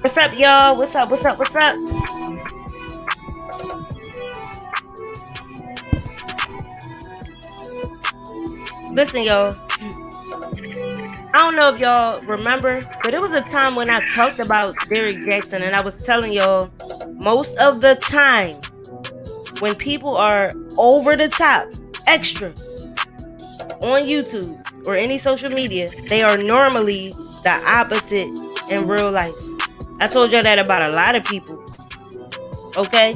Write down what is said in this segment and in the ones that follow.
What's up, y'all? What's up? What's up? What's up? Listen, y'all. I don't know if y'all remember, but it was a time when I talked about Derrick Jaxn, and I was telling y'all most of the time when people are over the top, extra on YouTube or any social media, they are normally the opposite in real life. I told y'all that about a lot of people. Okay?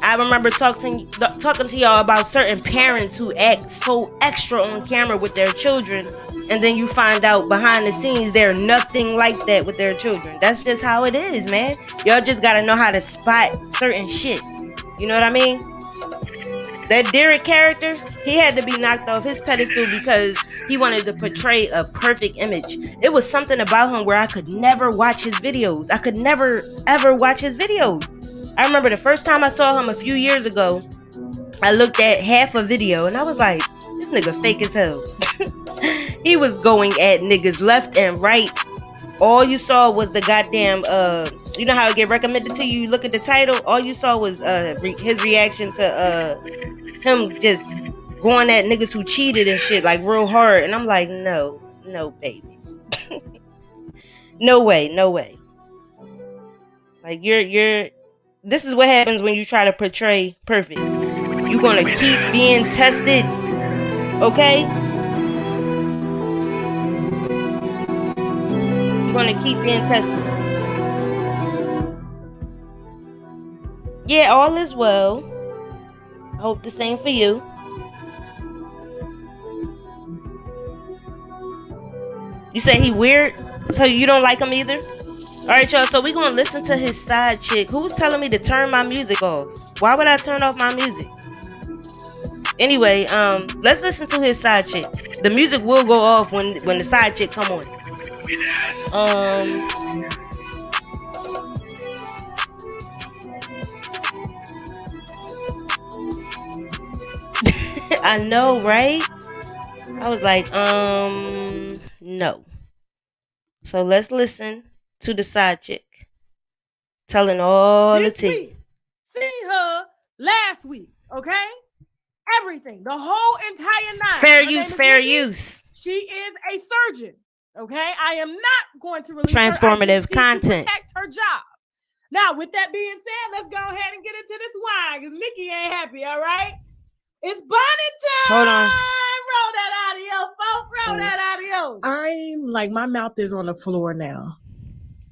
I remember talking to y'all about certain parents who act so extra on camera with their children, and then you find out behind the scenes they're nothing like that with their children. That's just how it is, man. Y'all just gotta know how to spot certain shit. You know what I mean? That Derrick character, he had to be knocked off his pedestal because he wanted to portray a perfect image. It was something about him where I could never watch his videos. I could never, ever watch his videos. I remember the first time I saw him a few years ago, I looked at half a video and I was like, this nigga fake as hell. He was going at niggas left and right. All you saw was the goddamn, you know how it get recommended to you? You look at the title, all you saw was his reaction to him just going at niggas who cheated and shit, like real hard. And I'm like, no, baby. No way. Like you're this is what happens when you try to portray perfect. You're gonna keep being tested, okay? You're gonna keep being tested. Yeah, all is well. I hope the same for you. You say he weird, so you don't like him either? Alright, y'all, so we're gonna listen to his side chick. Who's telling me to turn my music off? Why would I turn off my music? Anyway, let's listen to his side chick. The music will go off when the side chick come on. I know, right? I was like, no. So let's listen to the side chick telling all the tea. Seen her last week, okay? Everything, the whole entire night. Fair use. She is a surgeon, okay? I am not going to release transformative content to protect her job. Now, with that being said, let's go ahead and get into this wine because Mickey ain't happy, all right? It's bonnet time. Hold on. Roll that audio, folks. Roll that audio. I'm like, my mouth is on the floor now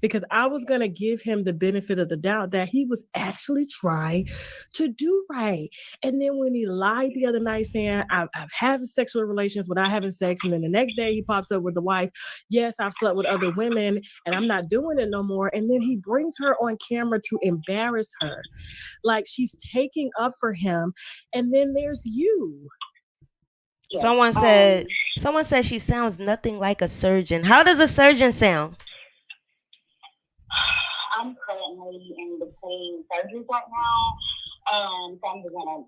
because I was going to give him the benefit of the doubt that he was actually trying to do right. And then when he lied the other night saying, I've had sexual relations without having sex. And then the next day he pops up with the wife. Yes, I've slept with other women and I'm not doing it no more. And then he brings her on camera to embarrass her. Like she's taking up for him. And then there's you. Someone said she sounds nothing like a surgeon. How does a surgeon sound? I'm currently in between surgeries right now. So I'm just gonna,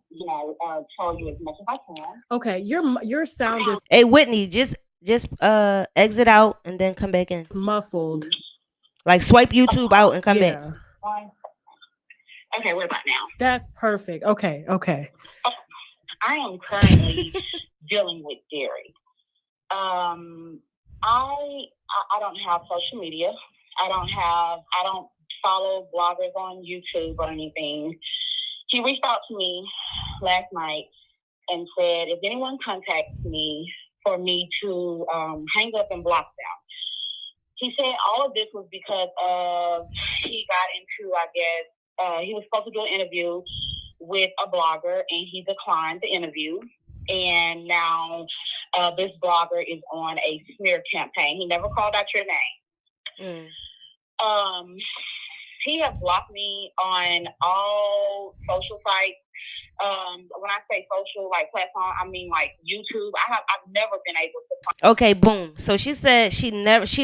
tell you as much as I can. Okay, your sound is Hey Whitney, just exit out and then come back in. muffled. Like swipe YouTube out and come back. Okay, what about now? That's perfect. Okay. I am currently dealing with Derrick. I don't have social media. I don't follow bloggers on YouTube or anything. He reached out to me last night and said, if anyone contacts me for me to hang up and block them. He said all of this was because of he got into, I guess, he was supposed to do an interview with a blogger and he declined the interview. And now this blogger is on a smear campaign. He never called out your name. He has blocked me on all social sites. When I say social, like platform, I mean like YouTube. I've never been able to find. Okay, boom. So she said she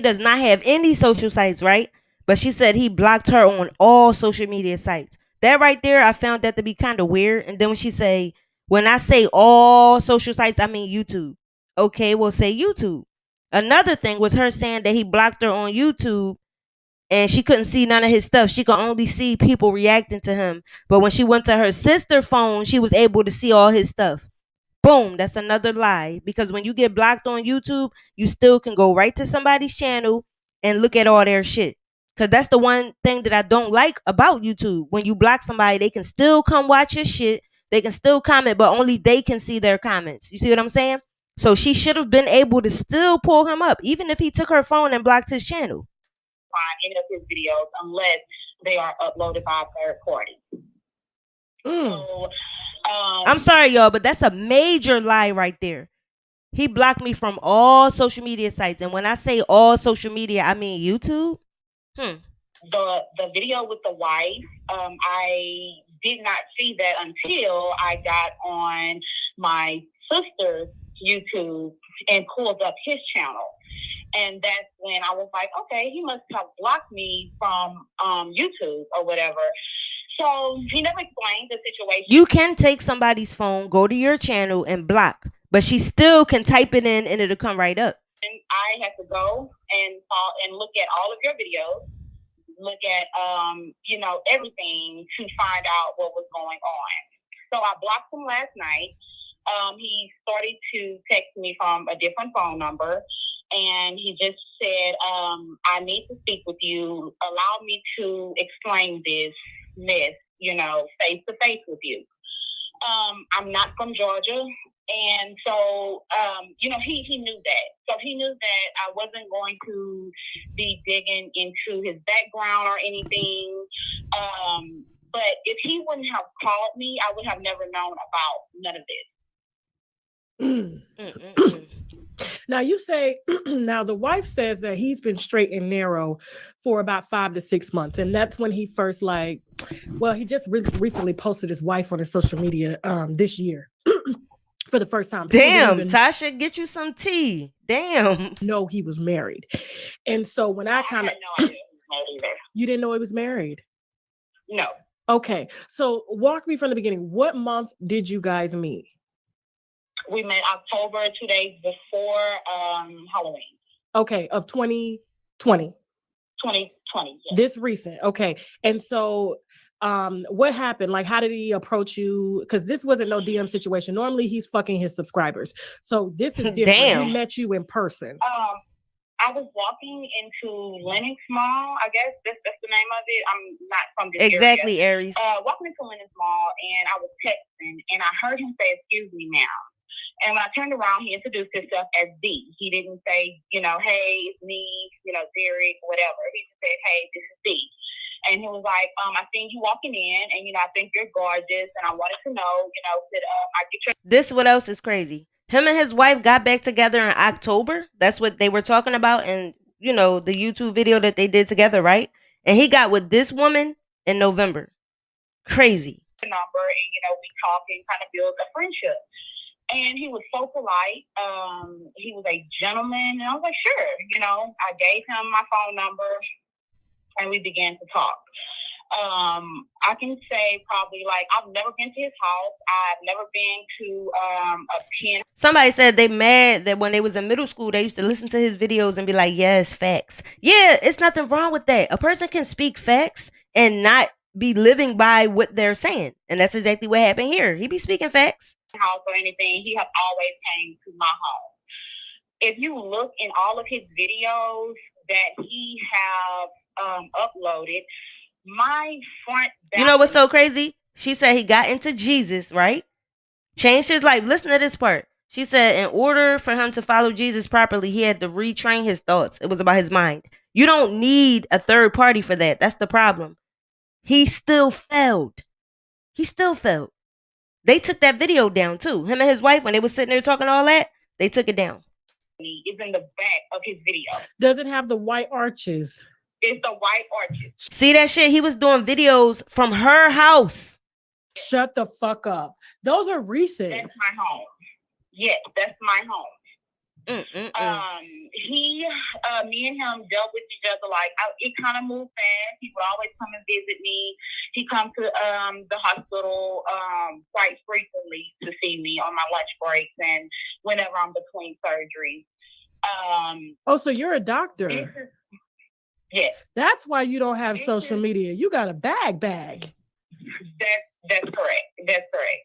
does not have any social sites, right? But she said he blocked her on all social media sites. That right there, I found that to be kind of weird. And then when she say When I say all social sites, I mean YouTube. Okay, we'll say YouTube. Another thing was her saying that he blocked her on YouTube and she couldn't see none of his stuff. She could only see people reacting to him. But when she went to her sister's phone, she was able to see all his stuff. Boom, that's another lie. Because when you get blocked on YouTube, you still can go right to somebody's channel and look at all their shit. Because that's the one thing that I don't like about YouTube. When you block somebody, they can still come watch your shit. They can still comment, but only they can see their comments. You see what I'm saying? So she should have been able to still pull him up, even if he took her phone and blocked his channel. Find any of his videos unless they are uploaded by a third party. So, I'm sorry, y'all, but that's a major lie right there. He blocked me from all social media sites. And when I say all social media, I mean YouTube. The video with the wife, I did not see that until I got on my sister's YouTube and pulled up his channel. And that's when I was like, okay, he must have blocked me from YouTube or whatever. So he never explained the situation. You can take somebody's phone, go to your channel and block, but she still can type it in and it'll come right up. And I had to go and look at all of your videos, look at, everything to find out what was going on. So I blocked him last night. He started to text me from a different phone number. And he just said, I need to speak with you. Allow me to explain this mess, face to face with you. I'm not from Georgia. And so, he knew that. So he knew that I wasn't going to be digging into his background or anything. But if he wouldn't have called me, I would have never known about none of this. Now you say, now the wife says that he's been straight and narrow for about 5 to 6 months. And that's when he first he just recently posted his wife on his social media this year for the first time. Damn, Tasha, get you some tea. Damn. No, he was married. And so when I kind of... no idea he was married either. You didn't know he was married? No. Okay. So walk me from the beginning. What month did you guys meet? We met October, 2 days before Halloween. Okay, of 2020. 2020, yes. This recent. Okay. And so what happened? Like, how did he approach you? Because this wasn't no DM situation. Normally he's fucking his subscribers. So this is different. Damn. He met you in person. I was walking into Lenox Mall, I guess that's the name of it. I'm not from this exactly, area. Aries. Walking into Lenox Mall, and I was texting, and I heard him say, "Excuse me, ma'am." And when I turned around, he introduced himself as D. He didn't say, hey, it's me, Derrick, whatever. He just said, hey, this is D. And he was like, I seen you walking in, and, I think you're gorgeous, and I wanted to know, that I get your... This what else is crazy. Him and his wife got back together in October. That's what they were talking about in, the YouTube video that they did together, right? And he got with this woman in November. Crazy. Number, and, we talked and kind of built a friendship. And he was so polite. He was a gentleman. And I was like, sure. I gave him my phone number and we began to talk. I can say probably I've never been to his house. I've never been to a pen. Somebody said they mad that when they was in middle school, they used to listen to his videos and be like, yes, facts. Yeah, it's nothing wrong with that. A person can speak facts and not be living by what they're saying. And that's exactly what happened here. He be speaking facts. House or anything, he has always came to my home. If you look in all of his videos that he have uploaded, my front... You know what's so crazy? She said he got into Jesus, right? Changed his life. Listen to this part. She said in order for him to follow Jesus properly, he had to retrain his thoughts. It was about his mind. You don't need a third party for that. That's the problem. He still failed. They took that video down too. Him and his wife, when they was sitting there talking all that, they took it down. It's in the back of his video. Does it have the white arches? It's the white arches. See that shit? He was doing videos from her house. Shut the fuck up. Those are recent. That's my home. Yes, that's my home. Me and him dealt with each other like it kind of moved fast. He would always come and visit me. He come to the hospital quite frequently to see me on my lunch breaks and whenever I'm between surgeries. So you're a doctor. Yes. That's why you don't have social media. You got a bag. That's correct. That's correct.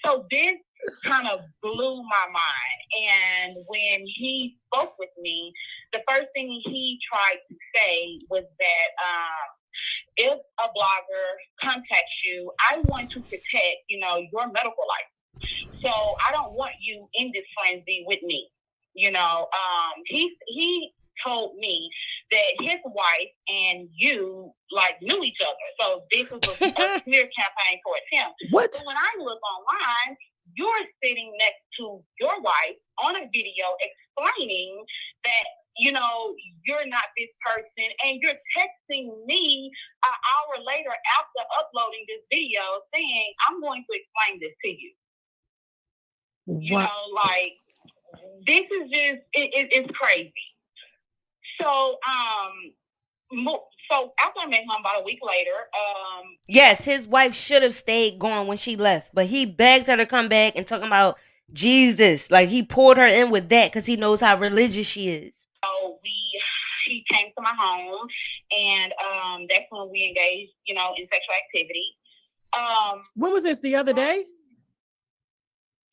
So this kind of blew my mind. And when he spoke with me, the first thing he tried to say was that if a blogger contacts you, I want to protect, your medical life. So I don't want you in this frenzy with me. He told me that his wife and you knew each other. So this was a smear campaign towards him. What? So when I look online, you're sitting next to your wife on a video explaining that, you're not this person, and you're texting me an hour later after uploading this video saying, I'm going to explain this to you. What? This is just, it's crazy. So, so after I met him about a week later, yes, his wife should have stayed gone when she left, but he begs her to come back and talking about Jesus. Like, he pulled her in with that because he knows how religious she is. So he came to my home, and that's when we engaged, in sexual activity. When was this? The other day?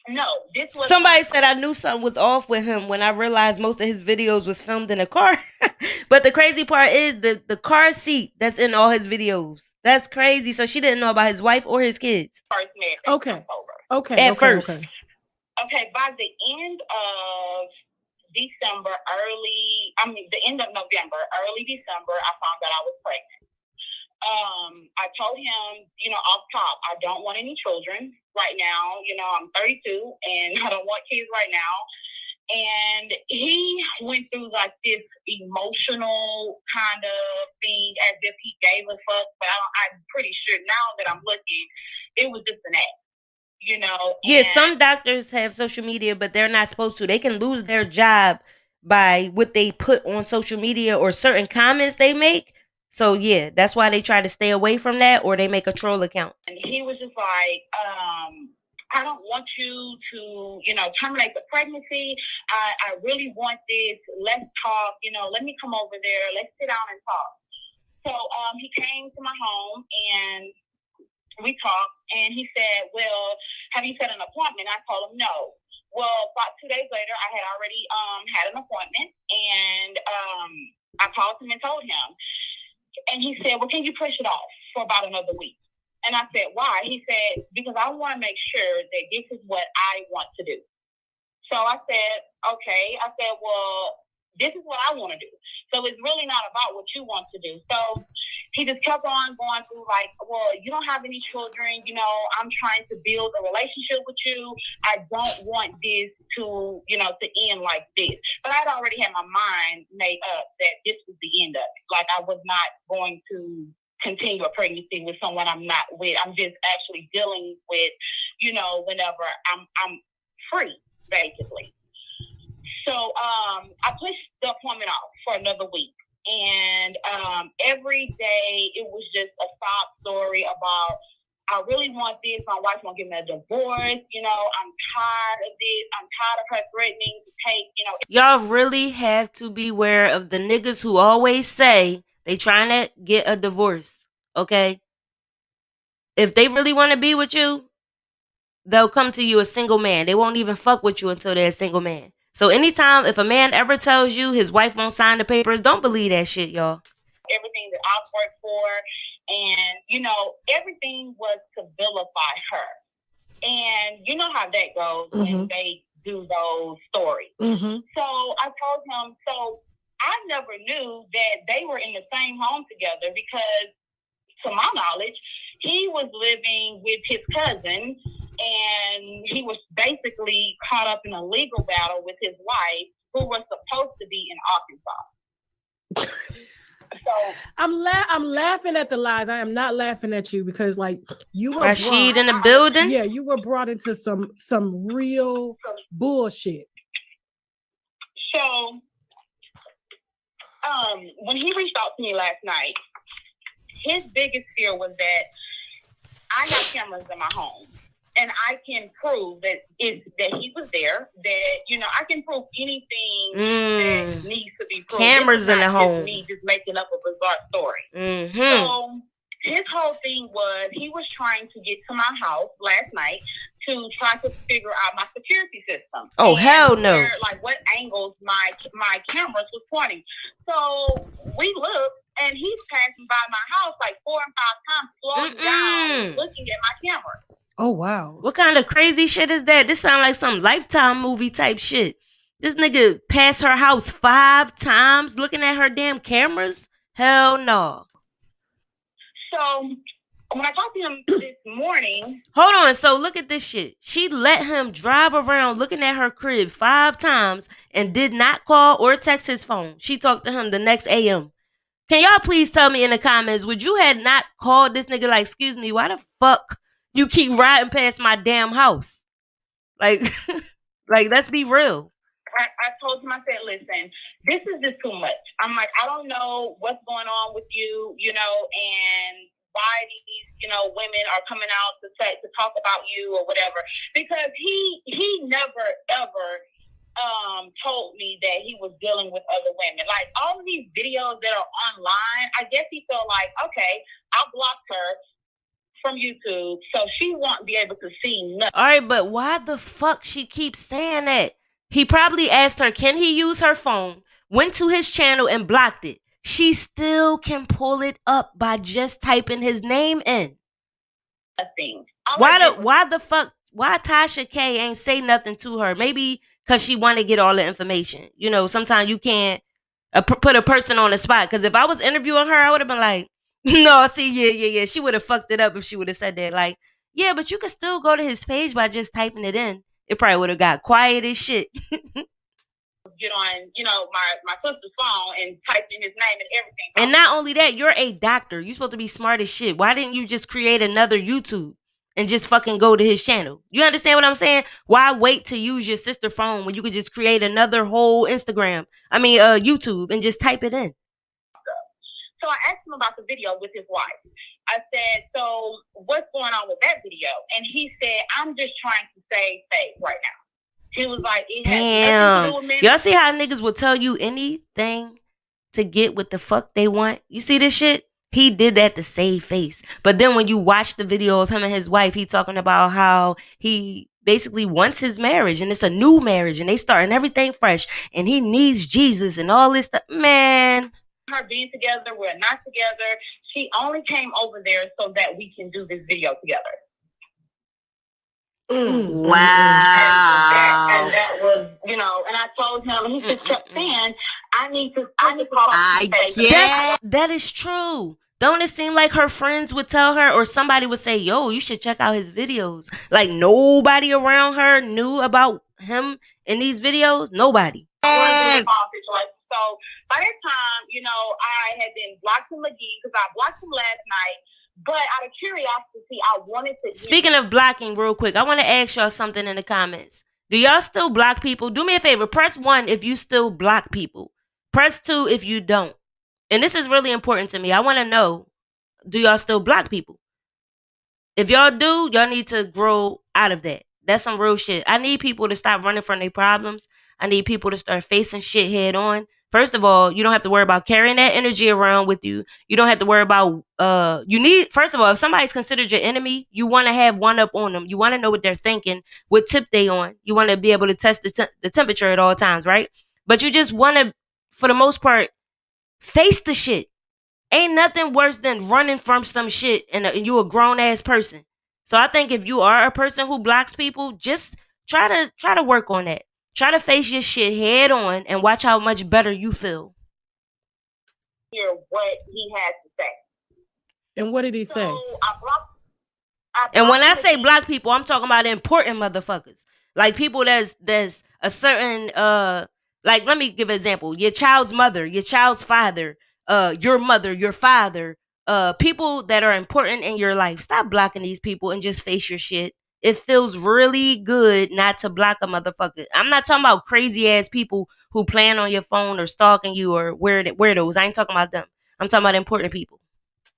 No, this was... Somebody said I knew something was off with him when I realized most of his videos was filmed in a car. But the crazy part is the car seat that's in all his videos. That's crazy. So she didn't know about his wife or his kids. Okay. First. Okay, by the end of December, the end of November, early December, I found that I was pregnant. I told him, off top, I don't want any children right now. I'm 32 and I don't want kids right now. And he went through this emotional kind of thing as if he gave a fuck. But I'm pretty sure now that I'm looking, it was just an act. Yeah, some doctors have social media, but they're not supposed to. They can lose their job by what they put on social media or certain comments they make. So yeah, that's why they try to stay away from that, or they make a troll account. And he was just like, I don't want you to, terminate the pregnancy. I really want this. Let's talk. Let me come over there. Let's sit down and talk. So he came to my home and we talked, and he said, well, have you set an appointment? I told him no. Well, about 2 days later, I had already had an appointment, and I called him and told him. And he said, well, can you push it off for about another week? And I said, why? He said, because I want to make sure that this is what I want to do. So I said, okay. I said, well, this is what I want to do. So it's really not about what you want to do. So he just kept on going through well, you don't have any children. I'm trying to build a relationship with you. I don't want this to, to end like this. But I'd already had my mind made up that this was the end of it. I was not going to continue a pregnancy with someone I'm not with. I'm just actually dealing with, whenever I'm free, basically. So I pushed the appointment off for another week. And every day it was just a sob story about, I really want this. My wife won't give me a divorce. I'm tired of this. I'm tired of her threatening to take, Y'all really have to beware of the niggas who always say they trying to get a divorce, okay? If they really want to be with you, they'll come to you a single man. They won't even fuck with you until they're a single man. So anytime, if a man ever tells you his wife won't sign the papers, don't believe that shit, y'all. Everything that I've worked for, and, everything was to vilify her. And you know how that goes when they do those stories. Mm-hmm. So I told him, so I never knew that they were in the same home together because, to my knowledge, he was living with his cousin, and he was basically caught up in a legal battle with his wife, who was supposed to be in Arkansas. So I'm laughing at the lies. I am not laughing at you because you were Rashid in the building. Yeah, you were brought into some real bullshit. So, when he reached out to me last night, his biggest fear was that I have cameras in my home, and I can prove that he was there. That I can prove anything that needs to be proved. Cameras in the home. Me just making up a bizarre story. Mm-hmm. So his whole thing was he was trying to get to my house last night to try to figure out my security system. Oh, hell no! What angles my cameras was pointing. So we looked, and he's passing by my house like 4 and 5 times, slowing down, looking at my camera. Oh, wow. What kind of crazy shit is that? This sounds like some Lifetime movie type shit. This nigga passed her house 5 times looking at her damn cameras? Hell no. So when I talked to him this morning... Hold on, so look at this shit. She let him drive around looking at her crib 5 times and did not call or text his phone. She talked to him the next AM. Can y'all please tell me in the comments, would you have not called this nigga like, excuse me, why the fuck you keep riding past my damn house? Like, let's be real. I told him, I said, listen, this is just too much. I'm like, I don't know what's going on with you, and why these, women are coming out to talk about you or whatever. Because he never, ever told me that he was dealing with other women. Like, all of these videos that are online, I guess he felt like, okay, I'll block her from YouTube, so she won't be able to see nothing. All right, but why the fuck she keeps saying that? He probably asked her, can he use her phone, went to his channel and blocked it. She still can pull it up by just typing his name in. Nothing. Why the fuck, why Tasha K ain't say nothing to her? Maybe because she want to get all the information. Sometimes you can't put a person on the spot. Because if I was interviewing her, I would have been like, no, see, yeah. She would have fucked it up if she would have said that. Like, yeah, but you can still go to his page by just typing it in. It probably would have got quiet as shit. Get on, my sister's phone and type in his name and everything. And not only that, you're a doctor. You're supposed to be smart as shit. Why didn't you just create another YouTube and just fucking go to his channel? You understand what I'm saying? Why wait to use your sister's phone when you could just create another whole YouTube and just type it in? So I asked him about the video with his wife. I said, so what's going on with that video? And he said, I'm just trying to save face right now. He was like, it has nothing to do with men. Y'all see how niggas will tell you anything to get what the fuck they want? You see this shit? He did that to save face. But then when you watch the video of him and his wife, he talking about how he basically wants his marriage and it's a new marriage and they starting everything fresh and he needs Jesus and all this stuff. Man. Her being together, we're not together. She only came over there so that we can do this video together. Wow. And that was, and I told him, he just kept saying, I need to call. That is true. Don't it seem like her friends would tell her or somebody would say, yo, you should check out his videos? Like nobody around her knew about him in these videos? Nobody. So by that time, I had been blocked him again because I blocked him last night. But out of curiosity, I wanted to... Speaking of blocking, real quick, I want to ask y'all something in the comments. Do y'all still block people? Do me a favor. Press 1 if you still block people. Press 2 if you don't. And this is really important to me. I want to know, do y'all still block people? If y'all do, y'all need to grow out of that. That's some real shit. I need people to stop running from their problems. I need people to start facing shit head on. First of all, you don't have to worry about carrying that energy around with you. You don't have to worry about, first of all, if somebody's considered your enemy, you want to have one up on them. You want to know what they're thinking, what tip they on. You want to be able to test the temperature at all times, right? But you just want to, for the most part, face the shit. Ain't nothing worse than running from some shit and you a grown ass person. So I think if you are a person who blocks people, just try to work on that. Try to face your shit head on and watch how much better you feel. Hear what he had to say. And what did he say? I blocked and when I say block people, I'm talking about important motherfuckers. Like people that's a certain like let me give an example. Your child's mother, your child's father, your mother, your father, people that are important in your life. Stop blocking these people and just face your shit. it feels really good not to block a motherfucker. I'm not talking about crazy ass people who plan on your phone or stalking you or weirdos. I ain't talking about them. I'm talking about important people.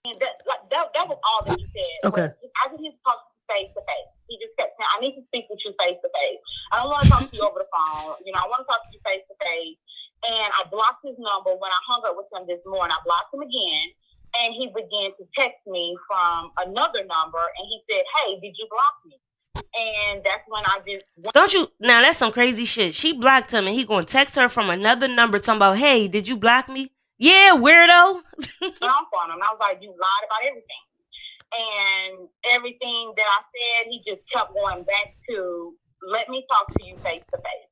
And that was all that he said. Okay. I just need to talk to you face to face. He just kept saying, I need to speak with you face to face. I don't want to talk to you over the phone. I want to talk to you face to face. And I blocked his number when I hung up with him this morning. I blocked him again. And he began to text me from another number. And he said, hey, did you block me? And that's when I just... Don't you... Now, that's some crazy shit. She blocked him and he gonna text her from another number talking about, hey, did you block me? Yeah, weirdo. Off on him. I was like, you lied about everything. And everything that I said, he just kept going back to, let me talk to you face to face.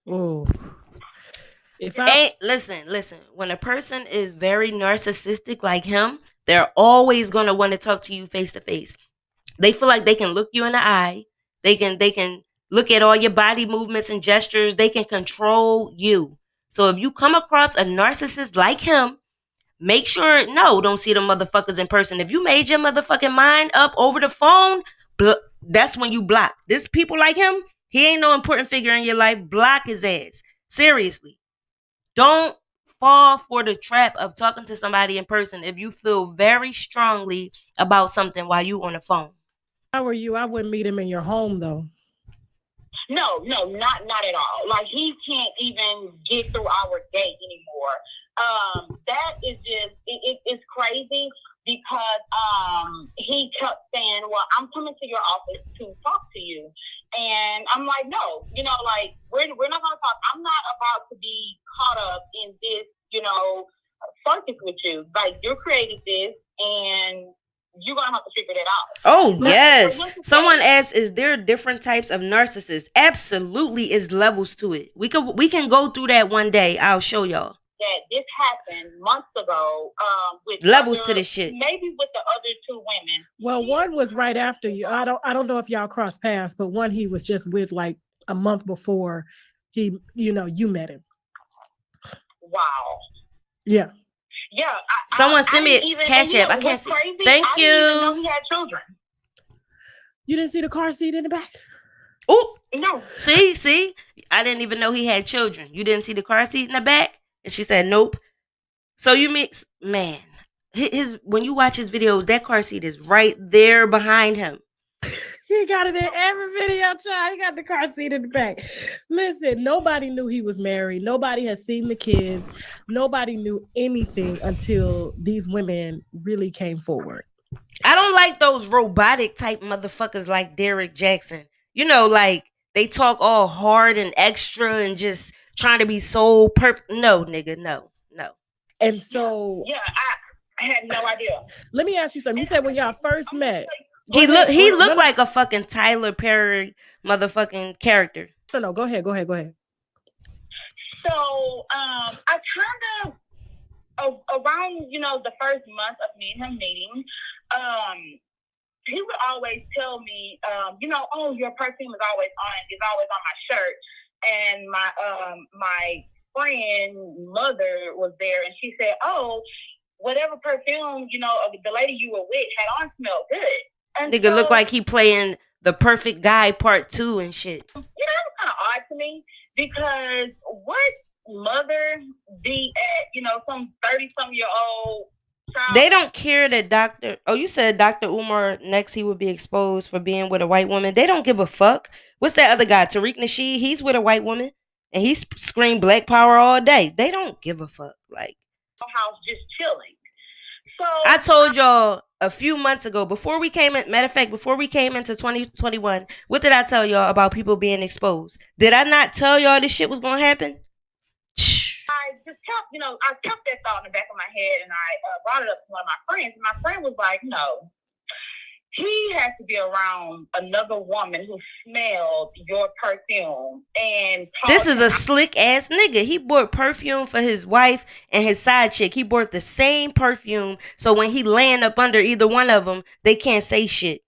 Oh. Listen. When a person is very narcissistic like him, they're always going to want to talk to you face to face. They feel like they can look you in the eye. They can look at all your body movements and gestures. They can control you. So if you come across a narcissist like him, make sure, don't see them motherfuckers in person. If you made your motherfucking mind up over the phone, that's when you block. This people like him, he ain't no important figure in your life. Block his ass. Seriously. Don't fall for the trap of talking to somebody in person if you feel very strongly about something while you on the phone. If I were you, I wouldn't meet him in your home, though. No, not at all. Like, he can't even get through our gate anymore. That is just, it's crazy because he kept saying, well, I'm coming to your office to talk to you. And I'm like, no, we're not going to talk. I'm not about to be caught up in this, circus with you. Like, you created this and you're going to have to figure that out. Oh, yes. Someone asked, is there different types of narcissists? Absolutely is levels to it. We can go through that one day. I'll show y'all. That this happened months ago with levels to this shit. Maybe with the other two women. Well, one was right after you. I don't know if y'all crossed paths, but one he was just with like a month before you met him. Wow. Yeah. Yeah. Someone send me a cash app. I can't see. Thank you. I didn't even know he had children. You didn't see the car seat in the back? Oh, no. See? I didn't even know he had children. You didn't see the car seat in the back? And she said, nope. So you mean, man, when you watch his videos, that car seat is right there behind him. He got it in every video, child. He got the car seat in the back. Listen, nobody knew he was married. Nobody has seen the kids. Nobody knew anything until these women really came forward. I don't like those robotic type motherfuckers like Derrick, Jaxn. Like they talk all hard and extra and just trying to be so perfect. No, nigga, no. And so... Yeah, I had no idea. Let me ask you something. You said when y'all first met... He looked like a fucking Tyler Perry motherfucking character. No, go ahead. So, I kind of, around, the first month of me and him meeting, he would always tell me, oh, your perfume is always on my shirt. And my friend mother was there and she said, oh, whatever perfume, the lady you were with had on smelled good. And nigga look like he playing The Perfect Guy Part 2 and shit. That was kind of odd to me because what mother be at, some 30-some-year-old child? They don't care that you said Dr. Umar next he would be exposed for being with a white woman. They don't give a fuck. What's that other guy? Tariq Nasheed, he's with a white woman and he screamed Black Power all day. They don't give a fuck. Like, house just chilling. So I told y'all a few months ago, before we came into 2021, what did I tell y'all about people being exposed? Did I not tell y'all this shit was gonna happen? I just kept, I kept that thought in the back of my head, and I brought it up to one of my friends. And my friend was like, no, he has to be around another woman who smelled your perfume. And this is a slick ass nigga. He bought perfume for his wife and his side chick. He bought the same perfume, so when he land up under either one of them, they can't say shit.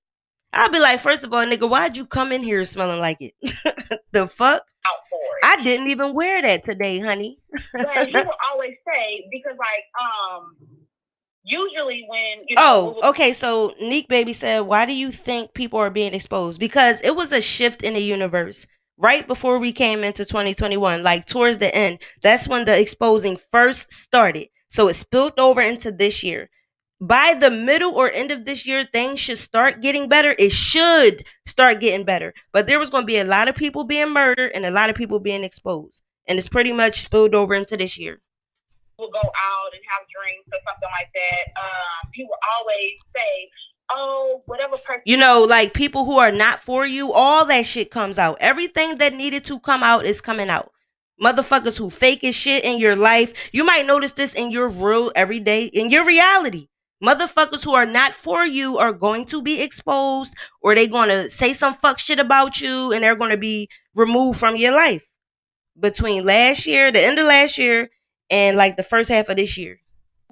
I'll be like, first of all, nigga, why'd you come in here smelling like it? The fuck? Out for it. I didn't even wear that today, honey. But he would always say, because usually when, you know. Okay. So Neek Baby said, why do you think people are being exposed? Because it was a shift in the universe. Right before we came into 2021, like towards the end, that's when the exposing first started. So it spilled over into this year. By the middle or end of this year, things should start getting better. It should start getting better. But there was going to be a lot of people being murdered and a lot of people being exposed. And it's pretty much spilled over into this year. We'll go out and have drinks or something like that. People always say, oh, whatever person. You know, like people who are not for you, all that shit comes out. Everything that needed to come out is coming out. Motherfuckers who fake as shit in your life. You might notice this in your real everyday, in your reality. Motherfuckers who are not for you are going to be exposed, or they're going to say some fuck shit about you, and they're going to be removed from your life. Between last year, the end of last year, and like the first half of this year.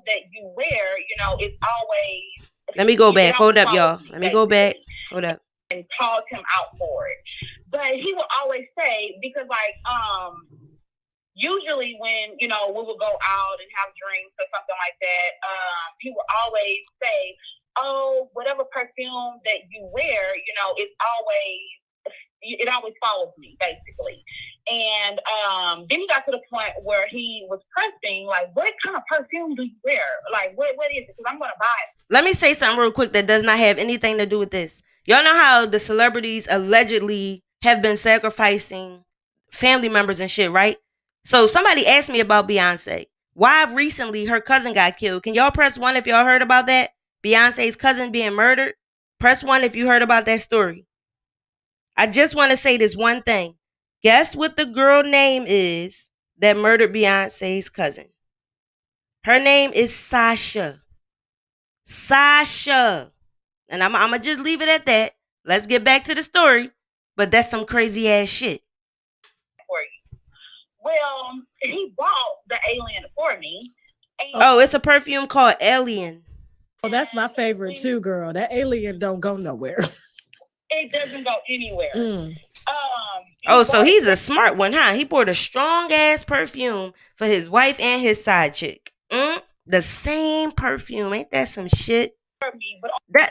That you wear, you know, it's always. Let me go back. Hold up, y'all. Let me go back. Hold up. And called him out for it. But he would always say, because like, usually when, you know, we would go out and have drinks or something like that, he would always say, oh, whatever perfume that you wear, you know, it always follows me, basically. And then he got to the point where he was pressing, like, what kind of perfume do you wear? Like, what is it? Because I'm going to buy it. Let me say something real quick that does not have anything to do with this. Y'all know how the celebrities allegedly have been sacrificing family members and shit, right? So somebody asked me about Beyonce. Why recently her cousin got killed. Can y'all press 1 if y'all heard about that? Beyonce's cousin being murdered? Press 1 if you heard about that story. I just want to say this one thing. Guess what the girl name is that murdered Beyonce's cousin? Her name is Sasha. Sasha. And I'm going to just leave it at that. Let's get back to the story. But that's some crazy ass shit. For you. Well, he bought the alien for me. Oh, it's a perfume called Alien. Oh, that's my favorite too, girl. That alien don't go nowhere. It doesn't go anywhere. So he's a smart one, huh? He bought a strong ass perfume for his wife and his side chick. The same perfume. Ain't that some shit?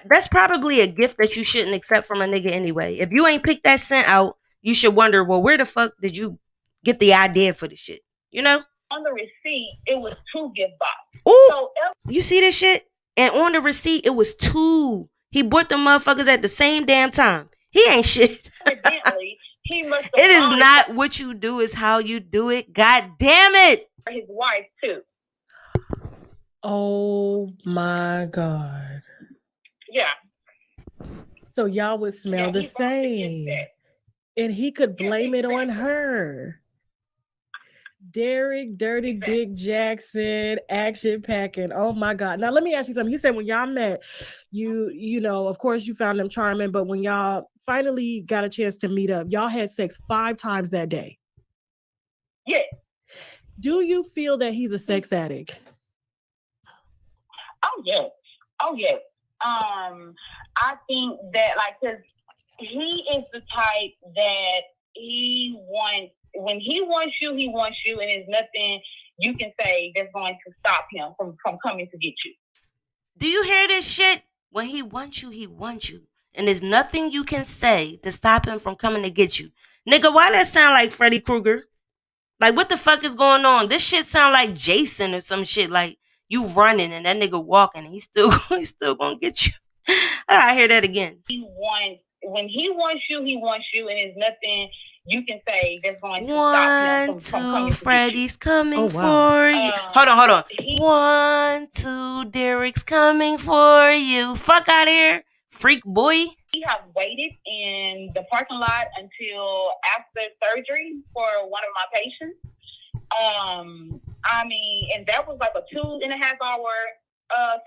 That's probably a gift that you shouldn't accept from a nigga anyway. If you ain't picked that scent out, you should wonder, well, where the fuck did you get the idea for the shit? You know? On the receipt, it was 2 gift boxes. Ooh, so, you see this shit? And on the receipt, it was 2. He bought the motherfuckers at the same damn time. He ain't shit. Evidently, he must have. It is not what you do, it's how you do it. God damn it. His wife too. Oh my God. Yeah. So y'all would smell the same. And he could blame it on her. Derrick, Dirty Dick Jaxn, action packing. Oh my God. Now let me ask you something. You said when y'all met, you know, of course you found him charming, but when y'all finally got a chance to meet up, y'all had sex 5 times that day. Yeah. Do you feel that he's a sex addict? Oh yes. I think that, like, cause he is the type that he wants. When he wants you, and there's nothing you can say that's going to stop him from coming to get you. Do you hear this shit? When he wants you, he wants you. And there's nothing you can say to stop him from coming to get you. Nigga, why that sound like Freddy Krueger? Like, what the fuck is going on? This shit sound like Jason or some shit. Like, you running and that nigga walking and he's still gonna get you. I hear that again. When he wants you, and there's nothing you can say that's going to stop him from coming. 1, 2, Freddy's coming for you. Hold on. 1, 2, Derrick's coming for you. Fuck out of here, freak boy. We have waited in the parking lot until after surgery for one of my patients. And that was like a 2.5 hour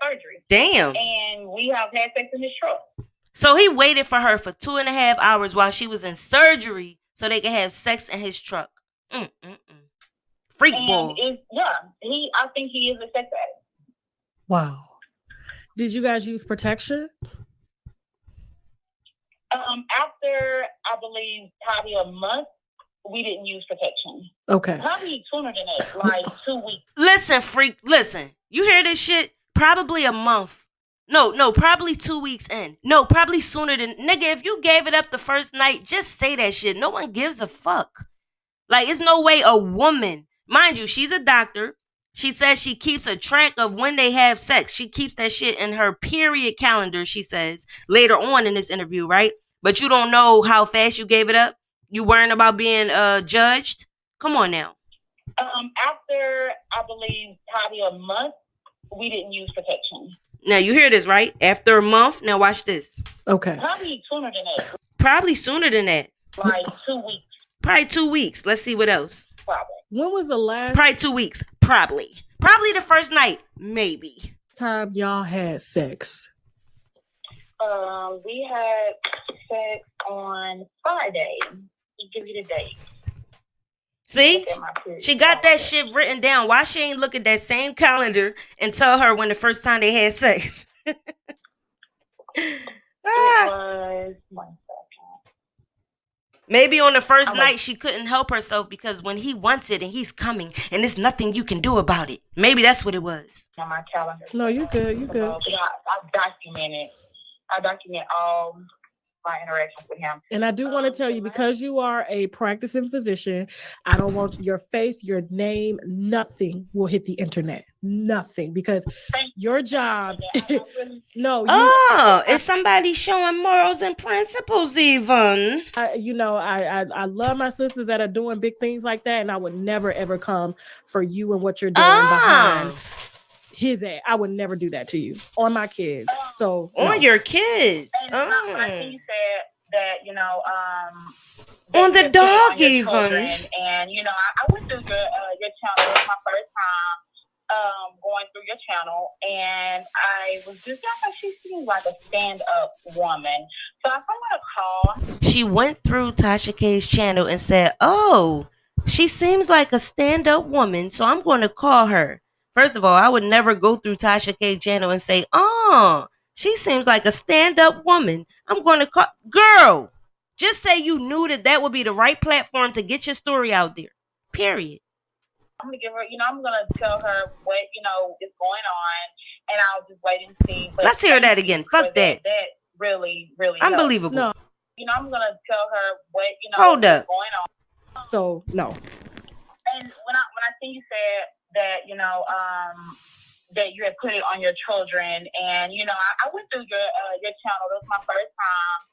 surgery. Damn. And we have had sex in his truck. So he waited for her for 2.5 hours while she was in surgery so they could have sex in his truck. Freak boy. I think he is a sex addict. Wow. Did you guys use protection? After, I believe, probably a month, we didn't use protection. Okay. Probably sooner than that, like 2 weeks. Listen, freak, listen. You hear this shit? probably a month. No, probably 2 weeks in. No, probably sooner than nigga. If you gave it up the first night, just say that shit. No one gives a fuck. Like, it's no way a woman, mind you, she's a doctor. She says she keeps a track of when they have sex. She keeps that shit in her period calendar, she says, later on in this interview, right? But you don't know how fast you gave it up? You worrying about being judged? Come on now. After, I believe, probably a month, we didn't use protection. Now, you hear this, right? After a month, now watch this. Okay. Probably sooner than that. Probably sooner than that. Like 2 weeks. Probably 2 weeks. Let's see what else. Probably. When was the last Probably 2 weeks. Probably the first night. Maybe. time y'all had sex? We had sex on Friday. He give you the date. See? She got that shit written down. Why she ain't look at that same calendar and tell her when the first time they had sex? It was 1 second. Maybe on the first night she couldn't help herself because when he wants it and he's coming and there's nothing you can do about it. Maybe that's what it was. On my calendar. No, you good. You good. I document all my interactions with him. And I do want to tell you, because you are a practicing physician, I don't want your face, your name, nothing will hit the internet. Nothing. Because your job. No. Is somebody showing morals and principles even? I love my sisters that are doing big things like that. And I would never, ever come for you and what you're doing behind his ass. I would never do that to you or my kids. So on your kids. And I think you said that, on the dog even. Children. And I went through your channel. It was my first time going through your channel, and I was just like, she seems like a stand-up woman. So if I'm gonna call, she went through Tasha K's channel and said, "Oh, she seems like a stand-up woman, so I'm going to call her." First of all, I would never go through Tasha K's channel and say, "Oh, she seems like a stand-up woman. I'm going to call." Girl, just say you knew that would be the right platform to get your story out there. Period. I'm going to give her, I'm going to tell her what, is going on, and I'll just wait and see. But let's hear that again. Fuck that. That really, really unbelievable. No. I'm going to tell her what, hold up. Is going on. So, no. And when I think you said that, that you had put it on your children, and I went through your channel. That was my first time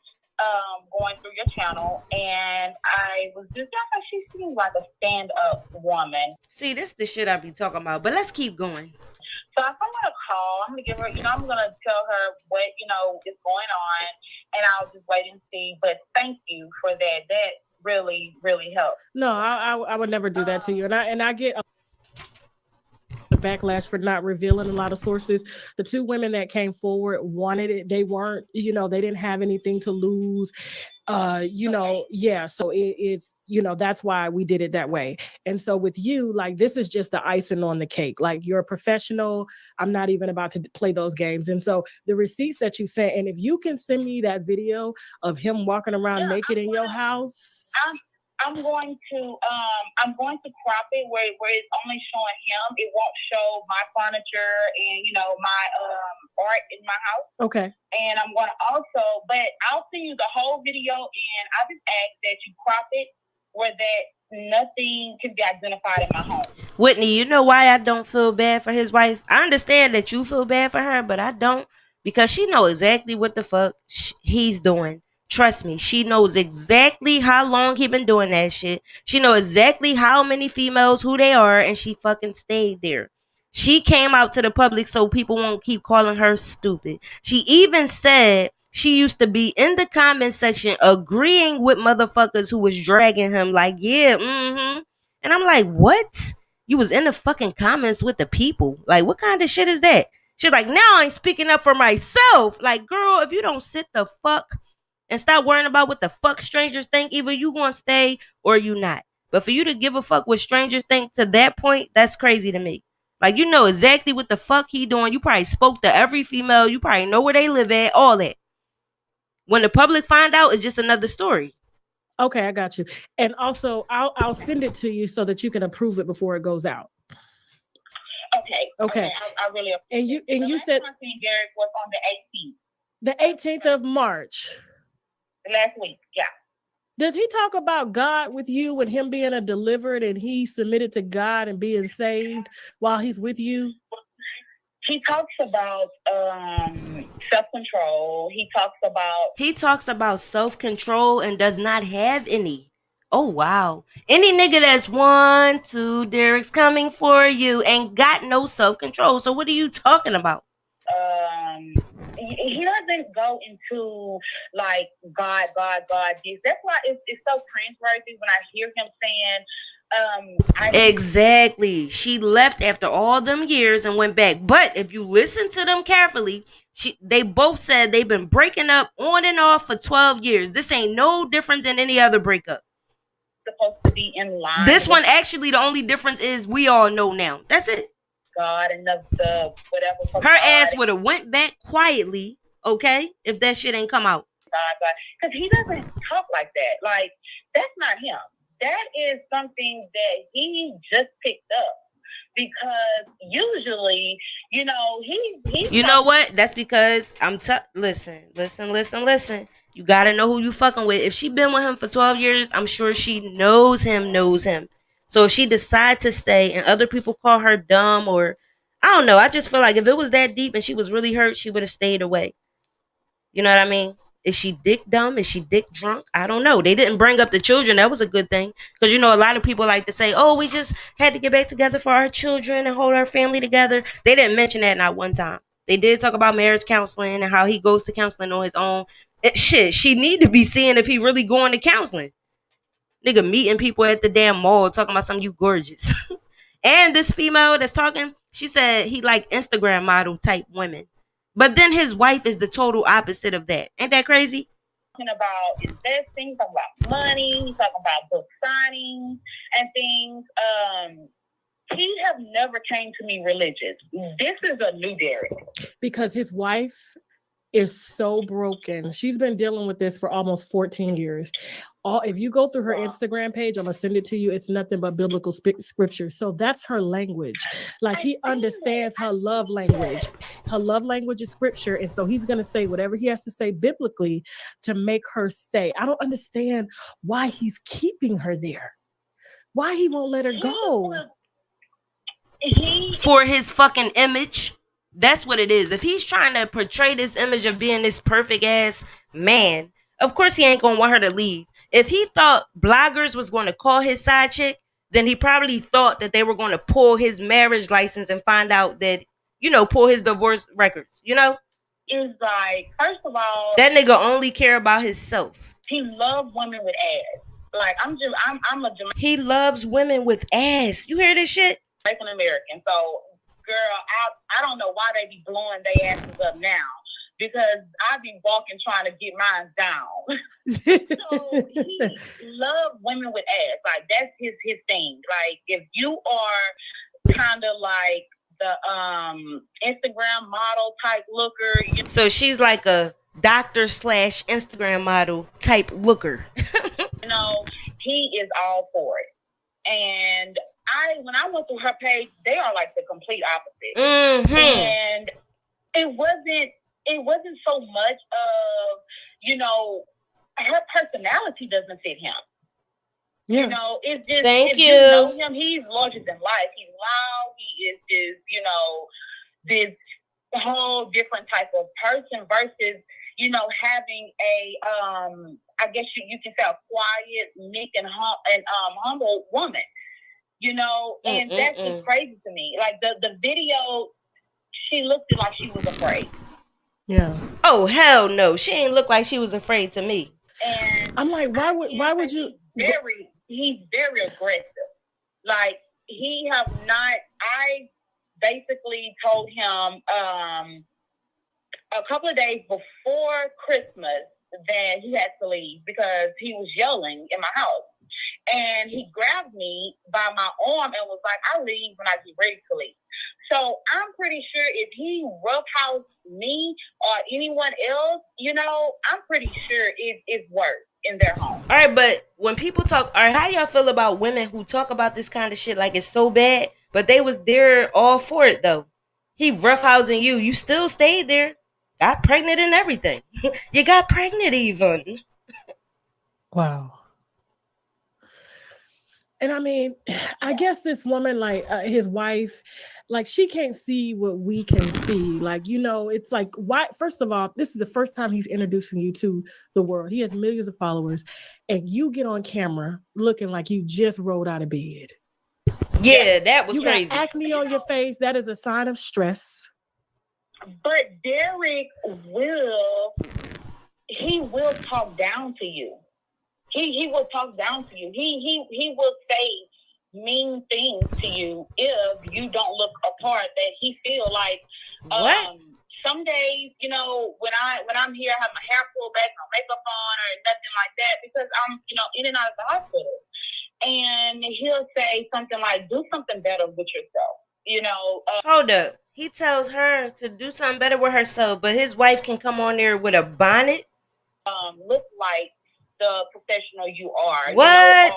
going through your channel, and I was just like, she seems like a stand-up woman. See, this is the shit I be talking about, but let's keep going. So if I'm gonna call, I'm gonna give her, I'm gonna tell her what is going on, and I'll just wait and see. But thank you for that. That really, really helped. No, I would never do that to you, and I get the backlash for not revealing a lot of sources. The two women that came forward wanted it. They weren't, they didn't have anything to lose. So it's that's why we did it that way. And so with you, like, this is just the icing on the cake. Like, you're a professional. I'm not even about to play those games. And so the receipts that you sent, and if you can send me that video of him walking around naked in your house. I'm going to crop it where it's only showing him. It won't show my furniture and my art in my house. Okay. And I'm going to also, but I'll send you the whole video, and I just ask that you crop it where that nothing can be identified in my home. Whitney, you know why I don't feel bad for his wife? I understand that you feel bad for her, but I don't, because she knows exactly what the fuck he's doing. Trust me, she knows exactly how long he been doing that shit. She knows exactly how many females, who they are, and she fucking stayed there. She came out to the public so people won't keep calling her stupid. She even said she used to be in the comment section agreeing with motherfuckers who was dragging him like, yeah, And I'm like, what? You was in the fucking comments with the people. Like, what kind of shit is that? She's like, now I ain't speaking up for myself. Like, girl, if you don't sit the fuck and stop worrying about what the fuck strangers think, either you gonna stay or you not. But for you to give a fuck what strangers think to that point, that's crazy to me. Like, you know exactly what the fuck he doing. You probably spoke to every female. You probably know where they live at, all that. When the public find out, it's just another story. Okay, I got you. And also, I'll send it to you so that you can approve it before it goes out. Okay. I really appreciate And you said I seen Derrick was on the 18th of March. Last week, yeah. Does he talk about God with you and him being a delivered and he submitted to God and being saved while he's with you? He talks about self-control. He talks about self-control and does not have any. Oh wow. Any nigga that's 1, 2, Derrick's coming for you ain't got no self-control. So what are you talking about? He doesn't go into like God this. That's why it's so cringeworthy when I hear him saying exactly. She left after all them years and went back. But if you listen to them carefully, they both said they've been breaking up on and off for 12 years. This ain't no different than any other breakup. Supposed to be in line. This one actually the only difference is we all know now. That's it. God and the whatever. Her ass would have went back quietly, okay, if that shit ain't come out. Because he doesn't talk like that. Like, that's not him. That is something that he just picked up. Because usually, you know, he's you know what? That's because listen. You gotta know who you fucking with. If she been with him for 12 years, I'm sure she knows him. So if she decides to stay and other people call her dumb or I don't know, I just feel like if it was that deep and she was really hurt, she would have stayed away. You know what I mean? Is she dick dumb? Is she dick drunk? I don't know. They didn't bring up the children. That was a good thing. Because, you know, a lot of people like to say, oh, we just had to get back together for our children and hold our family together. They didn't mention that not one time. They did talk about marriage counseling and how he goes to counseling on his own. She need to be seeing if he really going to counseling. Nigga meeting people at the damn mall talking about something you gorgeous. And this female that's talking, she said he like Instagram model type women. But then his wife is the total opposite of that. Ain't that crazy? Talking about investing, talking about money, talking about book signings and things. He have never came to me religious. This is a new Derrick. Because his wife is so broken. She's been dealing with this for almost 14 years. If you go through her Instagram page, I'm gonna send it to you. It's nothing but biblical scripture. So that's her language. Like he understands her love language. Her love language is scripture. And so he's gonna say whatever he has to say biblically to make her stay. I don't understand why he's keeping her there. Why he won't let her go. For his fucking image. That's what it is. If he's trying to portray this image of being this perfect ass man, of course he ain't gonna want her to leave. If he thought bloggers was going to call his side chick, then he probably thought that they were going to pull his marriage license and find out that, you know, pull his divorce records, you know? It's like, first of all, that nigga only care about himself. He loves women with ass. Like, I'm a Jamaican. He loves women with ass. You hear this shit? Jamaican American. So, girl, I don't know why they be blowing their asses up now. Because I be walking trying to get mine down. So he loves women with ass. Like that's his thing. Like if you are kind of like the Instagram model type looker. So she's like a doctor / Instagram model type looker. You know, he is all for it. And when I went through her page, they are like the complete opposite. Mm-hmm. And it wasn't so much of, you know, her personality doesn't fit him. Yeah. You know, it's just, if you know him, he's larger than life. He's loud. He is just, you know, this whole different type of person versus, you know, having a, I guess you can say a quiet, meek and humble woman, you know, and that's just crazy to me. Like the video, she looked like she was afraid. Yeah. Oh hell no! She ain't look like she was afraid to me. And I'm like, why would you? He's very aggressive. Like he have not. I basically told him a couple of days before Christmas that he had to leave because he was yelling in my house. And he grabbed me by my arm and was like, I'll leave when I get ready to leave. So I'm pretty sure if he roughhoused me or anyone else, you know, I'm pretty sure it's worse in their home. All right, but when people talk, all right, how y'all feel about women who talk about this kind of shit like it's so bad, But they was there all for it though. He roughhousing you. You still stayed there. Got pregnant and everything. You got pregnant even. Wow. And I mean, I guess this woman, like his wife, like she can't see what we can see. Like, you know, it's like, why? First of all, this is the first time he's introducing you to the world. He has millions of followers, and you get on camera looking like you just rolled out of bed. Yeah, that was you crazy. Got acne on your face. That is a sign of stress. But Derrick he will talk down to you. He will talk down to you. He will say mean things to you if you don't look apart. That he feel like some days, you know, when I'm here, I have my hair pulled back, no makeup on, or nothing like that, because I'm, you know, in and out of the hospital. And he'll say something like, "Do something better with yourself." You know. Hold up. He tells her to do something better with herself, but his wife can come on there with a bonnet. Look like the professional you are. What? You know,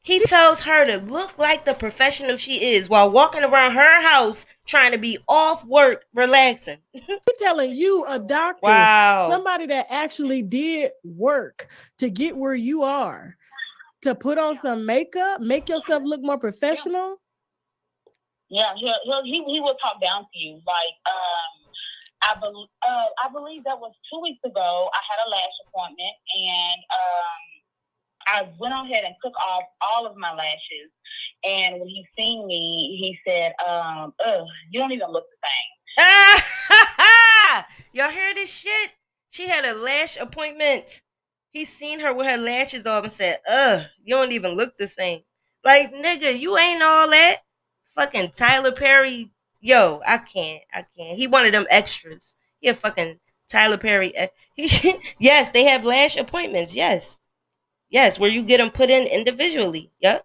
he tells her to look like the professional she is while walking around her house trying to be off work, relaxing. He's telling you, a doctor, somebody that actually did work to get where you are, to put on some makeup, make yourself look more professional. Yeah, he will talk down to you. Like, I believe that was 2 weeks ago. I had a lash appointment, and I went on ahead and took off all of my lashes. And when he seen me, he said, "You don't even look the same." Y'all hear this shit? She had a lash appointment. He seen her with her lashes off and said, you don't even look the same. Like, nigga, you ain't all that. Fucking Tyler Perry. Yo, I can't. He one of them extras. He a fucking Tyler Perry. Yes, they have lash appointments. Yes, where you get them put in individually. Yep.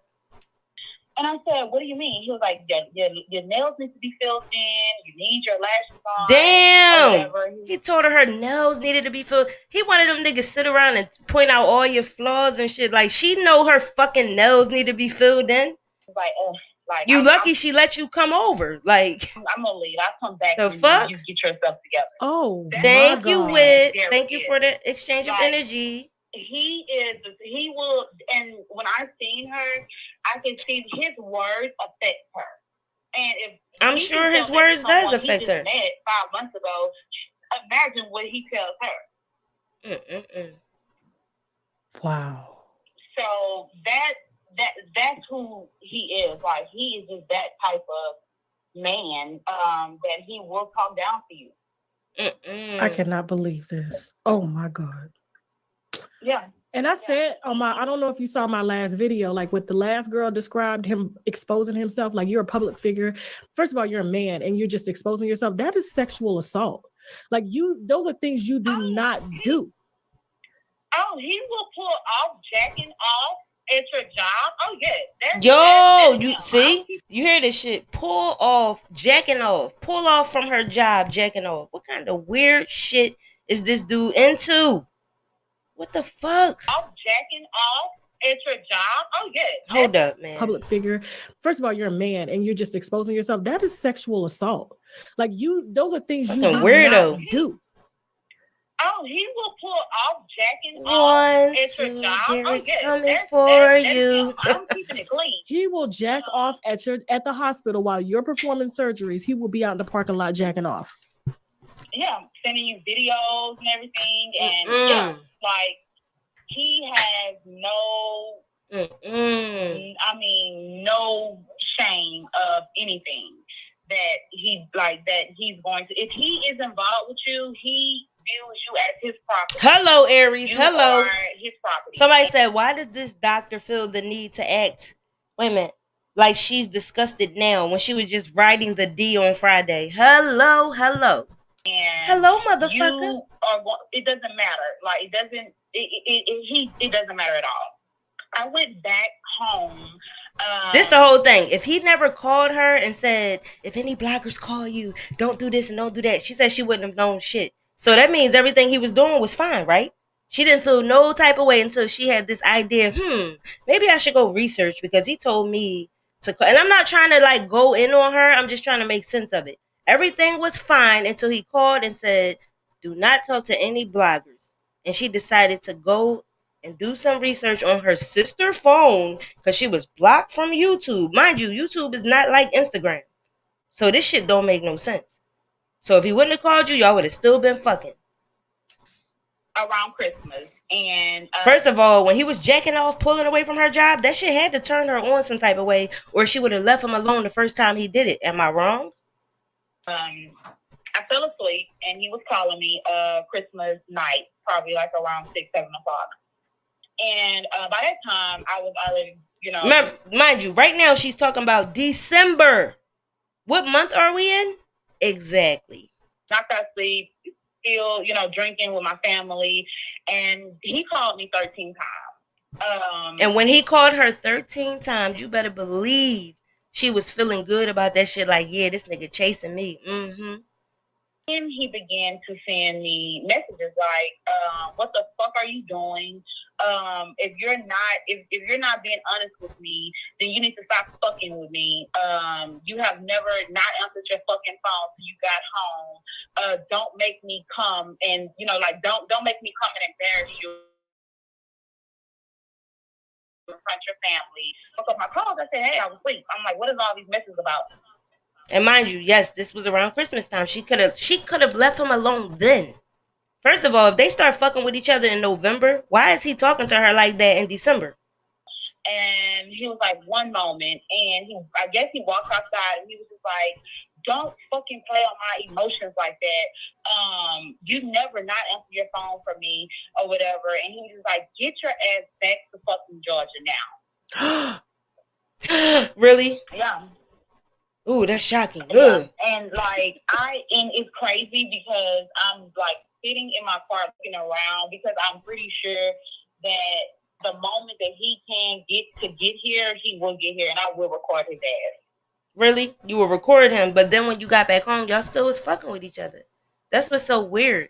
And I said, "What do you mean?" He was like, your nails need to be filled in. You need your lashes on. Damn. He told her nails needed to be filled. He wanted them niggas sit around and point out all your flaws and shit. Like, she know her fucking nails need to be filled in. Like, you lucky she let you come over. Like, I'm gonna leave. I'll come back the when fuck? you get yourself together. Oh, thank you, Whit. Thank you for the exchange of energy. He will, and when I seen her, I can see his words affect her. And if I'm sure his words does affect her. Met 5 months ago, imagine what he tells her. Wow. So that's who he is. Like, he is just that type of man that he will talk down to you. I cannot believe this. Oh my God. Yeah. And I said I don't know if you saw my last video, like what the last girl described him exposing himself, like you're a public figure. First of all, you're a man and you're just exposing yourself. That is sexual assault. Like, those are things you do not do. Oh, he will pull off jacking off at your job. Oh yeah. You hear this shit? Pull off, jacking off. Pull off from her job, jacking off. What kind of weird shit is this dude into? What the fuck? I'm jacking off at your job? Oh yeah. Hold up, man. Public figure. First of all, you're a man and you're just exposing yourself. That is sexual assault. Like, those are things you do not do. Oh, he will pull off jacking off at your job. Derrick's coming for you. I'm keeping it clean. He will jack off at the hospital while you're performing surgeries. He will be out in the parking lot jacking off. Yeah, sending you videos and everything, and like, he has no, no shame of anything that he's going to. If he is involved with you, he views you as his property. Hello, Aries. Hello. His property. Somebody said, why did this doctor feel the need to act? Wait a minute. Like she's disgusted now when she was just writing the D on Friday. Hello. And hello, motherfucker. It doesn't matter. Like, it doesn't matter at all. I went back home. This the whole thing. If he never called her and said, if any bloggers call you, don't do this and don't do that, she said she wouldn't have known shit. So that means everything he was doing was fine, right? She didn't feel no type of way until she had this idea, maybe I should go research because he told me and I'm not trying to like go in on her. I'm just trying to make sense of it. Everything was fine until he called and said, do not talk to any bloggers. And she decided to go and do some research on her sister's phone because she was blocked from YouTube. Mind you, YouTube is not like Instagram. So this shit don't make no sense. So if he wouldn't have called you, y'all would have still been fucking. Around Christmas. And first of all, when he was jacking off, pulling away from her job, that shit had to turn her on some type of way, or she would have left him alone the first time he did it. Am I wrong? I fell asleep and he was calling me Christmas night, probably like around 6, 7 o'clock. And by that time, I was already, Remember, mind you, right now she's talking about December. What month are we in? Exactly. Knocked out sleep, still, drinking with my family. And he called me 13 times. And when he called her 13 times, you better believe she was feeling good about that shit. Like, yeah, this nigga chasing me. Mm-hmm. And he began to send me messages like, what the fuck are you doing? If you're not being honest with me, then you need to stop fucking with me. You have never not answered your fucking phone till you got home. Don't make me come and, don't make me come and embarrass you in front of your family. So my calls, I said, hey, I was asleep. I'm like, what is all these messages about? And mind you, yes, this was around Christmas time. She could have left him alone then. First of all, if they start fucking with each other in November, why is he talking to her like that in December? And he was like, one moment, and I guess he walked outside and he was just like, don't fucking play on my emotions like that. You never not answer your phone for me or whatever. And he was just like, get your ass back to fucking Georgia now. Really? Yeah. Ooh, that's shocking. Yeah. And it's crazy because I'm like sitting in my car looking around because I'm pretty sure that the moment that he can get here, he will get here and I will record his ass. Really? You will record him, but then when you got back home, y'all still was fucking with each other. That's what's so weird.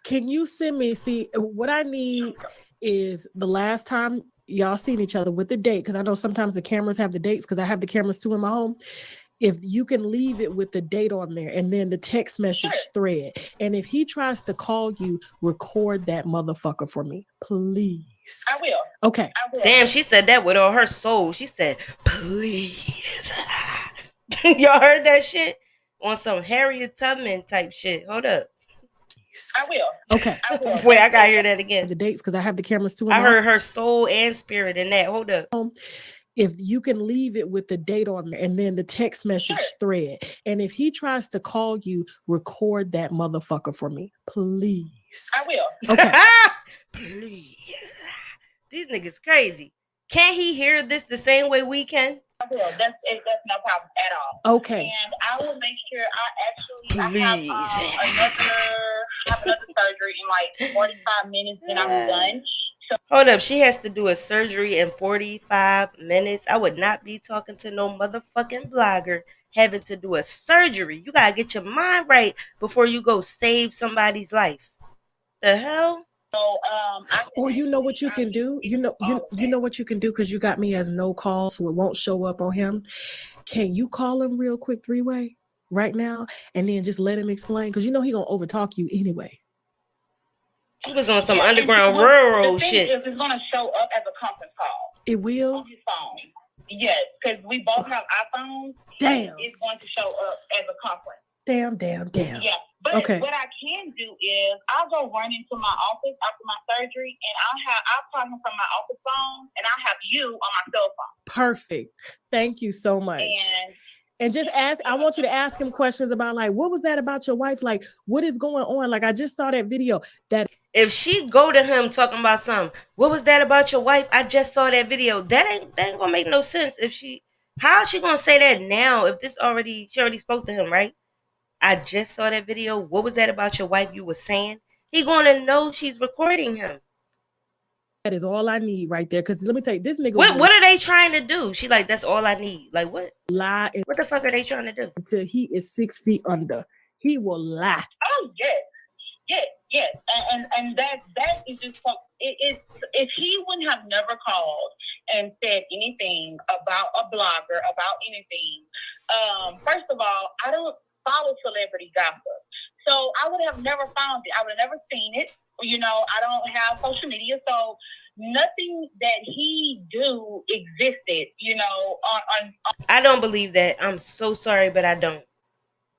Can you send me, what I need is the last time y'all seen each other with the date, because I know sometimes the cameras have the dates, because I have the cameras too in my home. If you can leave it with the date on there and then the text message thread. And if he tries to call you, record that motherfucker for me, please. I will. Okay. I will. Damn, she said that with all her soul. She said, please. Y'all heard that shit? On some Harriet Tubman type shit. Hold up. I will. Okay. I will. Wait, I gotta hear that again. The dates, because I have the cameras too. I heard her soul and spirit in that. Hold up. If you can leave it with the date on there and then the text message thread. And if he tries to call you, record that motherfucker for me, please. I will. Okay. Please. These niggas crazy. Can't he hear this the same way we can? I will. That's no problem at all. Okay. And I will make sure I have another surgery in like 45 minutes and I'm done. So hold up, she has to do a surgery in 45 minutes. I would not be talking to no motherfucking blogger having to do a surgery. You gotta get your mind right before you go save somebody's life. The hell? So, or you know what you can do? You know what you can do, because you got me as no call, so it won't show up on him. Can you call him real quick 3-way right now and then just let him explain? Because you know he gonna overtalk you anyway. He was on some underground rural shit. It's gonna show up as a conference call. It will? On his phone. Yes, because we both have iPhones. Damn. It's going to show up as a conference. Damn. Yeah, but okay. What I can do is I'll go run into my office after my surgery, and I'll call him from my office phone, and I'll have you on my cell phone. Perfect. Thank you so much. And just ask, I want you to ask him questions about, like, what was that about your wife? Like, what is going on? Like, I just saw that video that if she go to him talking about something, what was that about your wife? I just saw that video. That ain't gonna make no sense. How is she gonna say that now if she already spoke to him, right? I just saw that video. What was that about your wife you were saying? He gonna know she's recording him. That is all I need right there. Because let me tell you, this nigga. What are they trying to do? She like, that's all I need. Like, what? Lie. What the fuck are they trying to do? Until he is 6 feet under. He will lie. Oh, yes. And that is just if he wouldn't have never called and said anything about a blogger, about anything, first of all, I don't follow celebrity gossip. So I would have never found it. I would have never seen it. You know, I don't have social media. So nothing that he do existed, you know, on I don't believe that. I'm so sorry, but I don't.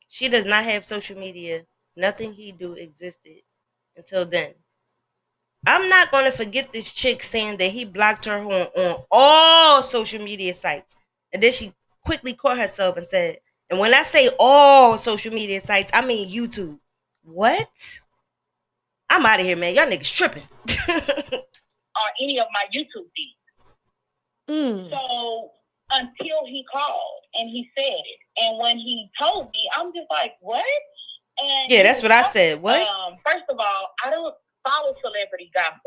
She does not have social media. Nothing he do existed until then. I'm not going to forget this chick saying that he blocked her on all social media sites. And then she quickly caught herself and said, and when I say all social media sites, I mean YouTube. What? I'm out of here, man. Y'all niggas tripping. on any of my YouTube feeds. So until he called and he said it, and when he told me, I'm just like, what? And yeah, that's what I said. What? First of all, I don't follow celebrity gossip,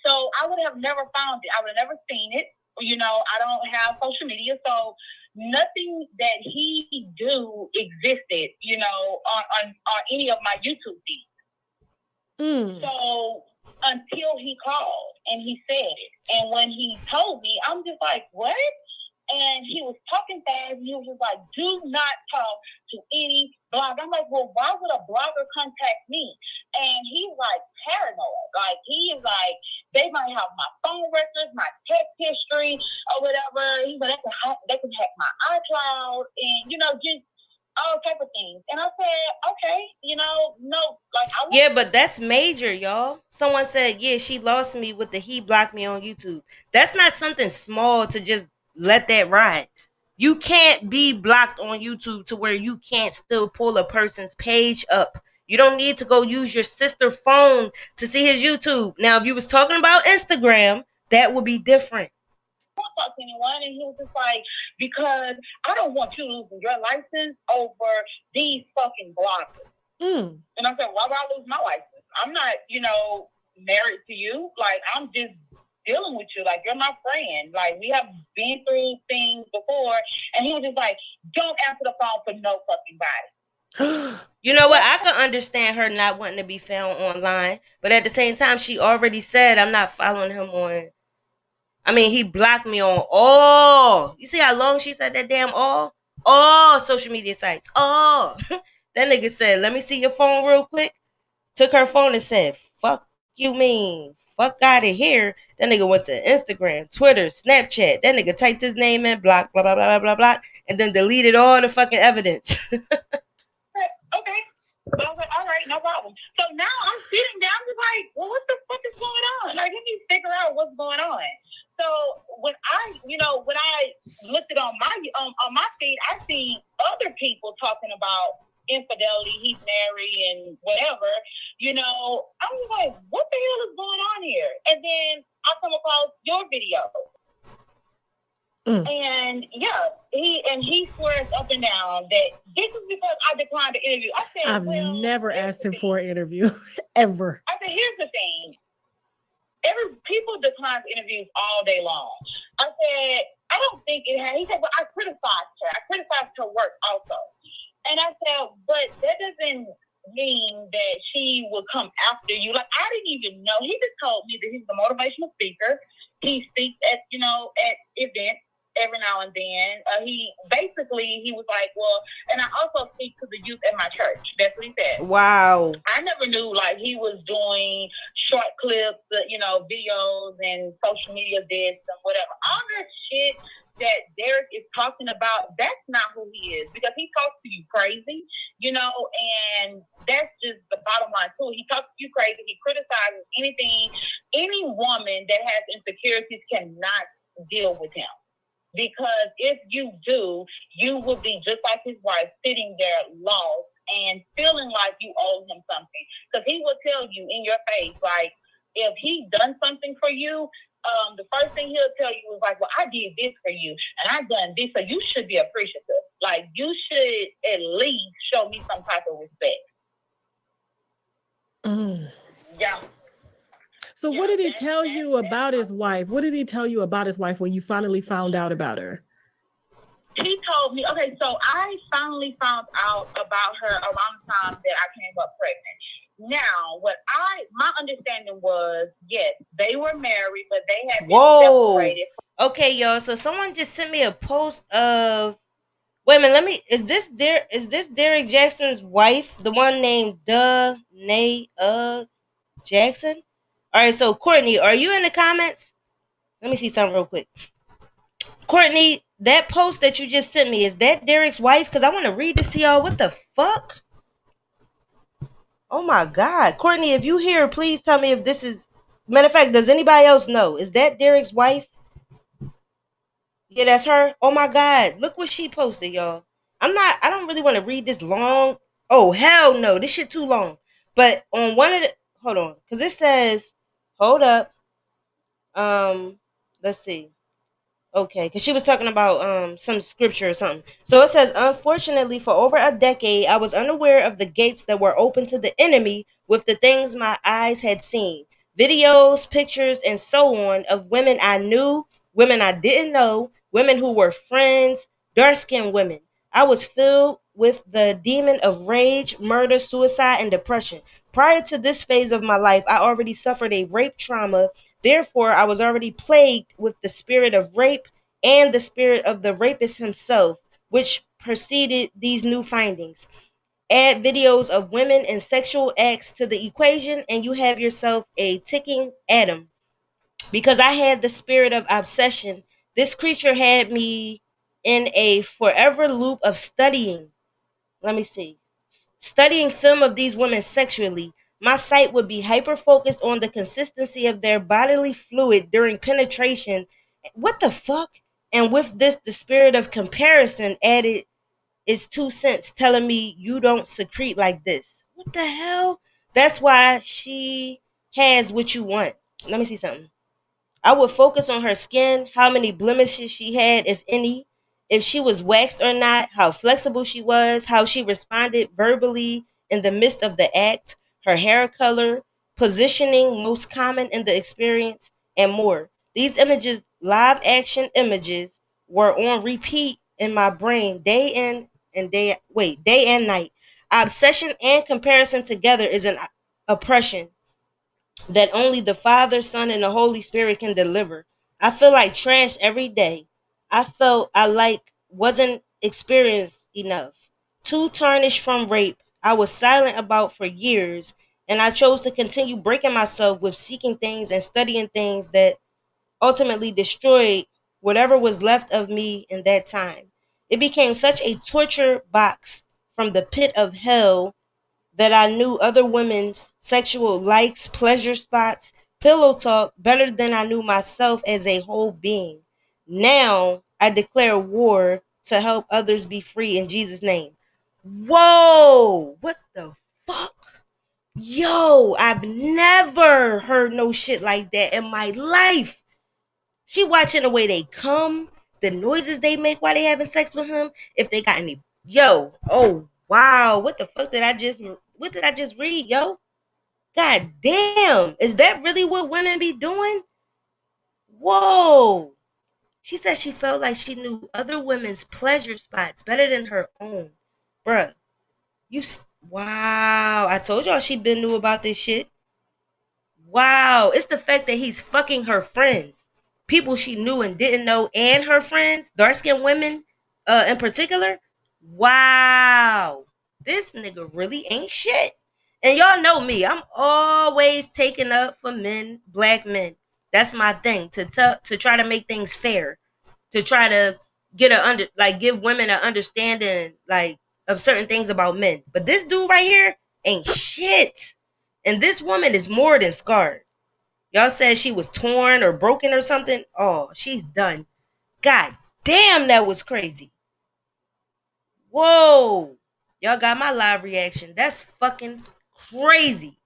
so I would have never found it. I would have never seen it. You know, I don't have social media, so nothing that he do existed. You know, on any of my YouTube feeds. So until he called and he said it, and when he told me, I'm just like, what? And he was talking fast, and he was just like, do not talk to any blogger. I'm like, well, why would a blogger contact me? And he's like paranoid. Like, he is like, they might have my phone records, my text history, or whatever. He's like, they can hack my iCloud, and, you know, just all type of things. And I said, okay, you know, no, like, yeah, but that's major, y'all. Someone said, yeah, she lost me with the he blocked me on YouTube. That's not something small to just let that ride. You can't be blocked on YouTube to where you can't still pull a person's page up. You don't need to go use your sister phone to see his YouTube. Now, if you was talking about Instagram, that would be different. Talk to anyone, and he was just like, because I don't want you losing your license over these fucking bloggers. And I said, why would I lose my license? I'm not, you know, married to you. Like, I'm just dealing with you. Like, you're my friend. Like, we have been through things before. And he was just like, don't answer the phone for no fucking body. You know what? I can understand her not wanting to be found online, but at the same time, she already said, I'm not following him on. I mean, he blocked me on all. You see how long she said that damn all social media sites. All. That nigga said, let me see your phone real quick. Took her phone and said, fuck you mean. Fuck out of here. That nigga went to Instagram, Twitter, Snapchat. That nigga typed his name in, block, blah, blah, blah, blah, blah, blah, and then deleted all the fucking evidence. Okay. I was like, all right, no problem. So now I'm sitting down, just like, well, what the fuck is going on? Like, let me figure out what's going on. So when I looked it on my feed, I see other people talking about infidelity, he's married and whatever, you know. I was like, what the hell is going on here? And then I come across your video. And yeah, he swears up and down that this is because I declined the interview. I said, I've never asked him for an interview ever. I said, here's the thing. People decline interviews all day long. I said, I don't think it had. He said, but I criticized her. I criticized her work also. And I said, but that doesn't mean that she will come after you. Like, I didn't even know. He just told me that he's a motivational speaker. He speaks at events every now and then. He was like, well, and I also speak to the youth at my church. That's what he said. Wow. I never knew, like, he was doing short clips, videos and social media this and whatever. All that shit that Derrick is talking about, that's not who he is, because he talks to you crazy, you know, and that's just the bottom line too. He talks to you crazy. He criticizes anything. Any woman that has insecurities cannot deal with him. Because if you do, you will be just like his wife, sitting there lost and feeling like you owe him something. Because he will tell you in your face, like, if he done something for you, the first thing he'll tell you is like, well, I did this for you, and I done this, so you should be appreciative. Like, you should at least show me some type of respect. Yeah. So what did he tell you about his wife? What did he tell you about his wife when you finally found out about her? He told me, okay, so I finally found out about her around the time that I came up pregnant. Now, my understanding was, yes, they were married, but they had been separated. Okay, y'all. So someone just sent me a post of. Wait a minute. Let me. Is this Derrick Jaxn's wife? The one named Jaxn. All right. So Courtney, are you in the comments? Let me see something real quick. Courtney, that post that you just sent me, is that Derrick's wife? Because I want to read this to y'all. What the fuck? Oh my God. Courtney, if you hear, please tell me if this is. Matter of fact, does anybody else know? Is that Derrick's wife? Yeah, that's her. Oh my God. Look what she posted, y'all. I don't really want to read this long. Oh, hell no. This shit too long. But on one of the, hold on. Because it says, hold up. Let's see. Okay, because she was talking about some scripture or something. So it says, unfortunately, for over a decade, I was unaware of the gates that were open to the enemy with the things my eyes had seen. Videos, pictures, and so on of women I knew, women I didn't know, women who were friends, dark-skinned women. I was filled with the demon of rage, murder, suicide, and depression. Prior to this phase of my life, I already suffered a rape trauma. Therefore, I was already plagued with the spirit of rape and the spirit of the rapist himself, which preceded these new findings. Add videos of women and sexual acts to the equation, and you have yourself a ticking atom. Because I had the spirit of obsession, this creature had me in a forever loop of studying. Let me see. Studying film of these women sexually, my sight would be hyper focused on the consistency of their bodily fluid during penetration. What the fuck? And with this, the spirit of comparison added its 2 cents, telling me you don't secrete like this. What the hell? That's why she has what you want. Let me see something. I would focus on her skin, how many blemishes she had, if any, if she was waxed or not, how flexible she was, how she responded verbally in the midst of the act, her hair color, positioning most common in the experience, and more. These images, live action images, were on repeat in my brain day and night. Obsession and comparison together is an oppression that only the Father, Son, and the Holy Spirit can deliver. I feel like trash every day. I felt I wasn't experienced enough. Too tarnished from rape, I was silent about for years, and I chose to continue breaking myself with seeking things and studying things that ultimately destroyed whatever was left of me in that time. It became such a torture box from the pit of hell that I knew other women's sexual likes, pleasure spots, pillow talk better than I knew myself as a whole being. Now I declare war to help others be free in Jesus' name. Whoa! What the fuck? Yo, I've never heard no shit like that in my life. She watching the way they come, the noises they make while they having sex with him, if they got any. Yo, oh wow, what did I just read, yo? God damn, is that really what women be doing? Whoa. She said she felt like she knew other women's pleasure spots better than her own. Bruh, wow, I told y'all she been knew about this shit. Wow, it's the fact that he's fucking her friends, people she knew and didn't know, and her friends, dark skinned women, in particular. Wow, this nigga really ain't shit. And y'all know me, I'm always taking up for men, black men. That's my thing, to try to make things fair, to try to give women an understanding of certain things about men. But this dude right here ain't shit. And this woman is more than scarred. Y'all said she was torn or broken or something. Oh, she's done. God damn, that was crazy. Whoa. Y'all got my live reaction. That's fucking crazy.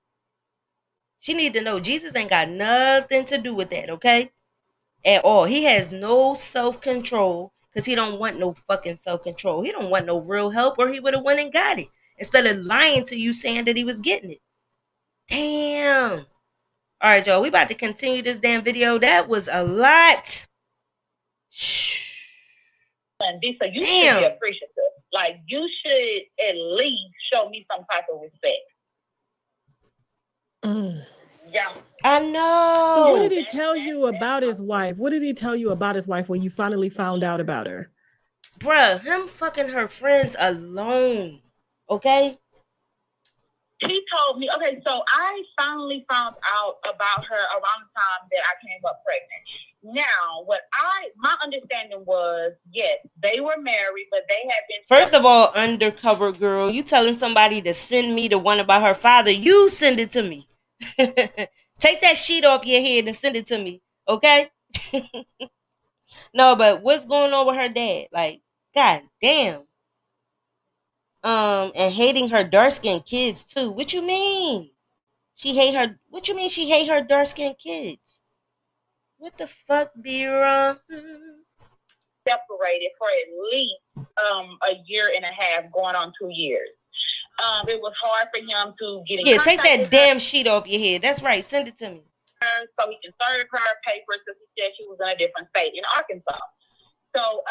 She need to know Jesus ain't got nothing to do with that, okay? At all. He has no self-control because he don't want no fucking self-control. He don't want no real help, or he would have went and got it instead of lying to you saying that he was getting it. Damn. All right, y'all. We about to continue this damn video. That was a lot. Shh. And Disa, you should be appreciative. Like, you should at least show me some type of respect. Yeah. I know. So what did he tell you about his wife? What did he tell you about his wife when you finally found out about her? Bruh, him fucking her friends alone. Okay? He told me, okay, so I finally found out about her around the time that I came up pregnant. Now, my understanding was, yes, they were married, but they had been. First of all, undercover girl, you telling somebody to send me the one about her father, you send it to me. Take that sheet off your head and send it to me, okay? No, but what's going on with her dad? Like, god damn. And hating her dark-skinned kids too. What you mean? What you mean she hate her dark-skinned kids? What the fuck, Bira? Separated for at least a year and a half, going on 2 years. It was hard for him to get in contact. Take that damn her. sheet off your head. That's right. Send it to me. So he can serve her papers because he said she was in a different state in Arkansas. So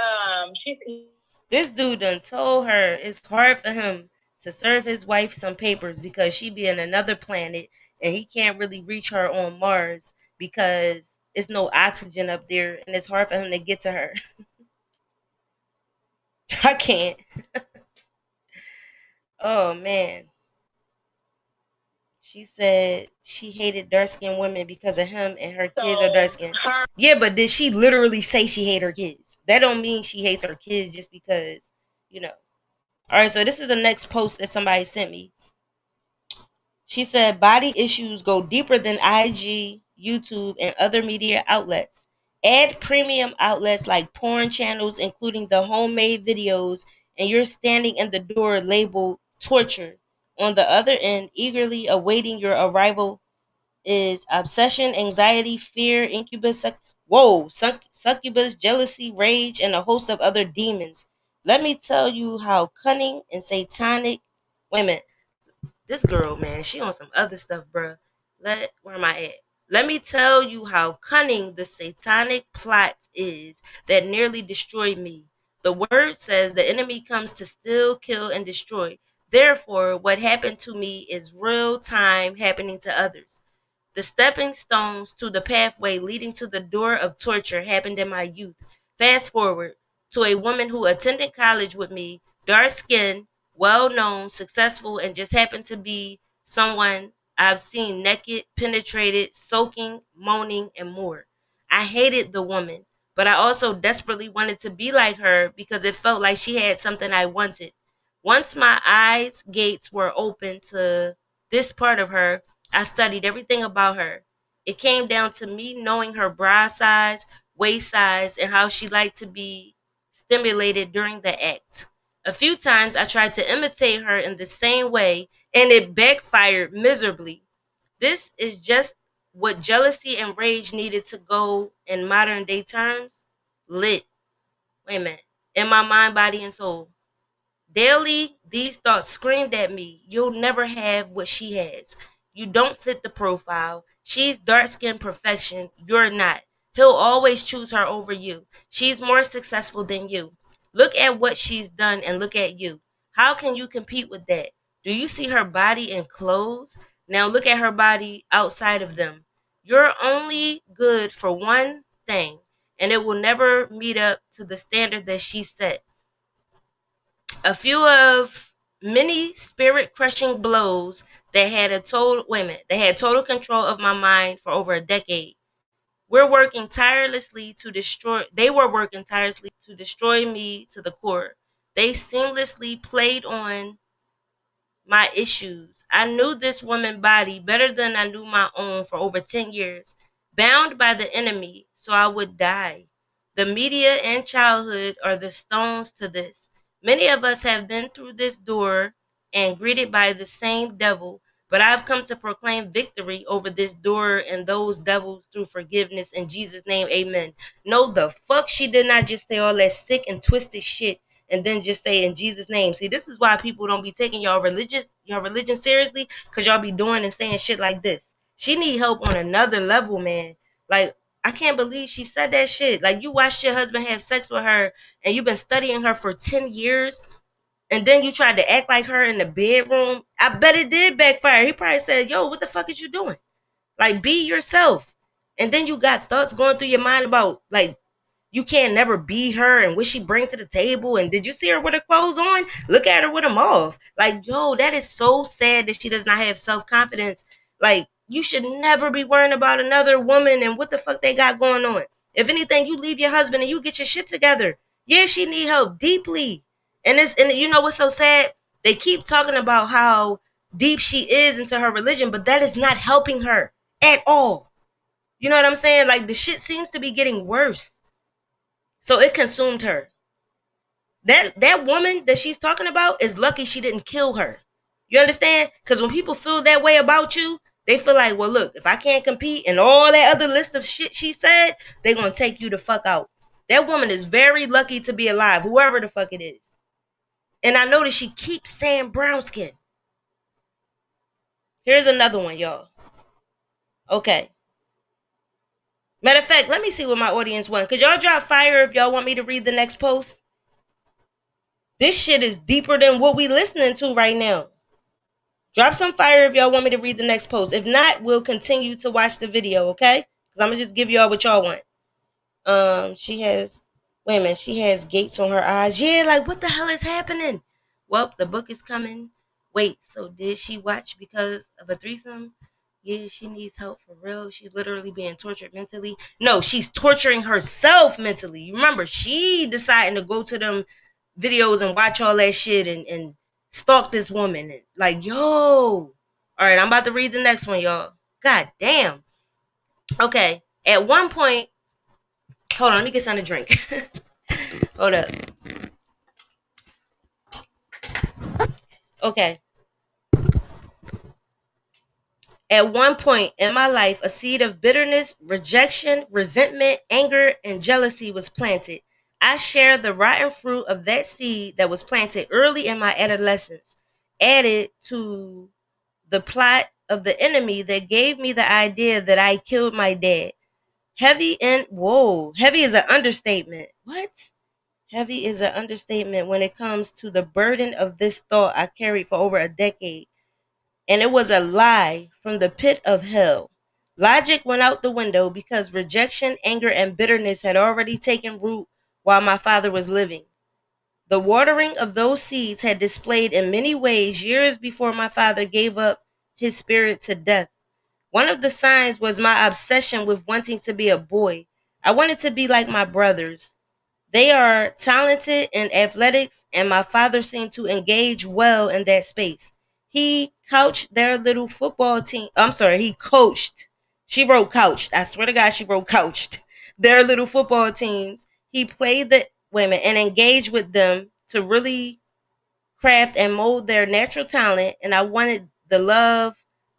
this dude done told her it's hard for him to serve his wife some papers because she be in another planet and he can't really reach her on Mars because it's no oxygen up there and it's hard for him to get to her. I can't. Oh man. She said she hated dark-skinned women because of him and her kids are dark-skinned. Yeah, but did she literally say she hate her kids? That don't mean she hates her kids just because, you know. All right, so this is the next post that somebody sent me. She said body issues go deeper than IG, YouTube, and other media outlets. Add premium outlets like porn channels, including the homemade videos, and you're standing in the door labeled torture. On the other end, eagerly awaiting your arrival is obsession, anxiety, fear, incubus, succubus, jealousy, rage, and a host of other demons. Let me tell you how cunning and satanic women. This girl, man, she on some other stuff, bruh. Where am I at? Let me tell you how cunning the satanic plot is that nearly destroyed me. The word says the enemy comes to steal, kill, and destroy. Therefore, what happened to me is real time happening to others. The stepping stones to the pathway leading to the door of torture happened in my youth. Fast forward to a woman who attended college with me, dark skinned, well known, successful, and just happened to be someone I've seen naked, penetrated, soaking, moaning, and more. I hated the woman, but I also desperately wanted to be like her because it felt like she had something I wanted. Once my eyes gates were open to this part of her, I studied everything about her. It came down to me knowing her bra size, waist size, and how she liked to be stimulated during the act. A few times I tried to imitate her in the same way, and it backfired miserably. This is just what jealousy and rage needed to go in modern day terms. Lit. Wait a minute. In my mind, body, and soul. Daily, these thoughts screamed at me. You'll never have what she has. You don't fit the profile. She's dark skinned perfection. You're not. He'll always choose her over you. She's more successful than you. Look at what she's done and look at you. How can you compete with that? Do you see her body in clothes? Now look at her body outside of them. You're only good for one thing, and it will never meet up to the standard that she set. A few of many spirit crushing blows that had total control of my mind for over a decade. They were working tirelessly to destroy me to the core. They seamlessly played on my issues. I knew this woman's body better than I knew my own for over 10 years, bound by the enemy, so I would die. The media and childhood are the stones to this. Many of us have been through this door and greeted by the same devil, but I've come to proclaim victory over this door and those devils through forgiveness in Jesus' name, amen. No, the fuck she did not just say all that sick and twisted shit and then just say in Jesus' name. See, this is why people don't be taking your religion seriously, because y'all be doing and saying shit like this. She need help on another level, man. Like, I can't believe she said that shit. Like, you watched your husband have sex with her and you've been studying her for 10 years and then you tried to act like her in the bedroom. I bet it did backfire. He probably said, yo, what the fuck is you doing? Like, be yourself. And then you got thoughts going through your mind about, like, you can't never be her and what she bring to the table. And did you see her with her clothes on? Look at her with them off. Like, yo, that is so sad that she does not have self-confidence. Like, you should never be worrying about another woman and what the fuck they got going on. If anything, you leave your husband and you get your shit together. Yeah, she need help deeply. And you know what's so sad? They keep talking about how deep she is into her religion, but that is not helping her at all. You know what I'm saying? Like, the shit seems to be getting worse. So it consumed her. That woman that she's talking about is lucky she didn't kill her. You understand? Because when people feel that way about you, they feel like, well, look, if I can't compete and all that other list of shit she said, they're going to take you the fuck out. That woman is very lucky to be alive, whoever the fuck it is. And I notice she keeps saying brown skin. Here's another one, y'all. Okay. Matter of fact, let me see what my audience wants. Could y'all drop fire if y'all want me to read the next post? This shit is deeper than what we listening to right now. Drop some fire if y'all want me to read the next post. If not, we'll continue to watch the video, okay? Because I'm going to just give y'all what y'all want. She has gates on her eyes. Yeah, like, what the hell is happening? Well, the book is coming. Wait, so did she watch because of a threesome? Yeah, she needs help for real. She's literally being tortured mentally. No, she's torturing herself mentally. You remember, she deciding to go to them videos and watch all that shit and stalk this woman. And, like, yo. All right, I'm about to read the next one, y'all. God damn. Okay, at one point, hold on, let me get something to drink. Hold up. Okay. At one point in my life, a seed of bitterness, rejection, resentment, anger, and jealousy was planted. I shared the rotten fruit of that seed that was planted early in my adolescence, added to the plot of the enemy that gave me the idea that I killed my dad. Heavy is an understatement. What? Heavy is an understatement when it comes to the burden of this thought I carried for over a decade. And it was a lie from the pit of hell. Logic went out the window because rejection, anger, and bitterness had already taken root while my father was living. The watering of those seeds had displayed in many ways years before my father gave up his spirit to death. One of the signs was my obsession with wanting to be a boy. I wanted to be like my brothers. They are talented in athletics, and my father seemed to engage well in that space. He coached their little football team. I'm sorry, he coached. She wrote couched. I swear to God, she wrote couched. Their little football teams. He played the women and engaged with them to really craft and mold their natural talent, and I wanted the love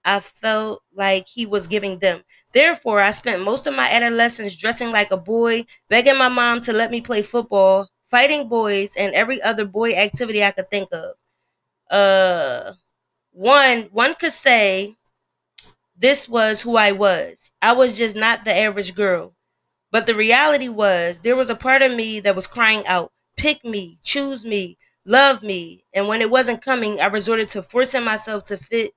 I felt like he was giving them. Therefore, I spent most of my adolescence dressing like a boy, begging my mom to let me play football, fighting boys, and every other boy activity I could think of. Uh, one could say this was who I was. I was just not the average girl. But the reality was, there was a part of me that was crying out, pick me, choose me, love me. And when it wasn't coming, I resorted to forcing myself to fit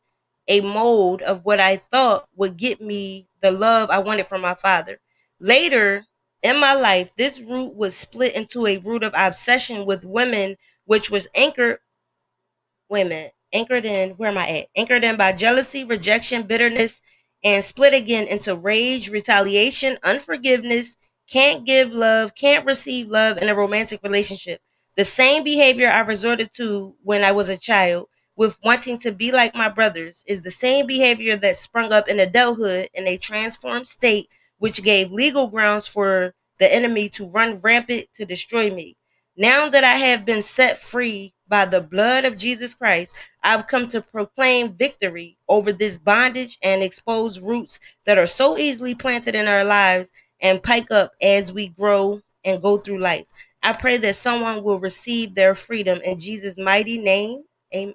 a mold of what I thought would get me the love I wanted from my father. Later in my life, this root was split into a root of obsession with women, which was anchored women anchored in where am I at? Anchored in by jealousy, rejection, bitterness, and split again into rage, retaliation, unforgiveness, can't give love, can't receive love in a romantic relationship. The same behavior I resorted to when I was a child with wanting to be like my brothers is the same behavior that sprung up in adulthood in a transformed state, which gave legal grounds for the enemy to run rampant to destroy me. Now that I have been set free by the blood of Jesus Christ, I've come to proclaim victory over this bondage and expose roots that are so easily planted in our lives and pike up as we grow and go through life. I pray that someone will receive their freedom in Jesus' mighty name. Amen.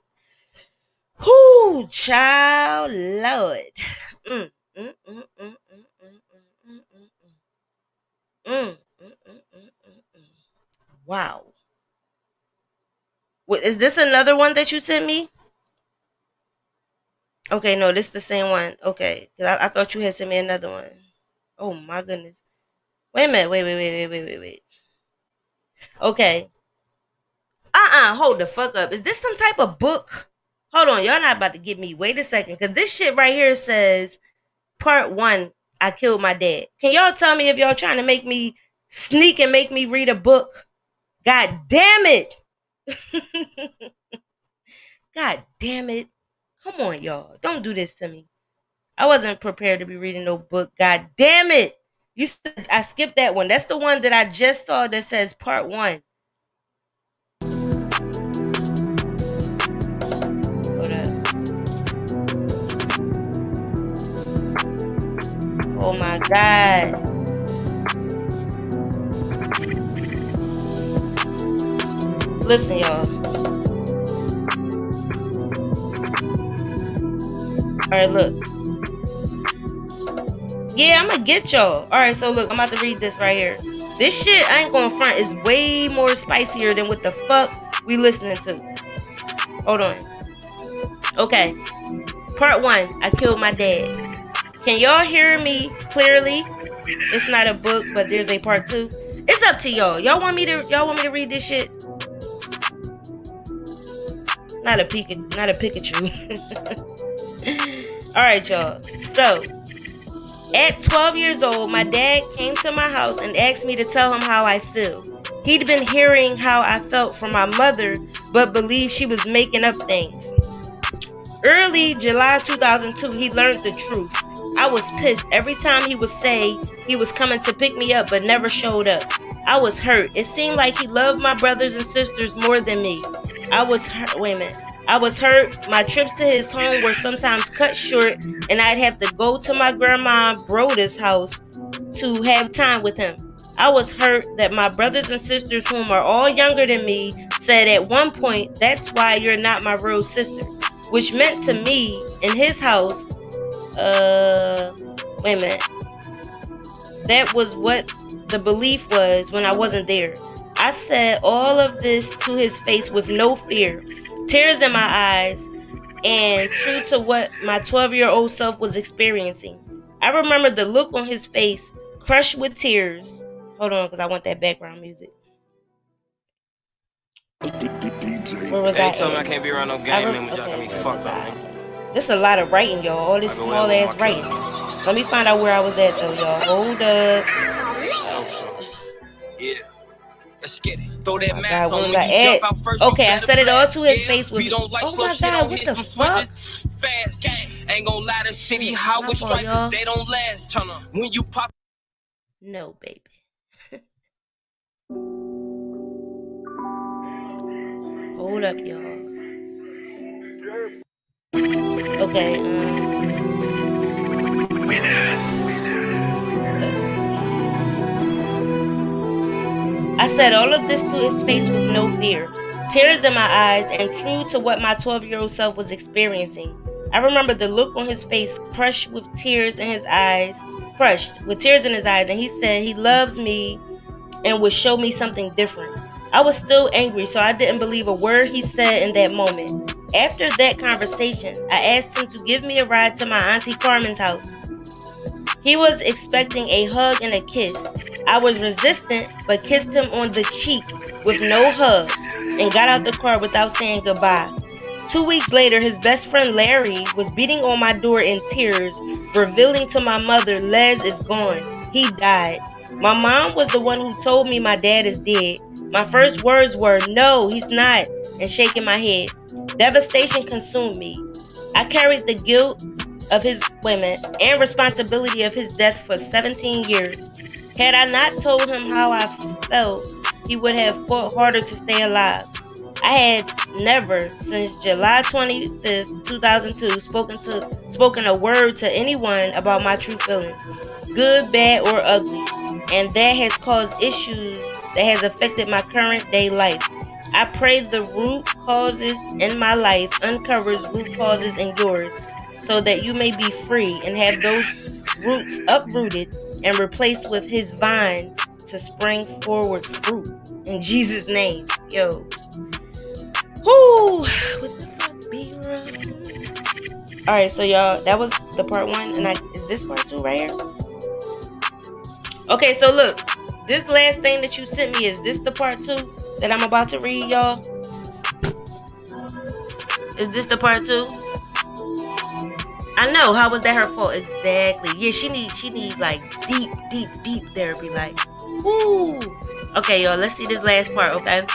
Whoo, child, Lord. Mm, mm, mm, mm, mm, mm, mm, mm, mm, mm, mm, mm. Wow. Is this another one that you sent me? Okay, no, this is the same one. Okay, 'cause I thought you had sent me another one. Oh my goodness. Wait a minute. Wait. Okay. Hold the fuck up. Is this some type of book? Hold on, y'all not about to get me. Wait a second, cause this shit right here says part 1. I killed my dad. Can y'all tell me if y'all trying to make me sneak and make me read a book? God damn it. God damn it. Come on, y'all. Don't do this to me. I wasn't prepared to be reading no book. God damn it. You said I skipped that one. That's the one that I just saw that says part 1. Hold up. Oh my God. Listen, y'all. All right, look. Yeah, I'm gonna get y'all. All right, so look, I'm about to read this right here. This shit, I ain't gonna front, is way more spicier than what the fuck we listening to. Hold on. Okay. Part 1, I killed my dad. Can y'all hear me clearly? It's not a book, but there's a part 2. It's up to y'all. Y'all want me to read this shit? Not a Pikachu. All right, y'all. So, at 12 years old, my dad came to my house and asked me to tell him how I feel. He'd been hearing how I felt from my mother, but believed she was making up things. Early July 2002, he learned the truth. I was pissed every time he would say he was coming to pick me up but never showed up. I was hurt. It seemed like he loved my brothers and sisters more than me. I was hurt. Wait a minute. I was hurt. My trips to his home were sometimes cut short, and I'd have to go to my grandma Broda's house to have time with him. I was hurt that my brothers and sisters, whom are all younger than me, said at one point, "That's why you're not my real sister," which meant to me in his house, wait a minute. That was what the belief was when I wasn't there. I said all of this to his face with no fear, tears in my eyes, and true to what my 12-year-old self was experiencing. I remember the look on his face, crushed with tears. Hold on, because I want that background music. Where was I? Told me I can't be around no gang members. Y'all got me fucked up. This a lot of writing, y'all. All this small ass writing. Let me find out where I was at, though, y'all. Hold up. Yeah. Let's get it. Throw that mask on when you jump out first. Okay, I said it all to his face with. Oh my God, what the fuck? Fast. Ain't gonna lie, the city how with strikers, they don't last. Turn on when you pop. No, baby. Hold up, y'all. Okay, I said all of this to his face with no fear, tears in my eyes, and true to what my 12-year-old self was experiencing. I remember the look on his face, crushed with tears in his eyes, and he said he loves me and would show me something different. I was still angry, so I didn't believe a word he said in that moment. After that conversation, I asked him to give me a ride to my Auntie Carmen's house. He was expecting a hug and a kiss. I was resistant, but kissed him on the cheek with no hug and got out the car without saying goodbye. 2 weeks later, his best friend Larry was beating on my door in tears, revealing to my mother, "Les is gone. He died." My mom was the one who told me my dad is dead. My first words were, "No, he's not," and shaking my head. Devastation consumed me. I carried the guilt of his women and responsibility of his death for 17 years. Had I not told him how I felt, he would have fought harder to stay alive. I had never, since July 25th, 2002, spoken a word to anyone about my true feelings, good, bad, or ugly, and that has caused issues that has affected my current day life. I pray the root causes in my life uncovers root causes in yours, so that you may be free and have those roots uprooted and replaced with his vine to spring forward fruit. In Jesus' name, yo. Whoo! What the fuck, B-Rock? Alright, so y'all, that was the part 1. And is this part 2 right here? Okay, so look. This last thing that you sent me, is this the part 2 that I'm about to read, y'all? Is this the part 2? I know. How was that her fault? Exactly. Yeah, she needs like deep therapy. Like, woo. Okay, y'all. Let's see this last part. Okay.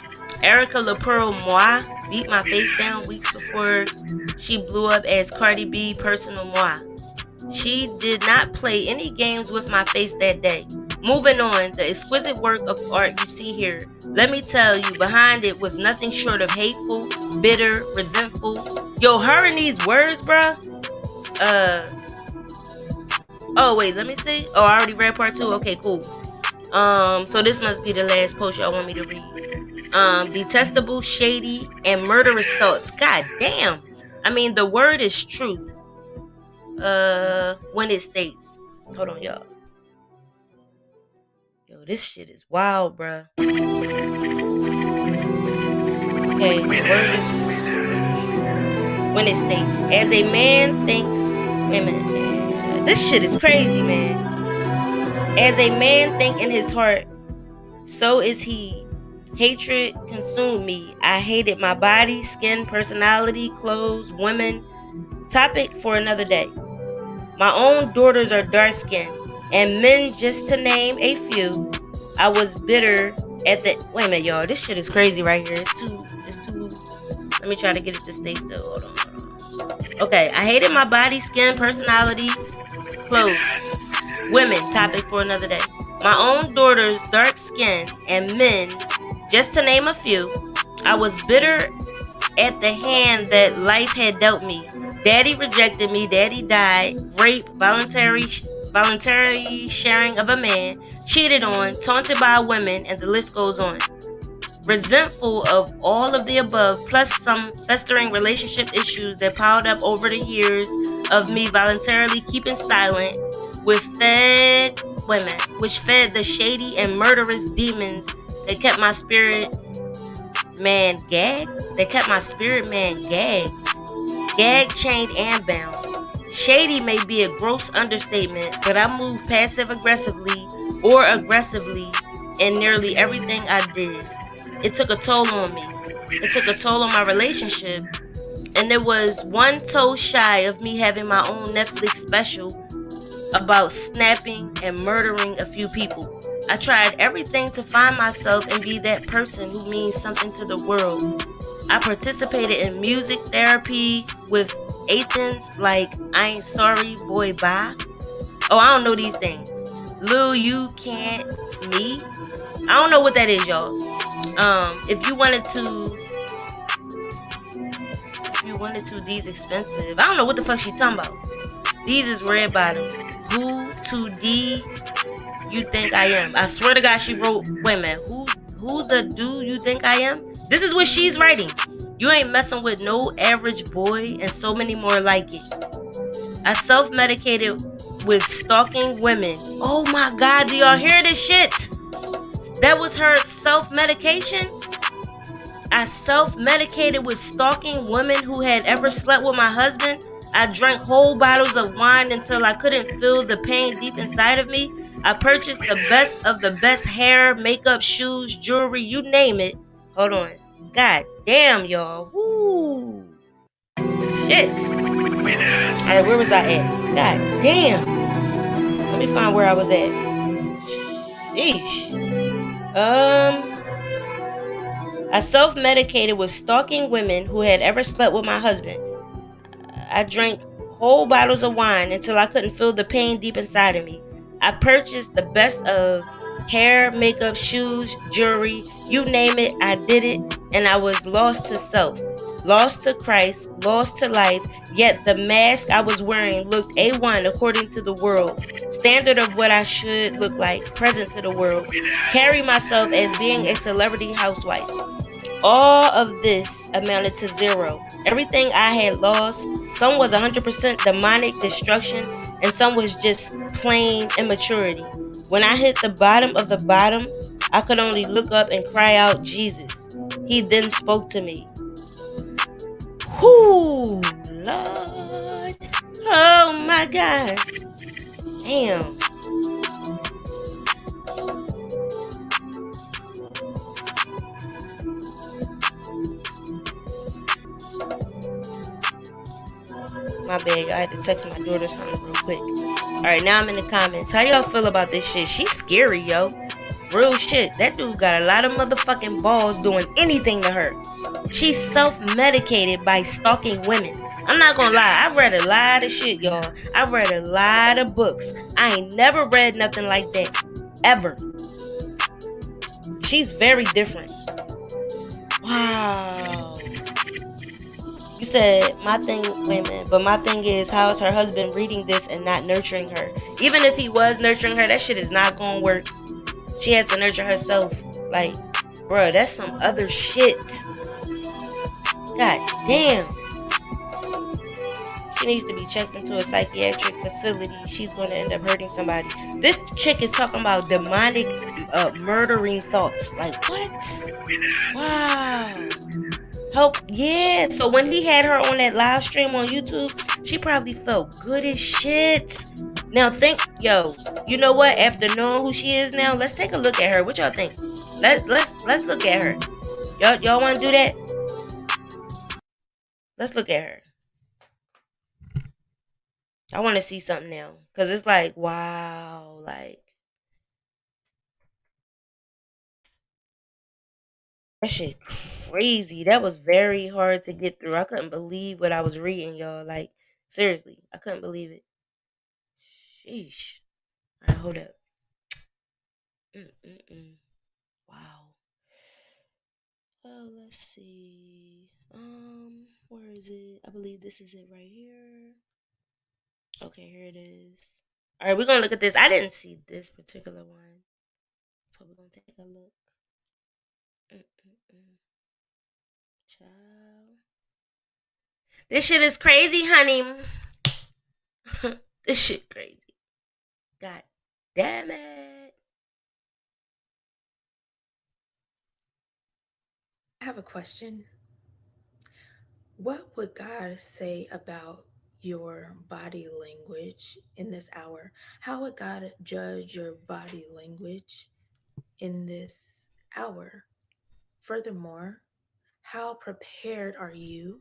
Erica LaPearl Moi beat my face down weeks before she blew up as Cardi B personal moi. She did not play any games with my face that day. Moving on, the exquisite work of art you see here, let me tell you, behind it was nothing short of hateful, bitter, resentful. Yo, her in these words, bruh. Oh wait, let me see. Oh, I already read part 2. Okay, cool. So this must be the last post y'all want me to read. Detestable, shady, and murderous thoughts. God damn. I mean, the word is truth. When it states, hold on, y'all. Yo, this shit is wild, bruh. Okay, the word is when it states, as a man thinks. Wait a minute, man. This shit is crazy, man. As a man think in his heart, so is he. Hatred consumed me. I hated my body, skin, personality, clothes, women. Topic for another day. My own daughters are dark-skinned, and men, just to name a few. I was bitter at the... Wait a minute, y'all. This shit is crazy right here. It's too... Let me try to get it to stay still. Hold on. Okay, I hated my body, skin, personality, clothes, women. Topic for another day. My own daughters, dark skin, and men, just to name a few. I was bitter at the hand that life had dealt me. Daddy rejected me. Daddy died. Rape, voluntary sharing of a man, cheated on, taunted by women, and the list goes on. Resentful of all of the above, plus some festering relationship issues that piled up over the years of me voluntarily keeping silent, which fed the shady and murderous demons that kept my spirit man gagged. Gagged, chained, and bound. Shady may be a gross understatement, but I moved passive aggressively or aggressively in nearly everything I did. It took a toll on me. It took a toll on my relationship. And it was one toe shy of me having my own Netflix special about snapping and murdering a few people. I tried everything to find myself and be that person who means something to the world. I participated in music therapy with Athens like I Ain't Sorry, Boy, Bye. Oh, I don't know these things. Lil, You Can't, Me. I don't know what that is, y'all. If you wanted to, these expensive. I don't know what the fuck she's talking about. These is red bottoms. Who to D you think I am? I swear to God, she wrote, wait a minute, who the do you think I am? This is what she's writing. You ain't messing with no average boy, and so many more like it. I self-medicated with stalking women. Oh my God, do y'all hear this shit? That was her self-medication? I self-medicated with stalking women who had ever slept with my husband. I drank whole bottles of wine until I couldn't feel the pain deep inside of me. I purchased the best of the best hair, makeup, shoes, jewelry, you name it. Hold on. God damn, y'all. Woo. Shit. Alright, where was I at? God damn. Let me find where I was at. Sheesh. I self-medicated with stalking women who had ever slept with my husband. I drank whole bottles of wine until I couldn't feel the pain deep inside of me. I purchased the best of hair, makeup, shoes, jewelry, you name it, I did it, and I was lost to self, lost to Christ, lost to life, yet the mask I was wearing looked A1 according to the world, standard of what I should look like, present to the world, carry myself as being a celebrity housewife. All of this amounted to zero. Everything I had lost, some was 100% demonic destruction, and some was just plain immaturity. When I hit the bottom of the bottom, I could only look up and cry out, Jesus. He then spoke to me. Whoo, Lord. Oh my God. Damn. My bad, y'all. I had to text my daughter something real quick. Alright, now I'm in the comments. How y'all feel about this shit? She's scary, yo. Real shit. That dude got a lot of motherfucking balls doing anything to her. She's self-medicated by stalking women. I'm not gonna lie. I've read a lot of shit, y'all. I've read a lot of books. I ain't never read nothing like that. Ever. She's very different. Wow. You said my thing, wait a minute, but my thing is, how is her husband reading this and not nurturing her? Even if he was nurturing her, that shit is not gonna work. She has to nurture herself. Like, bro, that's some other shit. God damn. She needs to be checked into a psychiatric facility. She's gonna end up hurting somebody. This chick is talking about demonic murdering thoughts. Like, what? Wow. Help, yeah. So when he had her on that live stream on YouTube, she probably felt good as shit. Now think, yo, you know what? After knowing who she is now, let's take a look at her. What y'all think? Let's look at her. Y'all want to do that? Let's look at her. I want to see something now, cause it's like, wow, like that shit crazy. That was very hard to get through. I couldn't believe what I was reading, y'all. Like, seriously, I couldn't believe it. Sheesh. All right, hold up. Wow. Oh, let's see. Where is it? I believe this is it right here. Okay, here it is. All right, we're gonna look at this. I didn't see this particular one, so we're gonna take a look. Child. This shit is crazy, honey. This shit crazy. God damn it. I have a question. What would God say about your body language in this hour? How would God judge your body language in this hour? Furthermore, how prepared are you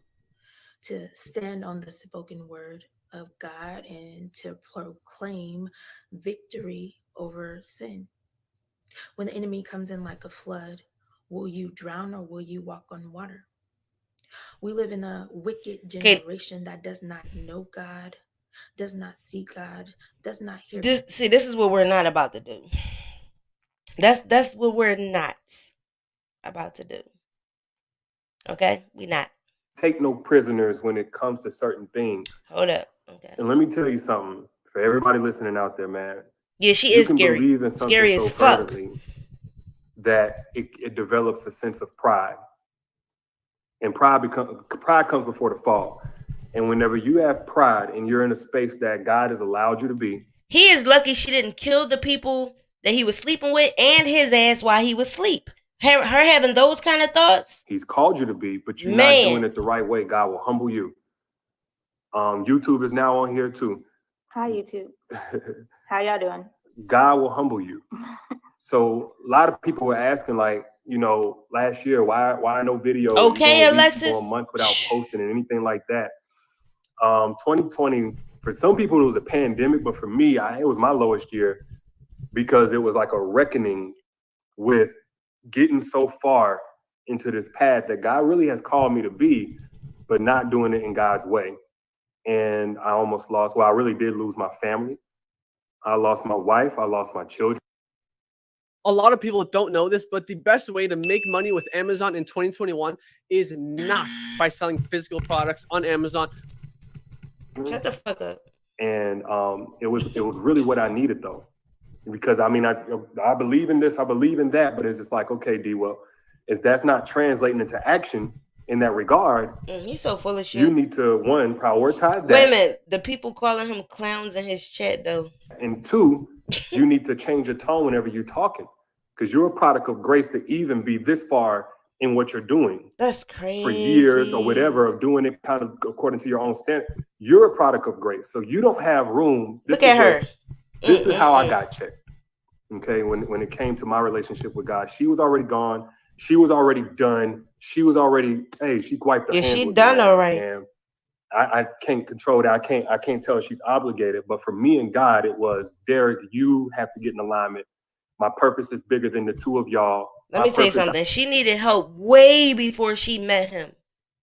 to stand on the spoken word of God and to proclaim victory over sin? When the enemy comes in like a flood, will you drown or will you walk on water? We live in a wicked generation that does not know God, does not see God, does not hear. This is what we're not about to do. That's what we're not about to do. Okay? We not. Take no prisoners when it comes to certain things. Hold up. Okay. And let me tell you something for everybody listening out there, man. Yeah, she is scary. You can believe in something scary so as fuck. fervently that it develops a sense of pride. And pride comes before the fall. And whenever you have pride and you're in a space that God has allowed you to be, he is lucky she didn't kill the people that he was sleeping with and his ass while he was asleep. Her having those kind of thoughts. He's called you to be, but you're not doing it the right way. God will humble you. YouTube is now on here too. Hi, YouTube. How y'all doing? God will humble you. So a lot of people were asking, like, you know, last year, why no video? Okay, Alexis. Going months without posting and anything like that. 2020, for some people, it was a pandemic, but for me, it was my lowest year because it was like a reckoning with getting so far into this path that God really has called me to be, but not doing it in God's way. And I almost lost, I really did lose my family. I lost my wife. I lost my children. A lot of people don't know this, but the best way to make money with Amazon in 2021 is not by selling physical products on Amazon. Shut the fuck up. And it was really what I needed, though, because I mean, I believe in this, I believe in that, but it's just like, okay, D, well, if that's not translating into action in that regard, he's so full of shit. You need to, one, prioritize that. Wait a minute, the people calling him clowns in his chat, though. And two, you need to change your tone whenever you're talking, because you're a product of grace to even be this far in what you're doing. That's crazy. For years or whatever, of doing it kind of according to your own standard. You're a product of grace. So you don't have room. Look at her. This is how I got checked. Okay, when it came to my relationship with God, she was already gone. She was already done. She was already, she wiped the hands. Yeah, she done all right. And I can't control that. I can't tell her she's obligated. But for me and God, it was, Derrick, you have to get in alignment. My purpose is bigger than the two of y'all. Let me tell you something. She needed help way before she met him.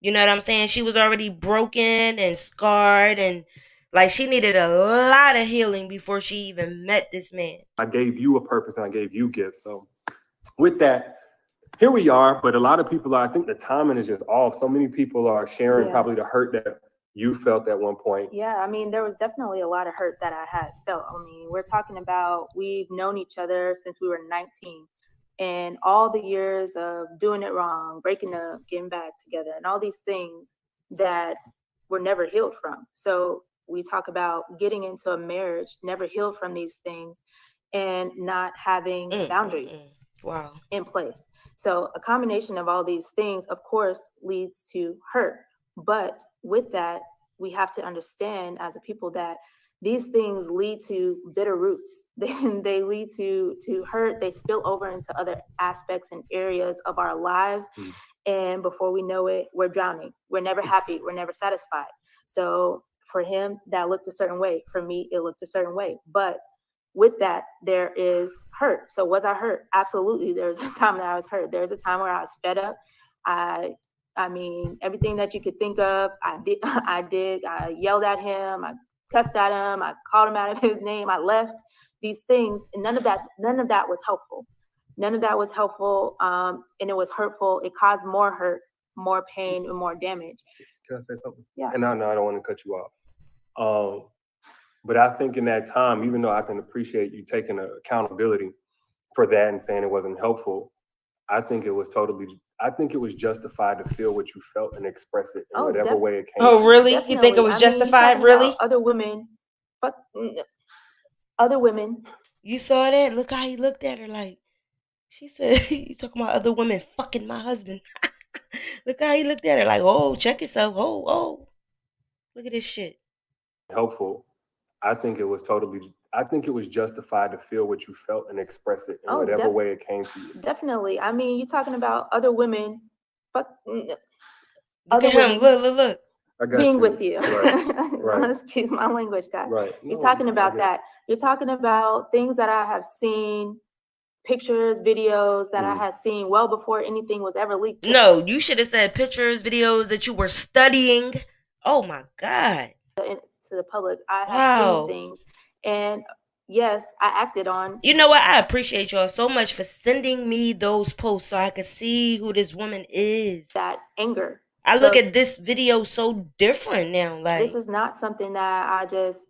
You know what I'm saying? She was already broken and scarred, and like she needed a lot of healing before she even met this man. I gave you a purpose and I gave you gifts. So with that, here we are. But a lot of people I think the timing is just off. So many people are sharing probably the hurt that you felt at one point. Yeah, I mean, there was definitely a lot of hurt that I had felt. I mean, we're talking about, we've known each other since we were 19. And all the years of doing it wrong, breaking up, getting back together, and all these things that were never healed from. So we talk about getting into a marriage, never healed from these things, and not having boundaries in place. So a combination of all these things, of course, leads to hurt. But with that, we have to understand as a people that these things lead to bitter roots. They lead to hurt. They spill over into other aspects and areas of our lives. And before we know it, we're drowning. We're never happy. We're never satisfied. So for him, that looked a certain way. For me, it looked a certain way. But with that, there is hurt. So was I hurt? Absolutely. There's a time that I was hurt. There's a time where I was fed up. I mean, everything that you could think of, I did. I yelled at him. I cussed at him. I called him out of his name. I left these things. And none of that was helpful. None of that was helpful. And it was hurtful. It caused more hurt, more pain, and more damage. Can I say something? Yeah. And no, I don't want to cut you off. But I think in that time, even though I can appreciate you taking accountability for that and saying it wasn't helpful, I think it was justified to feel what you felt and express it in whatever way it came. Oh, really? Definitely. You think it was justified? Really? Other women. You saw that? Look how he looked at her like, she said, you talking about other women fucking my husband. Look how he looked at her like, oh, check yourself. Oh. Look at this shit. Helpful. I think it was justified to feel what you felt and express it in whatever way it came to you. Definitely. I mean, you're talking about other women. Look at him. Look. Being with you. Right. Excuse my language, guys. Right. You're talking about that. You're talking about things that I have seen, pictures, videos that I had seen well before anything was ever leaked. No, you should have said pictures, videos that you were studying. Oh my God. To the public, I have seen things, and yes, I acted on. You know what? I appreciate y'all so much for sending me those posts so I could see who this woman is. That anger. I look at this video so different now. Like, this is not something that I just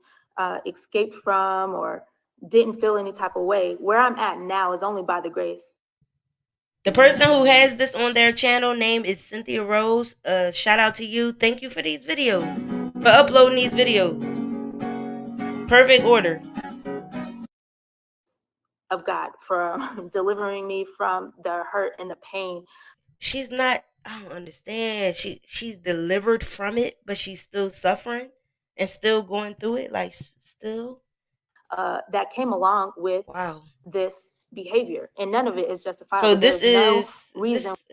escaped from or didn't feel any type of way. Where I'm at now is only by the grace. The person who has this on their channel name is Cynthia Rose. Shout out to you. Thank you for these videos, for uploading these videos. Perfect order. Of God, for delivering me from the hurt and the pain. She's not, I don't understand. She's delivered from it, but she's still suffering and still going through it, like still. That came along with this behavior, and none of it is justifiable. So this is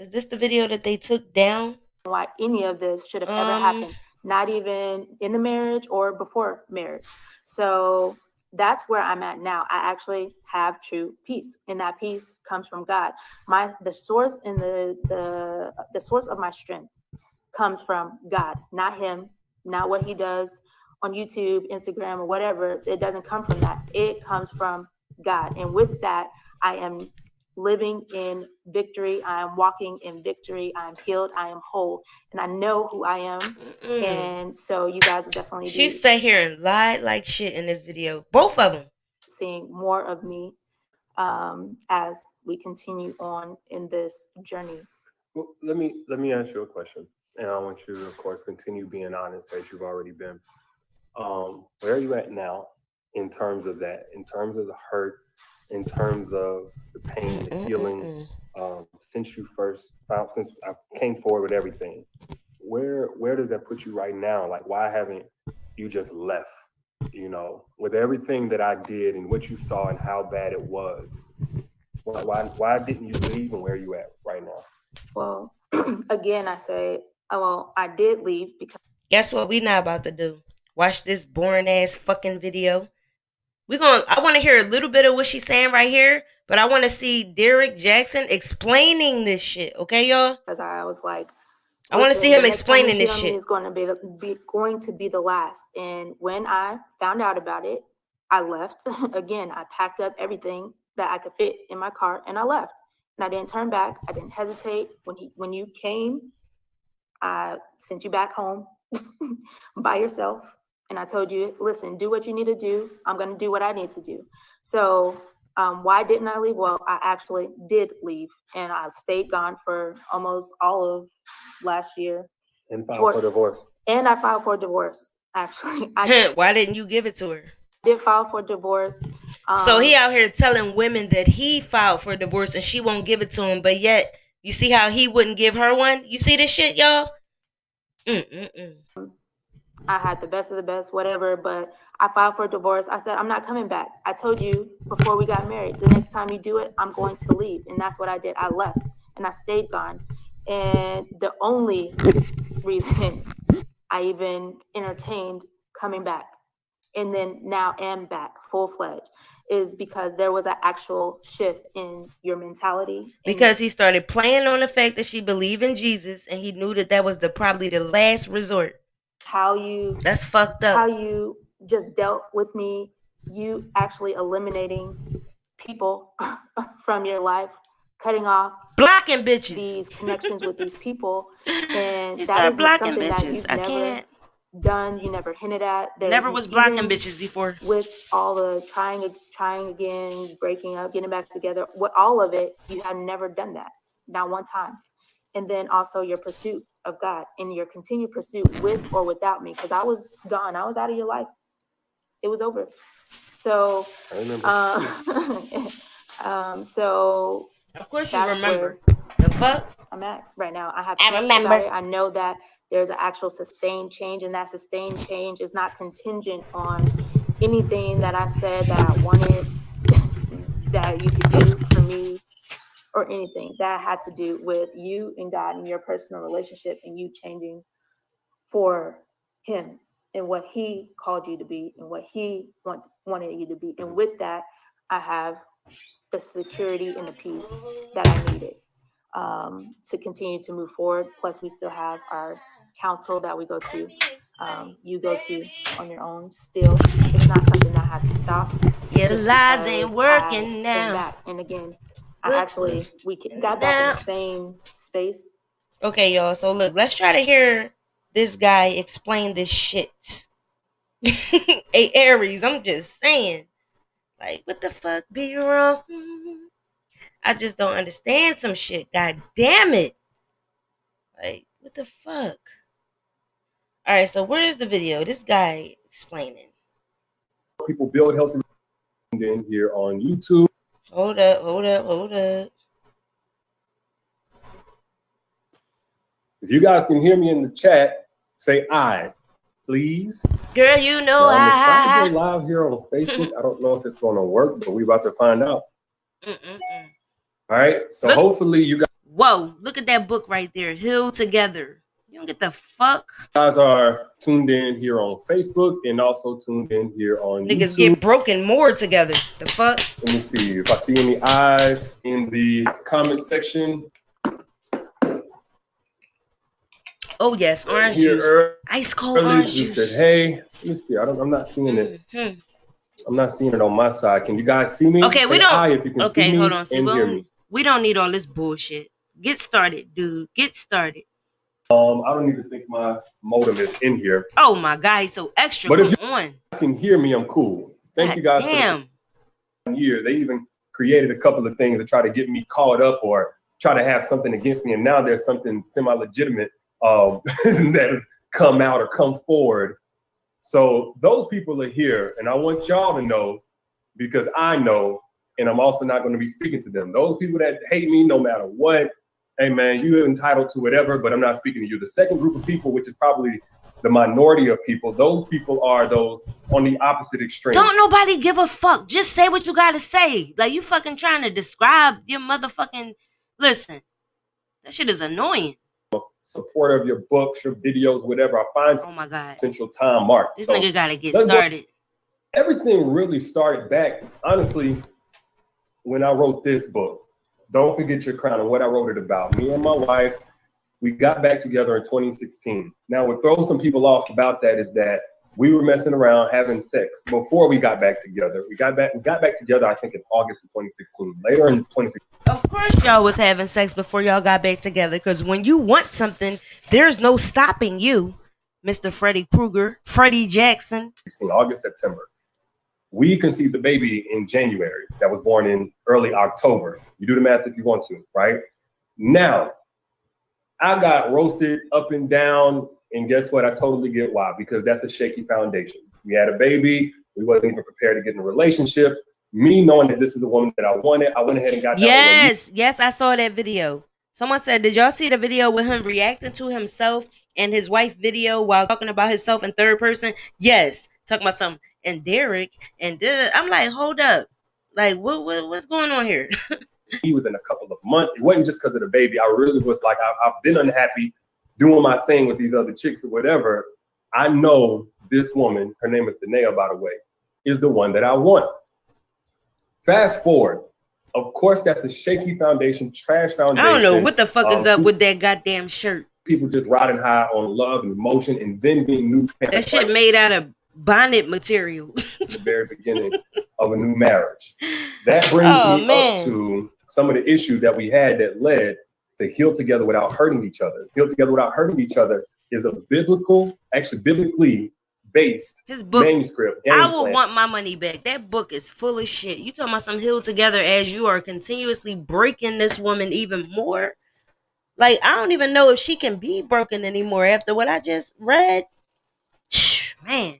this the video that they took down? Why any of this should have ever happened, not even in the marriage or before marriage. So that's where I'm at now. I actually have true peace, and that peace comes from God. The source and the source of my strength comes from God, not him, not what he does on YouTube, Instagram, or whatever. It doesn't come from that. It comes from God. And with that, I am living in victory. I am walking in victory. I am healed. I am whole. And I know who I am. And so you guys will definitely She sat here and lied like shit in this video. Both of them. Seeing more of me as we continue on in this journey. Well, let me ask you a question. And I want you to, of course, continue being honest as you've already been. Where are you at now in terms of that, in terms of the hurt, in terms of the pain, the healing, since you first found, since I came forward with everything, where does that put you right now? Like, why haven't you just left? You know, with everything that I did and what you saw and how bad it was, why didn't you leave and where are you at right now? Well, again, I say, well, I did leave because. Guess what we not about to do? Watch this boring ass fucking video. I want to hear a little bit of what she's saying right here, but I want to see Derrick Jaxn explaining this shit. Okay, y'all? Because I was like, I want to see him explaining this shit. It's going to be the last. And when I found out about it, I left. Again, I packed up everything that I could fit in my car and I left. And I didn't turn back. I didn't hesitate. When you came, I sent you back home by yourself. And I told you, listen, do what you need to do. I'm going to do what I need to do. So why didn't I leave? Well, I actually did leave. And I stayed gone for almost all of last year. And filed for divorce. And I filed for divorce, actually. Why didn't you give it to her? I did file for divorce. So he out here telling women that he filed for divorce and she won't give it to him. But yet, you see how he wouldn't give her one? You see this shit, y'all? I had the best of the best, whatever, but I filed for divorce. I said, I'm not coming back. I told you before we got married, the next time you do it, I'm going to leave. And that's what I did. I left and I stayed gone. And the only reason I even entertained coming back and then now am back full-fledged is because there was an actual shift in your mentality. Because he started playing on the fact that she believed in Jesus and he knew that was probably the last resort. That's fucked up. How you just dealt with me, you actually eliminating people from your life, cutting off, blocking bitches, these connections with these people, and you that is blocking something bitches. that you've never done, you never hinted at. Never was blocking bitches before. With all the trying again, breaking up, getting back together, with all of it, you have never done that, not one time. And then also your pursuit of God and your continued pursuit with or without me, because I was gone. I was out of your life. It was over. So, I remember. So of course you remember. The fuck? I'm at right now. I remember. I know that there's an actual sustained change, and that sustained change is not contingent on anything that I said that I wanted that you could do for me or anything. That had to do with you and God and your personal relationship and you changing for him and what he called you to be and what he wanted you to be. And with that, I have the security and the peace that I needed to continue to move forward. Plus, we still have our counsel that we go to. You go to on your own still. It's not something that has stopped. Your lies ain't working now. And again, we got back in the same space. Okay, y'all. So look, let's try to hear this guy explain this shit. Hey, Aries, I'm just saying. Like, what the fuck be wrong? I just don't understand some shit. God damn it. Like, what the fuck? All right, so where's the video? This guy explaining. People build healthy in here on YouTube. Hold up. If you guys can hear me in the chat, say I, please. Girl, you know I'm trying to go live here on Facebook. I don't know if it's going to work, but we're about to find out. All right, so hopefully you guys. Whoa, look at that book right there. Heal Together. You don't get the fuck. You guys are tuned in here on Facebook and also tuned in here on Niggas YouTube. get broken more together. The fuck? Let me see if I see any eyes in the comment section. Oh yes, orange juice. Ice cold orange juice. Said, hey, let me see. I'm not seeing it. I'm not seeing it on my side. Can you guys see me? Okay, we don't. If you can see me hold on. See, hear me. We don't need all this bullshit. Get started, dude. Get started. I don't even think my modem is in here. Oh my God, he's so extra. But if you on. can hear me, I'm cool. Thank you guys for the years. They even created a couple of things to try to get me caught up or try to have something against me. And now there's something semi-legitimate that has come out or come forward. So those people are here, and I want y'all to know, because I know, and I'm also not going to be speaking to them. Those people that hate me, no matter what, hey man, you're entitled to whatever, but I'm not speaking to you. The second group of people, which is probably the minority of people, those people are those on the opposite extreme. Don't nobody give a fuck. Just say what you gotta say. Like, you fucking trying to describe your motherfucking... Listen, that shit is annoying. Support of your books, your videos, whatever. I find oh my God, essential time mark. This nigga gotta get started. Everything really started back, honestly, when I wrote this book, Don't Forget Your Crown, and what I wrote it about. Me and my wife, we got back together in 2016. Now, what throws some people off about that is that we were messing around, having sex before we got back together. We got back together, I think, in August of 2016. Later in 2016. Of course y'all was having sex before y'all got back together, because when you want something, there's no stopping you, Mr. Freddy Krueger, Freddie Jaxn. August, September. We conceived the baby in January that was born in early October. You do the math if you want to, right? Now, I got roasted up and down, and guess what? I totally get why, because that's a shaky foundation. We had a baby. We wasn't even prepared to get in a relationship. Me knowing that this is a woman that I wanted, I went ahead and got Yes, I saw that video. Someone said, did y'all see the video with him reacting to himself and his wife video while talking about himself in third person? Yes, talking about something. And Derrick and I'm like, hold up. Like, what's going on here? Within a couple of months, it wasn't just because of the baby. I really was like, I've been unhappy doing my thing with these other chicks or whatever. I know this woman, her name is Danae, by the way, is the one that I want. Fast forward. Of course, that's a shaky foundation, trash foundation. I don't know what the fuck is up with that goddamn shirt. People just riding high on love and emotion and then being new parents. That shit made out of bonnet material. The very beginning of a new marriage. That brings me up to some of the issues that we had that led to Heal Together Without Hurting Each Other. Heal Together Without Hurting Each Other is a biblically based his book, manuscript. I will want my money back. That book is full of shit. You talking about some heal together as you are continuously breaking this woman even more? Like, I don't even know if she can be broken anymore after what I just read. Man.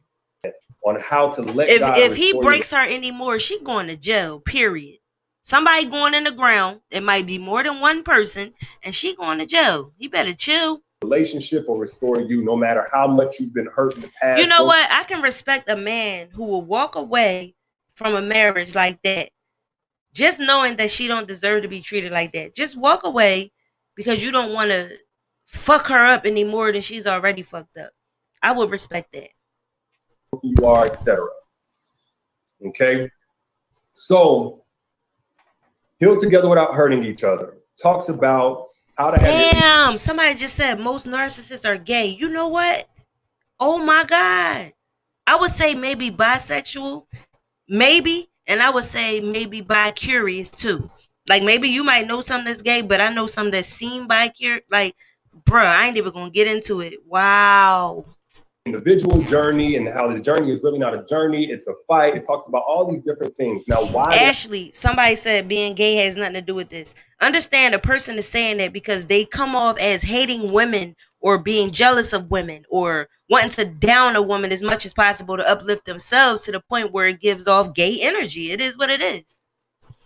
On how to let if he breaks her anymore, she going to jail, period. Somebody going in the ground. It might be more than one person, and she going to jail. He better chill. Relationship or restore you, no matter how much you've been hurt in the past. You know what? I can respect a man who will walk away from a marriage like that, just knowing that she don't deserve to be treated like that. Just walk away because you don't want to fuck her up any more than she's already fucked up. I would respect that. You are, etc. Okay, so Heal Together Without Hurting Each Other talks about how to have. Damn, somebody just said most narcissists are gay. You know what? Oh my God. I would say maybe bisexual, maybe, and I would say maybe bi-curious too. Like, maybe you might know something that's gay, but I know something that's seen bi-curious. Like, bruh, I ain't even gonna get into it. Wow. Individual journey and how the journey is really not a journey, it's a fight. It talks about all these different things. Now, why? Ashley, somebody said being gay has nothing to do with this. Understand, a person is saying that because they come off as hating women or being jealous of women or wanting to down a woman as much as possible to uplift themselves to the point where it gives off gay energy. It is what it is.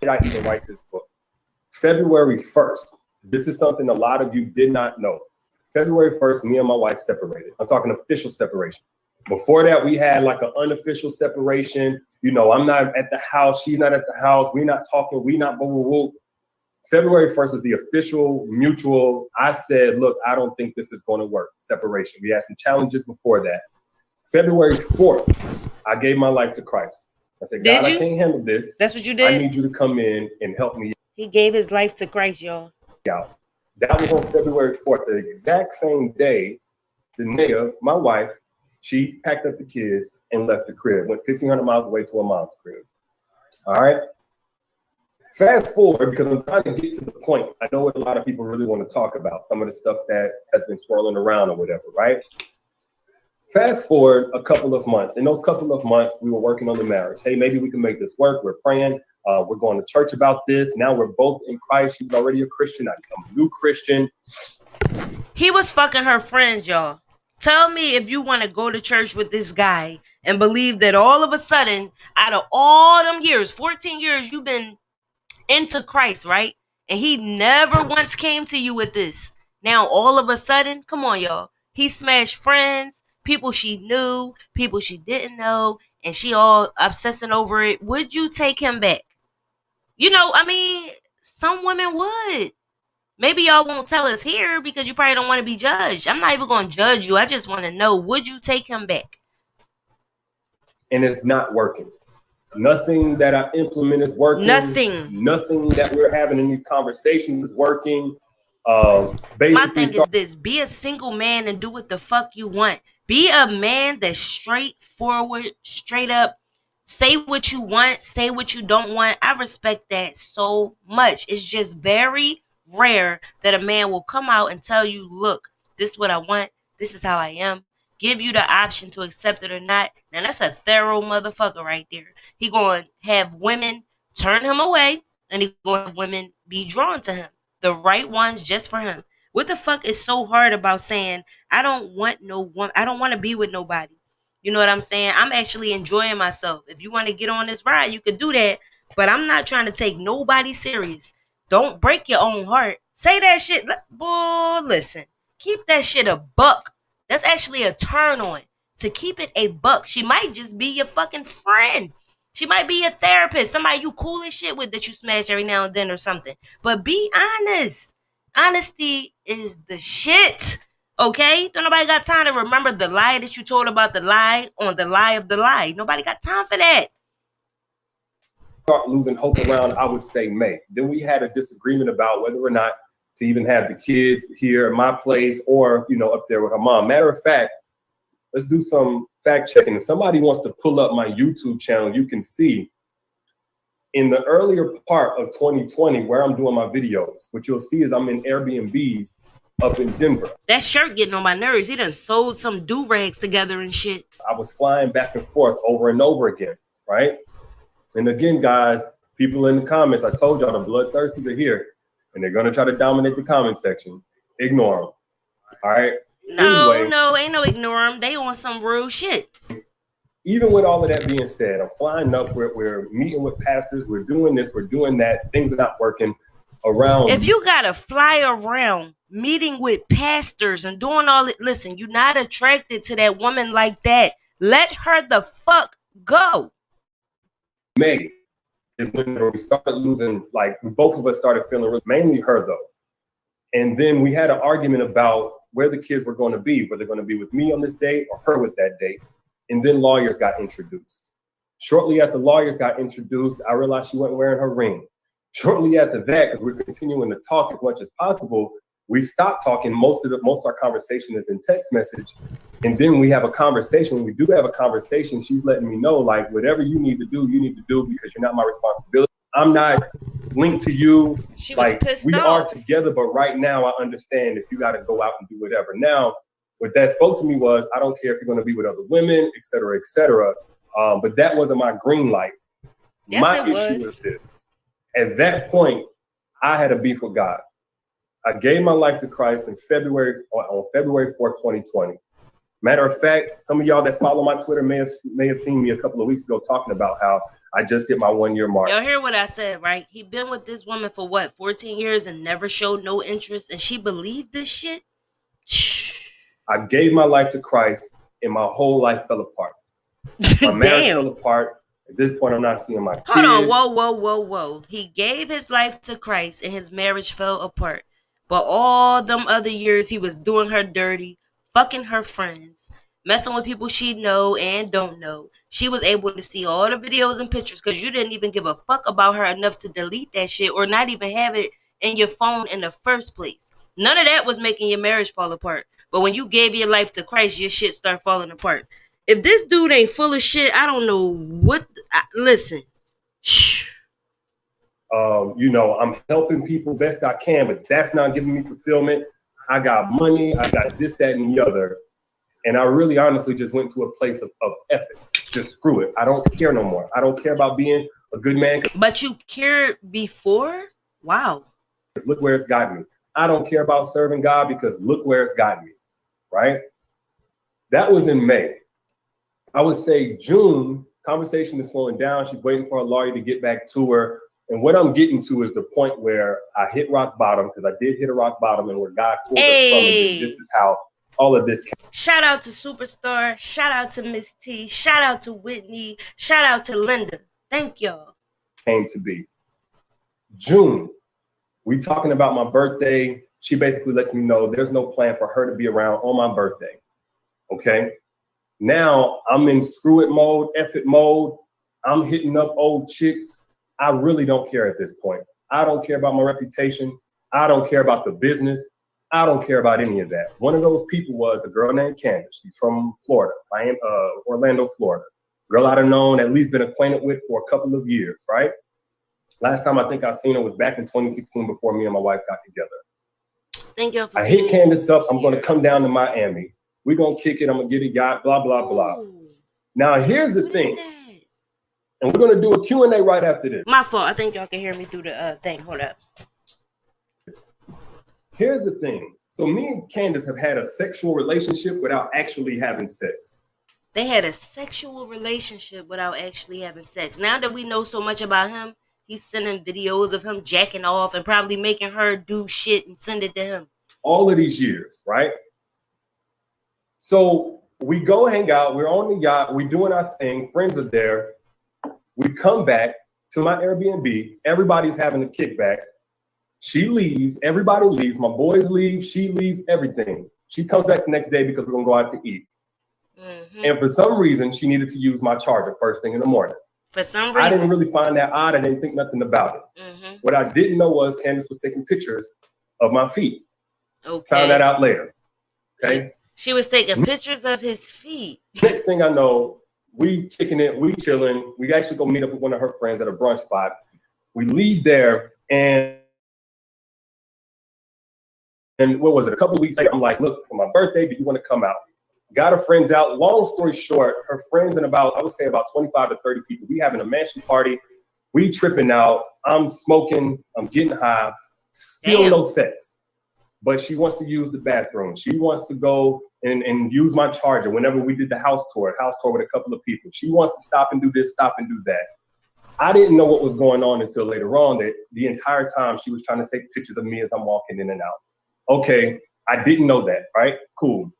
Did I even write this book? February 1st. This is something a lot of you did not know. February 1st, me and my wife separated. I'm talking official separation. Before that, we had like an unofficial separation. You know, I'm not at the house. She's not at the house. We're not talking. We not blah, blah, blah. February 1st is the official mutual. I said, look, I don't think this is going to work. Separation. We had some challenges before that. February 4th, I gave my life to Christ. I said, God, I can't handle this. That's what you did? I need you to come in and help me. He gave his life to Christ, y'all. Out. That was on February 4th, the exact same day, Danae, my wife, she packed up the kids and left the crib, went 1,500 miles away to her mom's crib. All right. Fast forward, because I'm trying to get to the point. I know what a lot of people really want to talk about, some of the stuff that has been swirling around or whatever, right? Fast forward a couple of months. In those couple of months, we were working on the marriage. Hey, maybe we can make this work. We're praying. We're going to church about this. Now we're both in Christ. She's already a Christian. I'm a new Christian. He was fucking her friends, y'all. Tell me if you want to go to church with this guy and believe that all of a sudden, out of all them years, 14 years, you've been into Christ, right? And he never once came to you with this. Now, all of a sudden, come on, y'all. He smashed friends, people she knew, people she didn't know, and she all obsessing over it. Would you take him back? You know, I mean, some women would. Maybe y'all won't tell us here because you probably don't want to be judged. I'm not even going to judge you. I just want to know, would you take him back? And it's not working. Nothing that I implement is working. Nothing that we're having in these conversations is working. My thing is this: be a single man and do what the fuck you want. Be a man that's straightforward, straight up. Say what you want, say what you don't want. I respect that so much. It's just very rare that a man will come out and tell you, look, this is what I want, this is how I am. Give you the option to accept it or not. Now that's a thorough motherfucker right there. He going to have women turn him away, and he going to have women be drawn to him. The right ones just for him. What the fuck is so hard about saying, I don't want no one, I don't want to be with nobody? You know what I'm saying? I'm actually enjoying myself. If you want to get on this ride, you could do that. But I'm not trying to take nobody serious. Don't break your own heart. Say that shit. Boy, listen. Keep that shit a buck. That's actually a turn on. To keep it a buck. She might just be your fucking friend. She might be a therapist. Somebody you cool as shit with that you smash every now and then or something. But be honest. Honesty is the shit. Okay? Don't nobody got time to remember the lie that you told about the lie on the lie of the lie. Nobody got time for that. Start losing hope around, I would say May. Then we had a disagreement about whether or not to even have the kids here at my place or, you know, up there with her mom. Matter of fact, let's do some fact checking. If somebody wants to pull up my YouTube channel, you can see in the earlier part of 2020 where I'm doing my videos, what you'll see is I'm in Airbnbs up in Denver. That shirt getting on my nerves. He done sold some do-rags together and shit. I was flying back and forth over and over again, right? And again, guys, people in the comments, I told y'all the bloodthirsties are here and they're going to try to dominate the comment section. Ignore them. All right? No, anyway, no, ain't no ignore them. They on some real shit. Even with all of that being said, I'm flying up, we're meeting with pastors, we're doing this, we're doing that, things are not working around. If you got to fly around meeting with pastors and doing all it, listen, you're not attracted to that woman like that. Let her the fuck go. May is when we started losing, like both of us started feeling, mainly her though. And then we had an argument about where the kids were going to be, whether they're going to be with me on this date or her with that date. And then lawyers got introduced. Shortly after lawyers got introduced, I realized she wasn't wearing her ring. Shortly after that, because we're continuing to talk as much as possible, we stopped talking. Most of our conversation is in text message. And then we have a conversation. When we do have a conversation, she's letting me know, like, whatever you need to do because you're not my responsibility. I'm not linked to you. She was like, pissed we off. are together, but right now I understand if you got to go out and do whatever. Now, what that spoke to me was, I don't care if you're going to be with other women, et cetera, et cetera. But that wasn't my green light. Yes, my it issue was. was this. At that point, I had a beef with God. I gave my life to Christ on February 4th, 2020. Matter of fact, some of y'all that follow my Twitter may have seen me a couple of weeks ago talking about how I just hit my 1 year mark. Y'all hear what I said, right? He been with this woman for what, 14 years and never showed no interest, and she believed this shit? I gave my life to Christ and my whole life fell apart. My marriage fell apart. At this point, I'm not seeing my kids. Hold on, whoa. He gave his life to Christ and his marriage fell apart. But all them other years, he was doing her dirty, fucking her friends, messing with people she know and don't know. She was able to see all the videos and pictures because you didn't even give a fuck about her enough to delete that shit or not even have it in your phone in the first place. None of that was making your marriage fall apart. But when you gave your life to Christ, your shit start falling apart. If this dude ain't full of shit, I don't know what. Listen. You know, I'm helping people best I can, but that's not giving me fulfillment. I got money, I got this, that, and the other. And I really honestly just went to a place of effort. Just screw it. I don't care no more. I don't care about being a good man. But you cared before? Wow. Look where it's got me. I don't care about serving God because look where it's got me, right? That was in May. I would say June, conversation is slowing down. She's waiting for a lawyer to get back to her. And what I'm getting to is the point where I hit rock bottom, because I did hit a rock bottom, and where God pulled us from it. This is how all of this came. Shout out to Superstar. Shout out to Miss T. Shout out to Whitney. Shout out to Linda. Thank y'all. Came to be. June, we talking about my birthday. She basically lets me know there's no plan for her to be around on my birthday. Okay. Now I'm in screw it mode, F it mode. I'm hitting up old chicks. I really don't care at this point. I don't care about my reputation. I don't care about the business. I don't care about any of that. One of those people was a girl named Candace. She's from Florida, Orlando, Florida. Girl I'd have known, at least been acquainted with for a couple of years, right? Last time I think I seen her was back in 2016 before me and my wife got together. Thank you. I hit Candace up. I'm going to come down to Miami. We're going to kick it. I'm going to get a yacht, blah, blah, blah. Now, here's the thing. And we're going to do a Q&A right after this. My fault. I think y'all can hear me through the thing. Hold up. Here's the thing. So me and Candace have had a sexual relationship without actually having sex. They had a sexual relationship without actually having sex. Now that we know so much about him, he's sending videos of him jacking off and probably making her do shit and send it to him. All of these years, right? So we go hang out. We're on the yacht. We're doing our thing. Friends are there. We come back to my Airbnb. Everybody's having a kickback. She leaves. Everybody leaves. My boys leave. She leaves. Everything. She comes back the next day because we're going to go out to eat. Mm-hmm. And for some reason, she needed to use my charger first thing in the morning. For some reason. I didn't really find that odd. I didn't think nothing about it. Mm-hmm. What I didn't know was Candace was taking pictures of my feet. Okay. Found that out later. Okay. She was taking pictures of his feet. Next thing I know, we kicking it, we chilling. We actually go meet up with one of her friends at a brunch spot. We leave there, and what was it? A couple of weeks later, I'm like, look, for my birthday, do you want to come out? Got her friends out. Long story short, her friends and I would say about 25 to 30 people. We having a mansion party. We tripping out. I'm smoking. I'm getting high. Still no sex. But she wants to use the bathroom. She wants to go and use my charger whenever we did the house tour with a couple of people. She wants to stop and do this, stop and do that. I didn't know what was going on until later on, that the entire time she was trying to take pictures of me as I'm walking in and out. Okay, I didn't know that, right? Cool.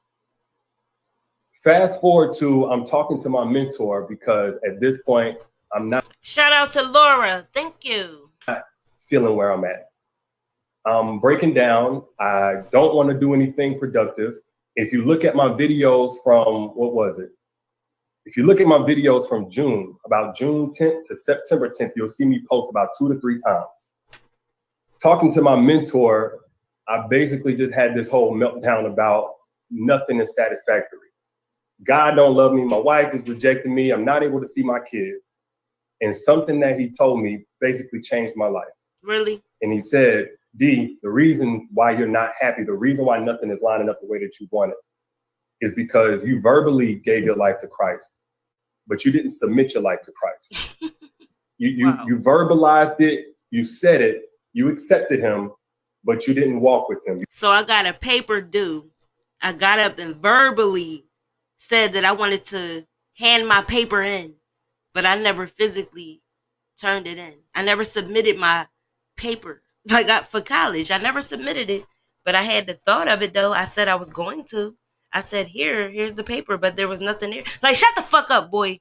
Fast forward to, I'm talking to my mentor because at this point, I'm not. Shout out to Laura. Thank you. Not feeling where I'm at. I'm breaking down. I don't want to do anything productive. If you look at my videos from, what was it? If you look at my videos from June, about June 10th to September 10th, you'll see me post about 2 to 3 times. Talking to my mentor, I basically just had this whole meltdown about nothing is satisfactory. God don't love me. My wife is rejecting me. I'm not able to see my kids. And something that he told me basically changed my life. Really? And he said, D, the reason why you're not happy, the reason why nothing is lining up the way that you want it is because you verbally gave your life to Christ, but you didn't submit your life to Christ. You verbalized it, you said it, you accepted him, but you didn't walk with him. So I got a paper due. I got up and verbally said that I wanted to hand my paper in, but I never physically turned it in. I never submitted my paper. For college, I never submitted it, but I had the thought of it though. I said I was going to. I said, here's the paper, but there was nothing there. Like, shut the fuck up, boy.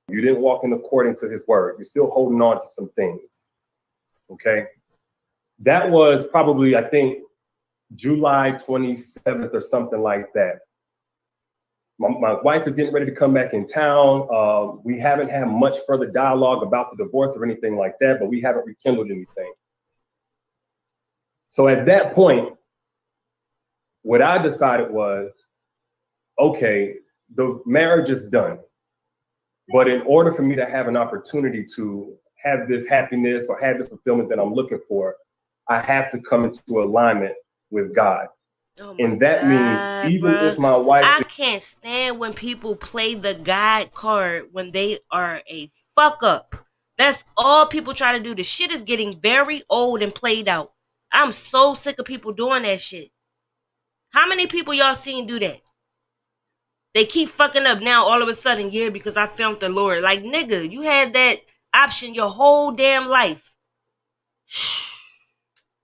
You didn't walk in according to his word. You're still holding on to some things. Okay. That was probably, I think, July 27th or something like that. My wife is getting ready to come back in town. We haven't had much further dialogue about the divorce or anything like that, but we haven't rekindled anything. So at that point, what I decided was, okay, the marriage is done. But in order for me to have an opportunity to have this happiness or have this fulfillment that I'm looking for, I have to come into alignment with God. Oh and that God, means even bro. if my wife... I can't stand when people play the God card when they are a fuck up. That's all people try to do. The shit is getting very old and played out. I'm so sick of people doing that shit. How many people y'all seen do that? They keep fucking up now all of a sudden, yeah, because I found the Lord. Like, nigga, you had that option your whole damn life.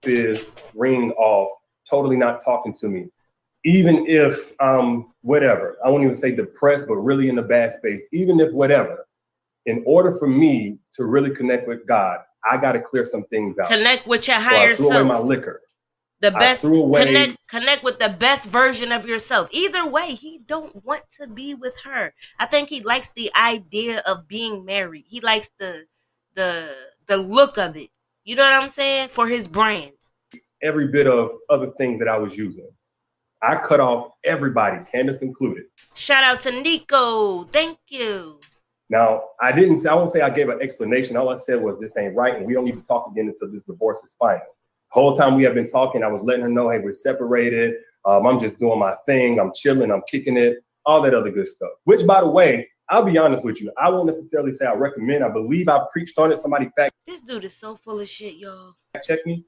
is ring off, totally not talking to me. Even if whatever, I won't even say depressed, but really in the bad space, even if whatever, in order for me to really connect with God, I got to clear some things out. Connect with your So higher I threw away self. my liquor. The best, away, connect with the best version of yourself. Either way, he don't want to be with her. I think he likes the idea of being married. He likes the look of it. You know what I'm saying? For his brand. Every bit of other things that I was using. I cut off everybody, Candace included. Shout out to Nico. Thank you. Now, I won't say I gave an explanation. All I said was this ain't right, and we don't need to talk again until this divorce is final. The whole time we have been talking, I was letting her know, hey, we're separated. I'm just doing my thing. I'm chilling. I'm kicking it. All that other good stuff. Which, by the way, I'll be honest with you. I won't necessarily say I recommend. I believe I preached on it. Somebody fact. This dude is so full of shit, y'all. Check me.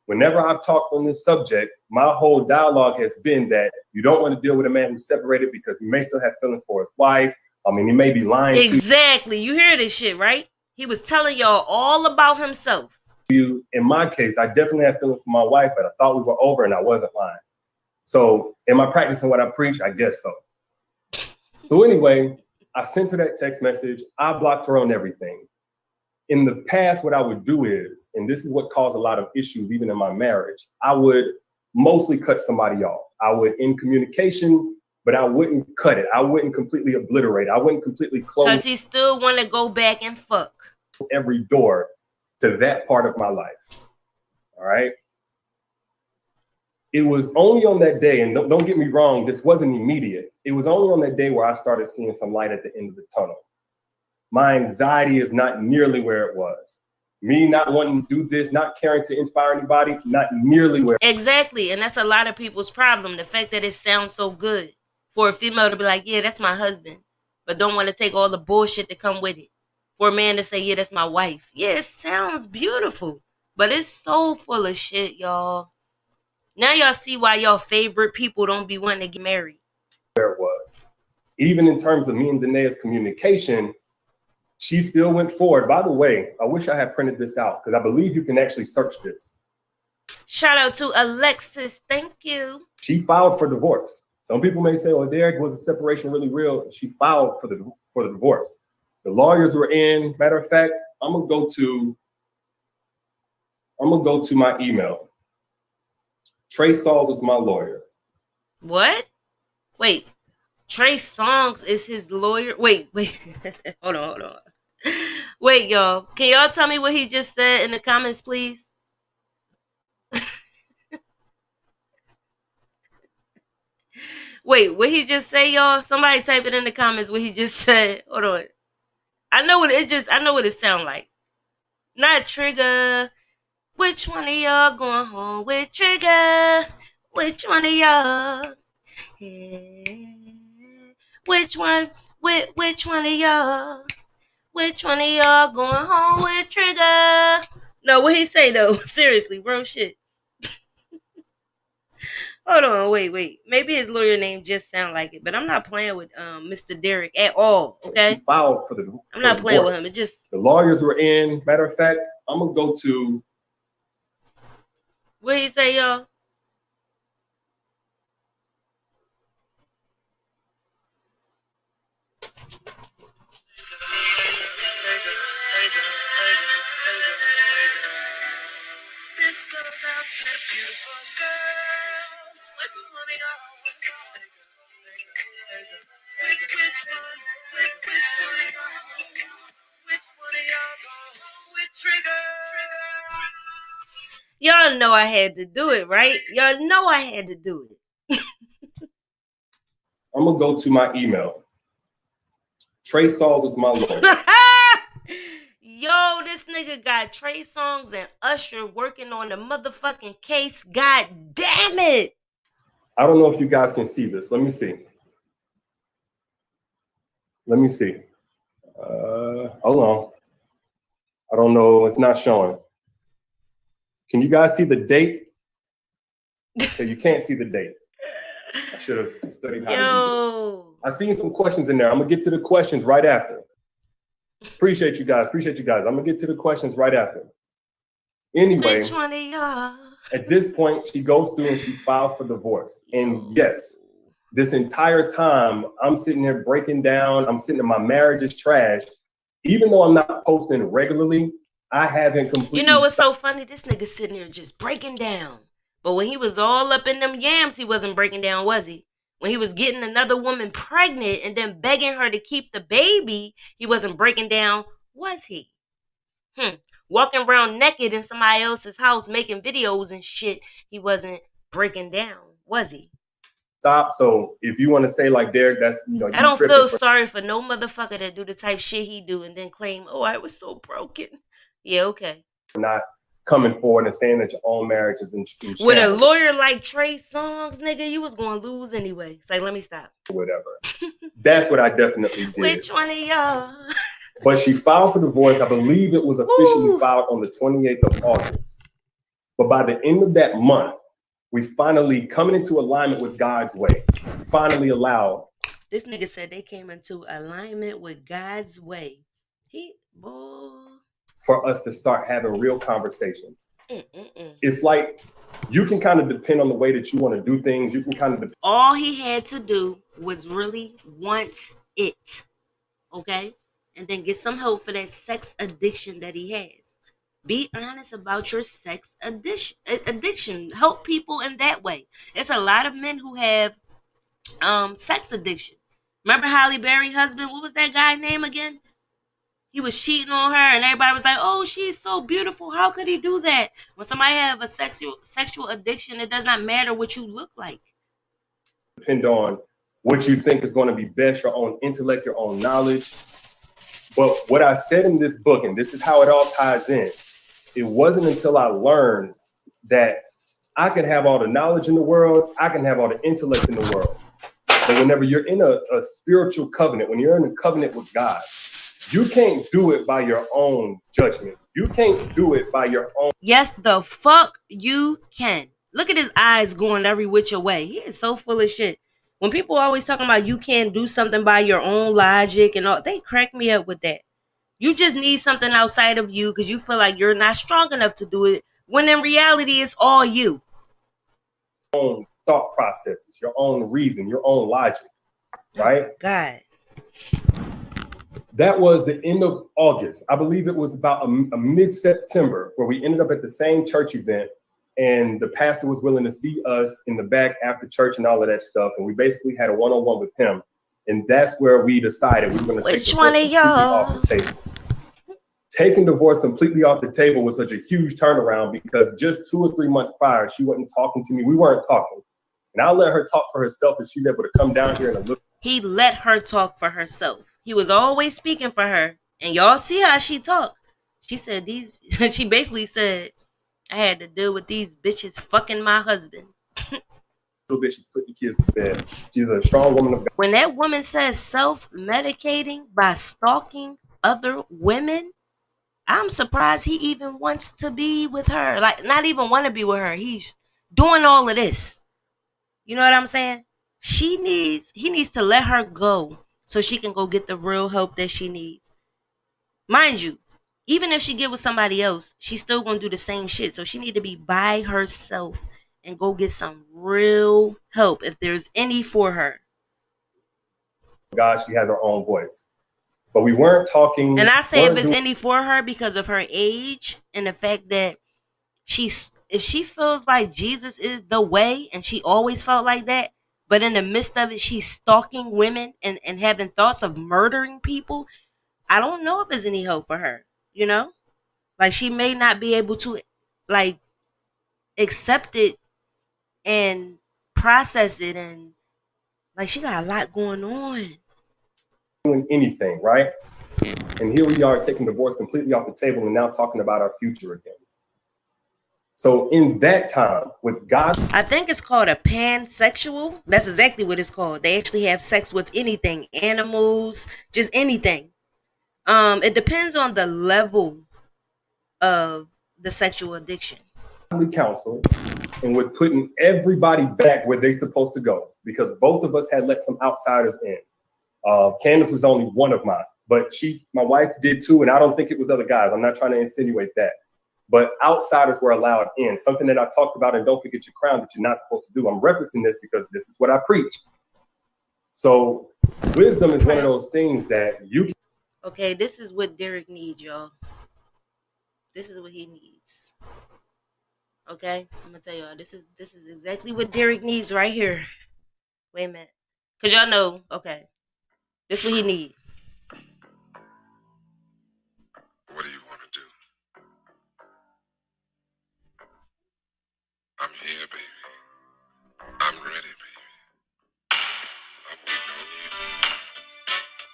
Whenever I've talked on this subject, my whole dialogue has been that you don't want to deal with a man who's separated because he may still have feelings for his wife. I mean, he may be lying. Exactly. You hear this shit, right? He was telling y'all all about himself. In my case, I definitely had feelings for my wife, but I thought we were over and I wasn't lying. So am I practicing what I preach? I guess so. So anyway, I sent her that text message. I blocked her on everything. In the past, what I would do is, and this is what caused a lot of issues even in my marriage, I would mostly cut somebody off. I would end communication, but I wouldn't cut it. I wouldn't completely obliterate. I wouldn't completely close. Because he still want to go back and fuck. Every door to that part of my life. All right. It was only on that day, and don't get me wrong, this wasn't immediate. It was only on that day where I started seeing some light at the end of the tunnel. My anxiety is not nearly where it was. Me not wanting to do this, not caring to inspire anybody, not nearly where. Exactly. And that's a lot of people's problem. The fact that it sounds so good for a female to be like, yeah, that's my husband, but don't want to take all the bullshit that come with it. For a man to say, yeah, that's my wife. Yeah, it sounds beautiful, but it's so full of shit, y'all. Now y'all see why y'all favorite people don't be wanting to get married. Where it was. Even in terms of me and Danae's communication, she still went forward. By the way, I wish I had printed this out because I believe you can actually search this. Shout out to Alexis. Thank you. She filed for divorce. Some people may say, oh, Derrick, was the separation really real? She filed for the divorce. The lawyers were in. Matter of fact, I'm gonna go to my email. Trey Songz is my lawyer. What? Wait. Trey Songz is his lawyer? Wait. hold on. Wait, y'all. Can y'all tell me what he just said in the comments, please? Wait, what he just say, y'all? Somebody type it in the comments what he just said. Hold on. I know what it sound like. Not Trigger. Which one of y'all going home with Trigger? Which one of y'all? Which one? Which one of y'all? Which one of y'all going home with Trigger? No, what he say though? Seriously, bro, shit. Hold on, wait. Maybe his lawyer name just sound like it, but I'm not playing with Mr. Derrick at all. Okay. She filed for I'm not playing with him. It just the lawyers were in. Matter of fact, I'm gonna go to. What he say, y'all? This goes out to the beautiful girls. Which one of y'all? Which one? Which one of y'all? Which one of y'all go home with Trigger? Y'all know I had to do it, right? Y'all know I had to do it. I'm gonna go to my email. Trey Songz is my lawyer. Yo, this nigga got Trey Songz and Usher working on the motherfucking case. God damn it. I don't know if you guys can see this. Let me see. Hold on. I don't know. It's not showing. Can you guys see the date? Okay, you can't see the date. I should have studied how to do this. I've seen some questions in there. I'm going to get to the questions right after. Appreciate you guys. I'm going to get to the questions right after. Anyway, Which one of y'all? at this point, she goes through and she files for divorce. And yes, this entire time, I'm sitting there breaking down. I'm sitting in my marriage is trash. Even though I'm not posting regularly, I haven't completely. You know what's so funny? This nigga sitting there just breaking down. But when he was all up in them yams, he wasn't breaking down, was he? When he was getting another woman pregnant and then begging her to keep the baby, he wasn't breaking down, was he? Walking around naked in somebody else's house making videos and shit, he wasn't breaking down, was he? Stop. So if you want to say like Derrick, that's I don't feel sorry for no motherfucker that do the type shit he do and then claim, oh, I was so broken. Yeah, okay. Not coming forward and saying that your own marriage is in with a lawyer like Trey Songz, nigga, you was gonna lose anyway. It's like, let me stop. Whatever. That's what I definitely did. Which one of y'all? But she filed for divorce. I believe it was officially filed on the 28th of August. But by the end of that month, we finally coming into alignment with God's way. Finally allowed. This nigga said they came into alignment with God's way. For us to start having real conversations. It's like you can kind of depend on the way that you want to do things. You can kind of all he had to do was really want it. Okay? And then get some help for that sex addiction that he has. Be honest about your sex addiction. Help people in that way. There's a lot of men who have sex addiction. Remember Halle Berry's husband? What was that guy's name again? He was cheating on her and everybody was like, oh, she's so beautiful. How could he do that? When somebody have a sexual addiction, it does not matter what you look like. Depend on what you think is going to be best, your own intellect, your own knowledge. But what I said in this book, and this is how it all ties in, it wasn't until I learned that I can have all the knowledge in the world, I can have all the intellect in the world. But whenever you're in a spiritual covenant, when you're in a covenant with God, you can't do it by your own judgment. You can't do it by your own. Yes, the fuck you can. Look at his eyes going every which way. He is so full of shit. When people always talking about you can't do something by your own logic and all, they crack me up with that. You just need something outside of you because you feel like you're not strong enough to do it, when in reality it's all you. Your own thought processes, your own reason, your own logic, right? Oh God. That was the end of August. I believe it was about a mid-September where we ended up at the same church event, and the pastor was willing to see us in the back after church and all of that stuff. And we basically had a one-on-one with him. And that's where we decided we were going to take divorce completely off the table. Taking divorce completely off the table was such a huge turnaround because just 2 or 3 months prior, she wasn't talking to me. We weren't talking. And I'll let her talk for herself if she's able to come down here and look. He let her talk for herself. He was always speaking for her. And y'all see how she talked. She said she basically said, I had to deal with these bitches fucking my husband. She's putting the kids to bed. She's a strong woman of God. When that woman says self-medicating by stalking other women, I'm surprised he even wants to be with her. Like, not even want to be with her. He's doing all of this. You know what I'm saying? He needs to let her go so she can go get the real help that she needs. Mind you, even if she get with somebody else, she's still going to do the same shit. So she need to be by herself and go get some real help if there's any for her. God, she has her own voice. But we weren't talking. And I say if it's any for her because of her age and the fact that if she feels like Jesus is the way and she always felt like that, but in the midst of it, she's stalking women and having thoughts of murdering people, I don't know if there's any hope for her, you know? Like, she may not be able to, like, accept it and process it, and, like, she got a lot going on. Doing anything, right? And here we are taking divorce completely off the table and now talking about our future again. So in that time with God, I think it's called a pansexual. That's exactly what it's called. They actually have sex with anything, animals, just anything. It depends on the level of the sexual addiction. We counseled and we're putting everybody back where they're supposed to go because both of us had let some outsiders in. Candace was only one of mine, but my wife did too, and I don't think it was other guys. I'm not trying to insinuate that. but outsiders were allowed in. Something that I talked about and Don't Forget Your Crown that you're not supposed to do. I'm referencing this because this is what I preach. So wisdom is one of those things that you can. Okay, this is what Derrick needs, y'all. This is what he needs. Okay, I'm gonna tell y'all. This is exactly what Derrick needs right here. Wait a minute, cause y'all know. Okay, this is what he needs. What do you want to do? I'm here, baby. I'm ready, baby. I'm waiting on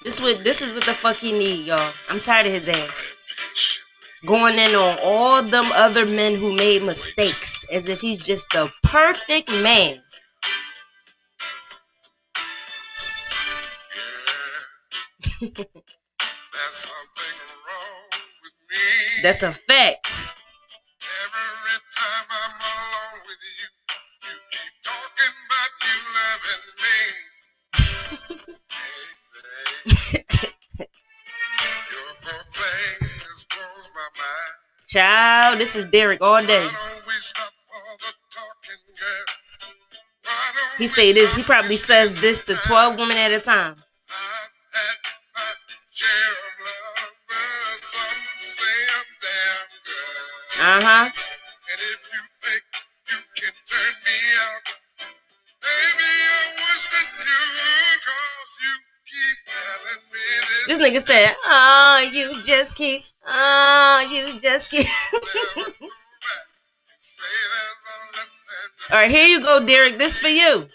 you. This is what the fuck he need, y'all. I'm tired of his ass. I am patiently Going in on all them other men who made mistakes as if he's just the perfect man. Yeah, there's something wrong with me. That's a fact. Every time I'm alone with you, you keep talking about you loving me. Hey, your foreplay just blows my mind. Child, this is Derrick all day. Why don't we stop all the talking, girl? Why don't He we say this. He stop probably says this to 12 women at a time. I've had my share of lovers. Some say I'm damn good. Uh-huh. And if you think you can turn me out, baby, I wish that you would, 'cause you keep telling me This nigga said, oh, you just keep. All right, here you go, Derrick. This for you.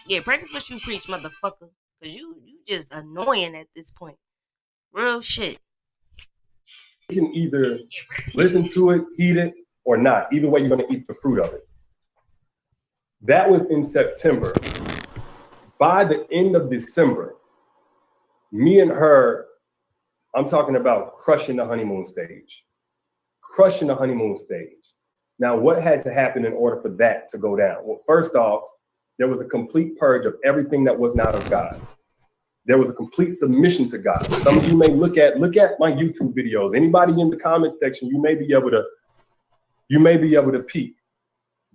Yeah, practice what you preach, motherfucker. Cause you just annoying at this point. Real shit. You can either listen to it, eat it, or not. Either way, you're going to eat the fruit of it. That was in September. By the end of December, me and her, I'm talking about crushing the honeymoon stage. Crushing the honeymoon stage. Now, what had to happen in order for that to go down? Well, first off, there was a complete purge of everything that was not of God. There was a complete submission to God. Some of you may look at my YouTube videos. Anybody in the comment section, you may be able to peek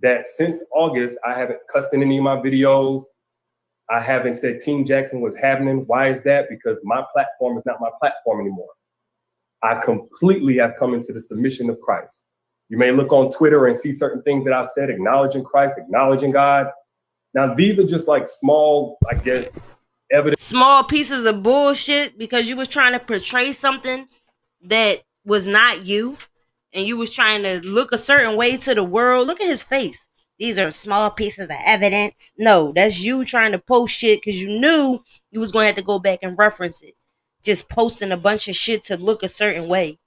that since August, I haven't cussed in any of my videos. I haven't said Team Jaxn was happening. Why is that? Because my platform is not my platform anymore. I completely have come into the submission of Christ. You may look on Twitter and see certain things that I've said, acknowledging Christ, acknowledging God. Now, these are just like small, I guess, evidence. Small pieces of bullshit because you was trying to portray something that was not you. And you was trying to look a certain way to the world. Look at his face. These are small pieces of evidence. No, that's you trying to post shit because you knew you was going to have to go back and reference it. Just posting a bunch of shit to look a certain way.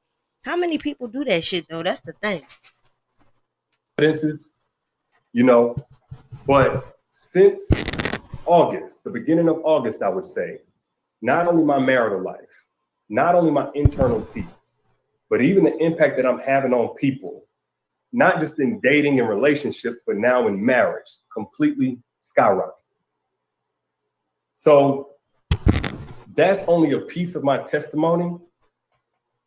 How many people do that shit, though? That's the thing. Evidences, but since August, the beginning of August, I would say, not only my marital life, not only my internal peace, but even the impact that I'm having on people, not just in dating and relationships, but now in marriage, completely skyrocketed. So that's only a piece of my testimony.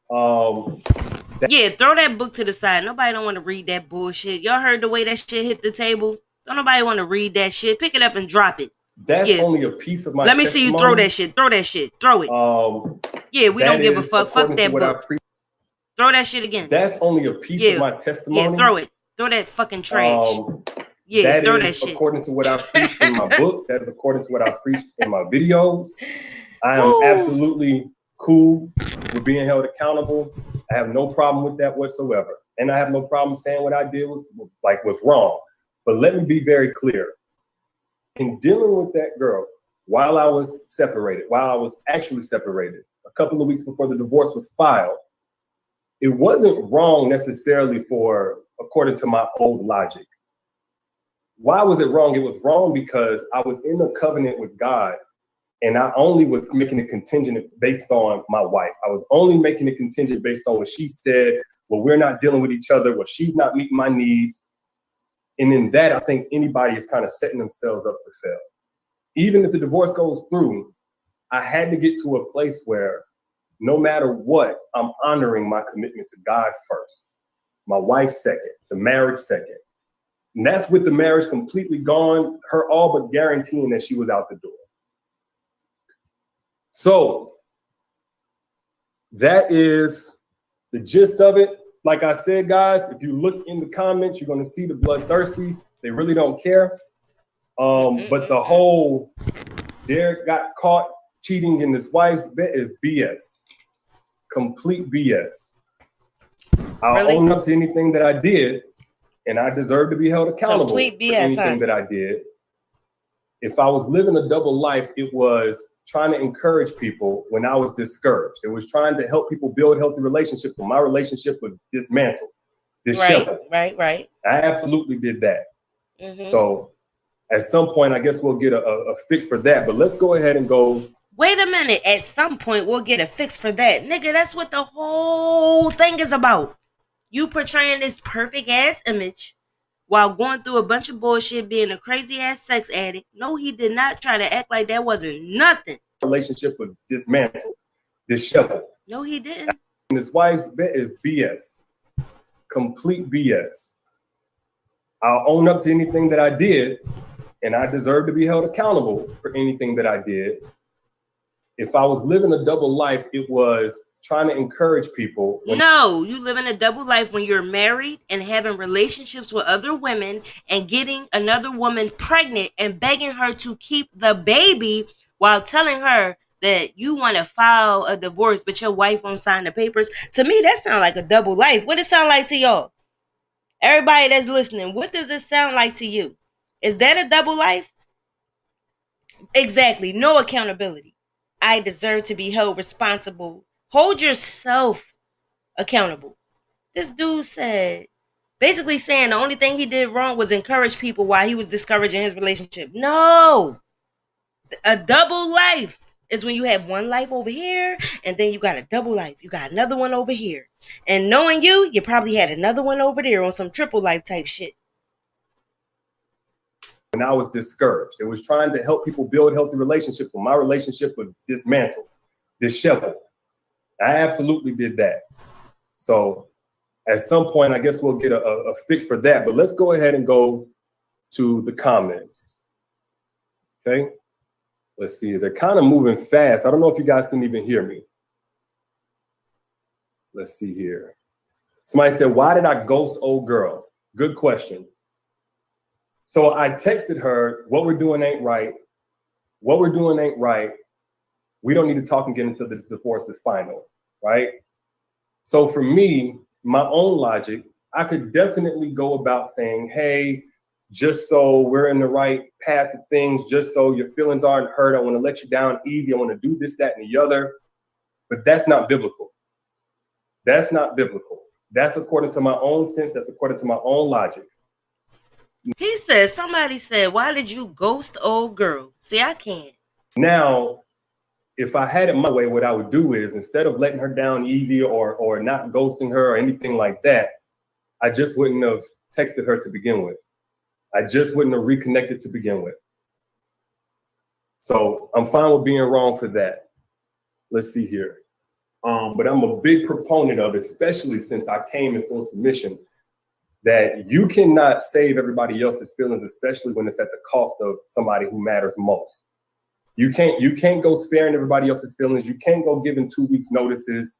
Yeah, throw that book to the side. Nobody don't want to read that bullshit. Y'all heard the way that shit hit the table? Don't nobody want to read that shit. Pick it up and drop it. That's only a piece of my Let me testimony. see you throw that shit. Throw that shit. Throw it. Yeah, we don't give a fuck. Fuck that book. Throw that shit again. That's only a piece of my testimony. Yeah, throw it. Throw that fucking trash. Yeah, throw that shit. According to what I preached in my books. That's according to what I preached in my videos. I am absolutely cool with being held accountable. I have no problem with that whatsoever. And I have no problem saying what I did was wrong. But let me be very clear. In dealing with that girl, while I was actually separated, a couple of weeks before the divorce was filed, it wasn't wrong necessarily according to my old logic. Why was it wrong? It was wrong because I was in a covenant with God and I only was making a contingent based on my wife. I was only making a contingent based on what she said. Well, we're not dealing with each other. Well, she's not meeting my needs. And in that, I think anybody is kind of setting themselves up to fail. Even if the divorce goes through, I had to get to a place where no matter what, I'm honoring my commitment to God first, my wife second, the marriage second. And that's with the marriage completely gone, her all but guaranteeing that she was out the door. So that is the gist of it. Like I said, guys, if you look in the comments, you're going to see the bloodthirsties. They really don't care. But the whole Derrick got caught cheating in his wife's bed is BS. Complete BS. I'll own up to anything that I did, and I deserve to be held accountable for anything that I did. If I was living a double life, it was trying to encourage people when I was discouraged. It was trying to help people build healthy relationships when my relationship was dismantled, disheveled. Right. I absolutely did that. So at some point, I guess we'll get a fix for that. But let's go ahead and go. Wait a minute. At some point, we'll get a fix for that. Nigga, that's what the whole thing is about. You portraying this perfect ass image while going through a bunch of bullshit, being a crazy ass sex addict. No, he did not try to act like that wasn't nothing. Relationship was dismantled, disheveled. No, he didn't. And his wife's bed is BS. Complete BS. I'll own up to anything that I did, and I deserve to be held accountable for anything that I did. If I was living a double life, it was trying to encourage people. No, you live in a double life when you're married and having relationships with other women and getting another woman pregnant and begging her to keep the baby while telling her that you want to file a divorce, but your wife won't sign the papers. To me, that sounds like a double life. What does it sound like to y'all? Everybody that's listening, what does it sound like to you? Is that a double life? Exactly. No accountability. I deserve to be held responsible. Hold yourself accountable. This dude said, basically saying the only thing he did wrong was encourage people while he was discouraging his relationship. No. A double life is when you have one life over here and then you got a double life. You got another one over here. And knowing you probably had another one over there on some triple life type shit. When I was discouraged, it was trying to help people build healthy relationships when my relationship was dismantled, disheveled. I absolutely did that. So at some point, I guess we'll get a fix for that. But let's go ahead and go to the comments. Okay. Let's see. They're kind of moving fast. I don't know if you guys can even hear me. Let's see here. Somebody said, why did I ghost old girl? Good question. So I texted her, what we're doing ain't right. What we're doing ain't right. We don't need to talk again until this divorce is final, right? So for me, my own logic, I could definitely go about saying, hey, just so we're in the right path of things, just so your feelings aren't hurt, I want to let you down easy. I want to do this, that, and the other. But that's not biblical. That's not biblical. That's according to my own sense. That's according to my own logic. He said, somebody said, why did you ghost old girl? See, I can't. Now, if I had it my way, what I would do is instead of letting her down easy or not ghosting her or anything like that, I just wouldn't have texted her to begin with. I just wouldn't have reconnected to begin with. So I'm fine with being wrong for that. Let's see here. But I'm a big proponent of, especially since I came in full submission, that you cannot save everybody else's feelings, especially when it's at the cost of somebody who matters most. You can't go sparing everybody else's feelings. You can't go giving 2 weeks notices.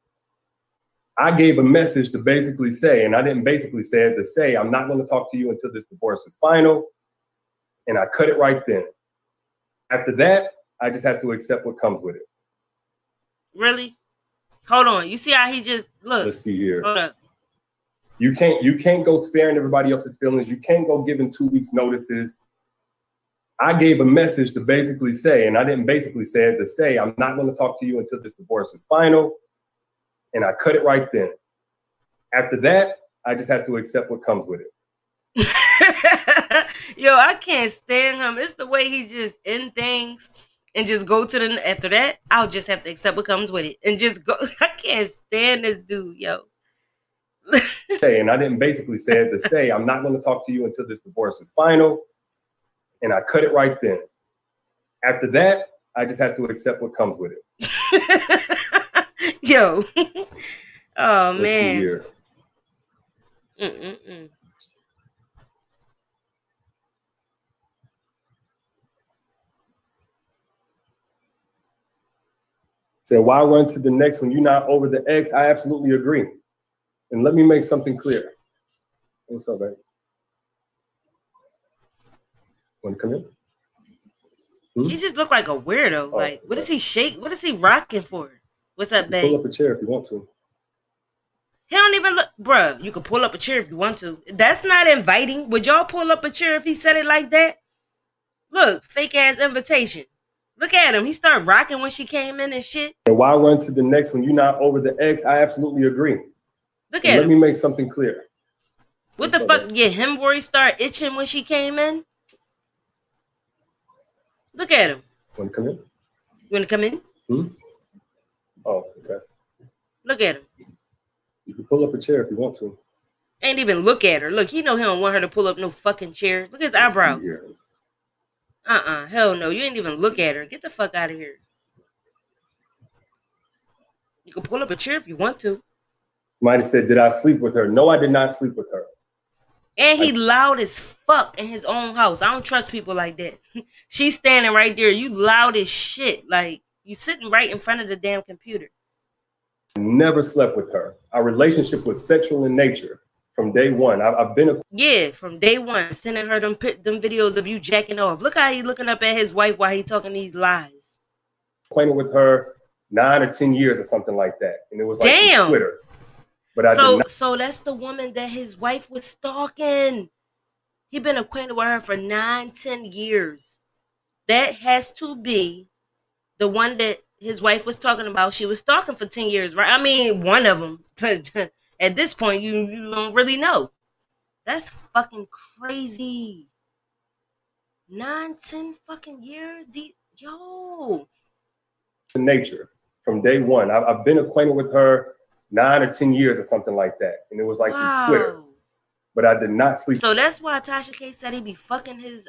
I gave a message to basically say, and I didn't basically say it, to say, I'm not going to talk to you until this divorce is final. And I cut it right then. After that, I just have to accept what comes with it. Really? Hold on. You see how he just, look. Let's see here. Hold up. You can't go sparing everybody else's feelings. You can't go giving 2 weeks notices. I gave a message to basically say, and I didn't basically say it, to say, I'm not going to talk to you until this divorce is final. And I cut it right then. After that, I just have to accept what comes with it. Yo, I can't stand him. It's the way he just end things and just go to the, after that, I'll just have to accept what comes with it and just go. I can't stand this dude, yo. And I didn't basically say it, to say, I'm not going to talk to you until this divorce is final. And I cut it right then. After that, I just have to accept what comes with it. Yo. Oh Let's see man. here. Say, why run to the next when you're not over the ex? I absolutely agree. And let me make something clear. What's up, babe? Want to come in? He just looked like a weirdo. Oh, like, what okay. is he shake? What is he rocking for? What's up, babe? Pull up a chair if you want to. He don't even look, bruh. You could pull up a chair if you want to. That's not inviting. Would y'all pull up a chair if he said it like that? Look, fake ass invitation. Look at him. He started rocking when she came in and shit. And why run to the next when you're not over the ex? I absolutely agree. Look And at let him. me make something clear. What the fuck? Yeah, him where he started itching when she came in. Look at him. Want to come in? You want to come in? Oh, okay. Look at him. You can pull up a chair if you want to. Ain't even look at her. Look, he know he don't want her to pull up no fucking chair. Look at his eyebrows. Hell no. You ain't even look at her. Get the fuck out of here. You can pull up a chair if you want to. Somebody said, did I sleep with her? No, I did not sleep with her. And he loud as fuck in his own house. I don't trust people like that. She's standing right there. You loud as shit. Like, you sitting right in front of the damn computer. Never slept with her. Our relationship was sexual in nature from day one. I've been Yeah, from day one, sending her them videos of you jacking off. Look how he looking up at his wife while he talking these lies. acquainted with her 9 or 10 years or something like that. And it was like Damn. Twitter. But I did not. So that's the woman that his wife was stalking. He been acquainted with her for 9, 10 years. That has to be the one that his wife was talking about. She was stalking for 10 years, right? I mean, one of them. At this point, you don't really know. That's fucking crazy. 9, 10 fucking years? Yo. Nature from day one. I've been acquainted with her 9 or 10 years or something like that. And it was like Twitter. But I did not sleep. So that's why Tasha K said he be fucking his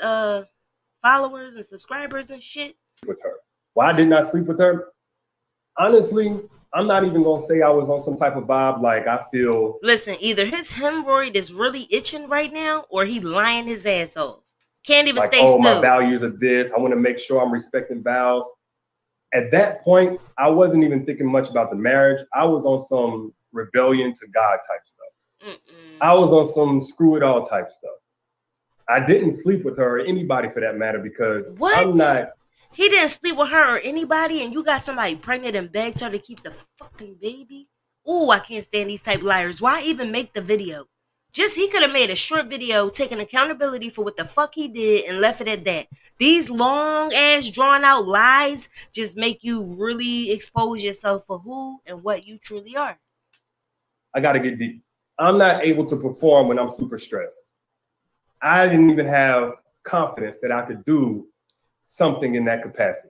followers and subscribers and shit. With her. Why I did not sleep with her? Honestly, I'm not even gonna say I was on some type of vibe like I feel. Listen, either his hemorrhoid is really itching right now or he lying his ass off. Can't even like, stay oh, still. my values are this. I want to make sure I'm respecting vows. At that point, I wasn't even thinking much about the marriage. I was on some rebellion to God type stuff. I was on some screw it all type stuff. I didn't sleep with her or anybody for that matter because I'm not. He didn't sleep with her or anybody, and you got somebody pregnant and begged her to keep the fucking baby? Ooh, I can't stand these type liars. Why even make the video? He could have made a short video taking accountability for what the fuck he did and left it at that. These long ass drawn out lies just make you really expose yourself for who and what you truly are. I got to get deep. I'm not able to perform when I'm super stressed. I didn't even have confidence that I could do something in that capacity.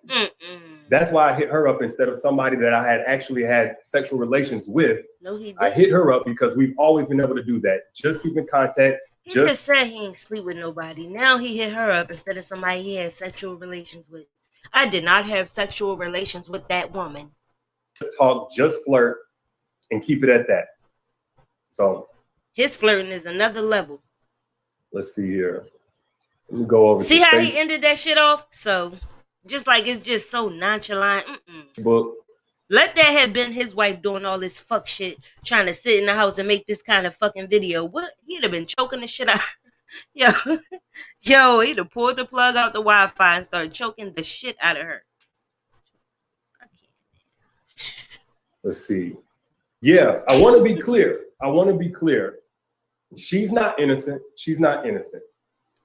That's why I hit her up instead of somebody that I had actually had sexual relations with. No, he didn't. I hit her up because we've always been able to do that. Just keep in contact. He just said he ain't sleep with nobody. Now he hit her up instead of somebody he had sexual relations with. I did not have sexual relations with that woman. Just talk, just flirt, and keep it at that. So his flirting is another level. Let's see here. Let me go over. See how he ended that shit off? So, just like it's just so nonchalant. Let that have been his wife doing all this fuck shit, trying to sit in the house and make this kind of fucking video. What? He'd have been choking the shit out. Yo, he'd have pulled the plug out the Wi-Fi and started choking the shit out of her. Let's see. Yeah, I want to be clear. She's not innocent. She's not innocent.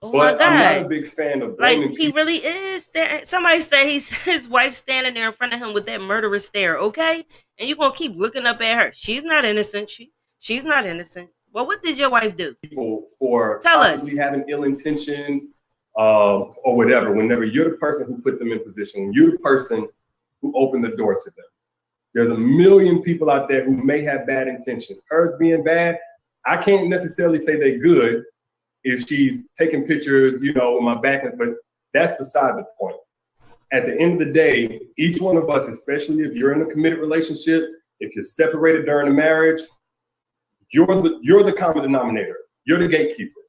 Oh but my God. I'm not a big fan of blaming like he people. really is. Somebody said his wife standing there in front of him with that murderous stare. Okay, and you're gonna keep looking up at her. She's not innocent. She's not innocent. Well, what did your wife do? People for Tell possibly us. having ill intentions or whatever. Whenever you're the person who put them in position, when you're the person who opened the door to them, there's a million people out there who may have bad intentions. Hers being bad, I can't necessarily say they're good if she's taking pictures, with my back, but that's beside the point. At the end of the day, each one of us, especially if you're in a committed relationship, If you're separated during the marriage, you're the common denominator. You're the gatekeeper.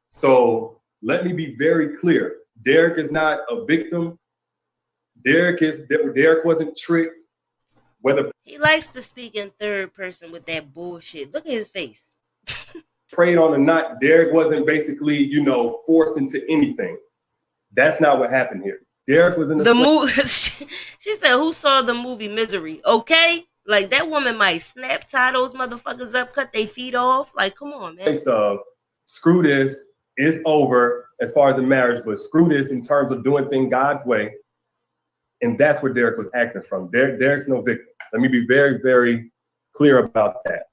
So let me be very clear. Derrick is not a victim. Derrick wasn't tricked. Whether He likes to speak in third person with that bullshit. Look at his face. preyed on or not, Derrick wasn't basically, you know, forced into anything. That's not what happened here. Derrick was in the movie. She said, "Who saw the movie Misery?" Okay, like that woman might snap, tie those motherfuckers up, cut their feet off. Like, come on, man. Place of screw this, it's over as far as the marriage, but screw this in terms of doing things God's way. And that's where Derrick was acting from. Derrick's no victim. Let me be very, very clear about that.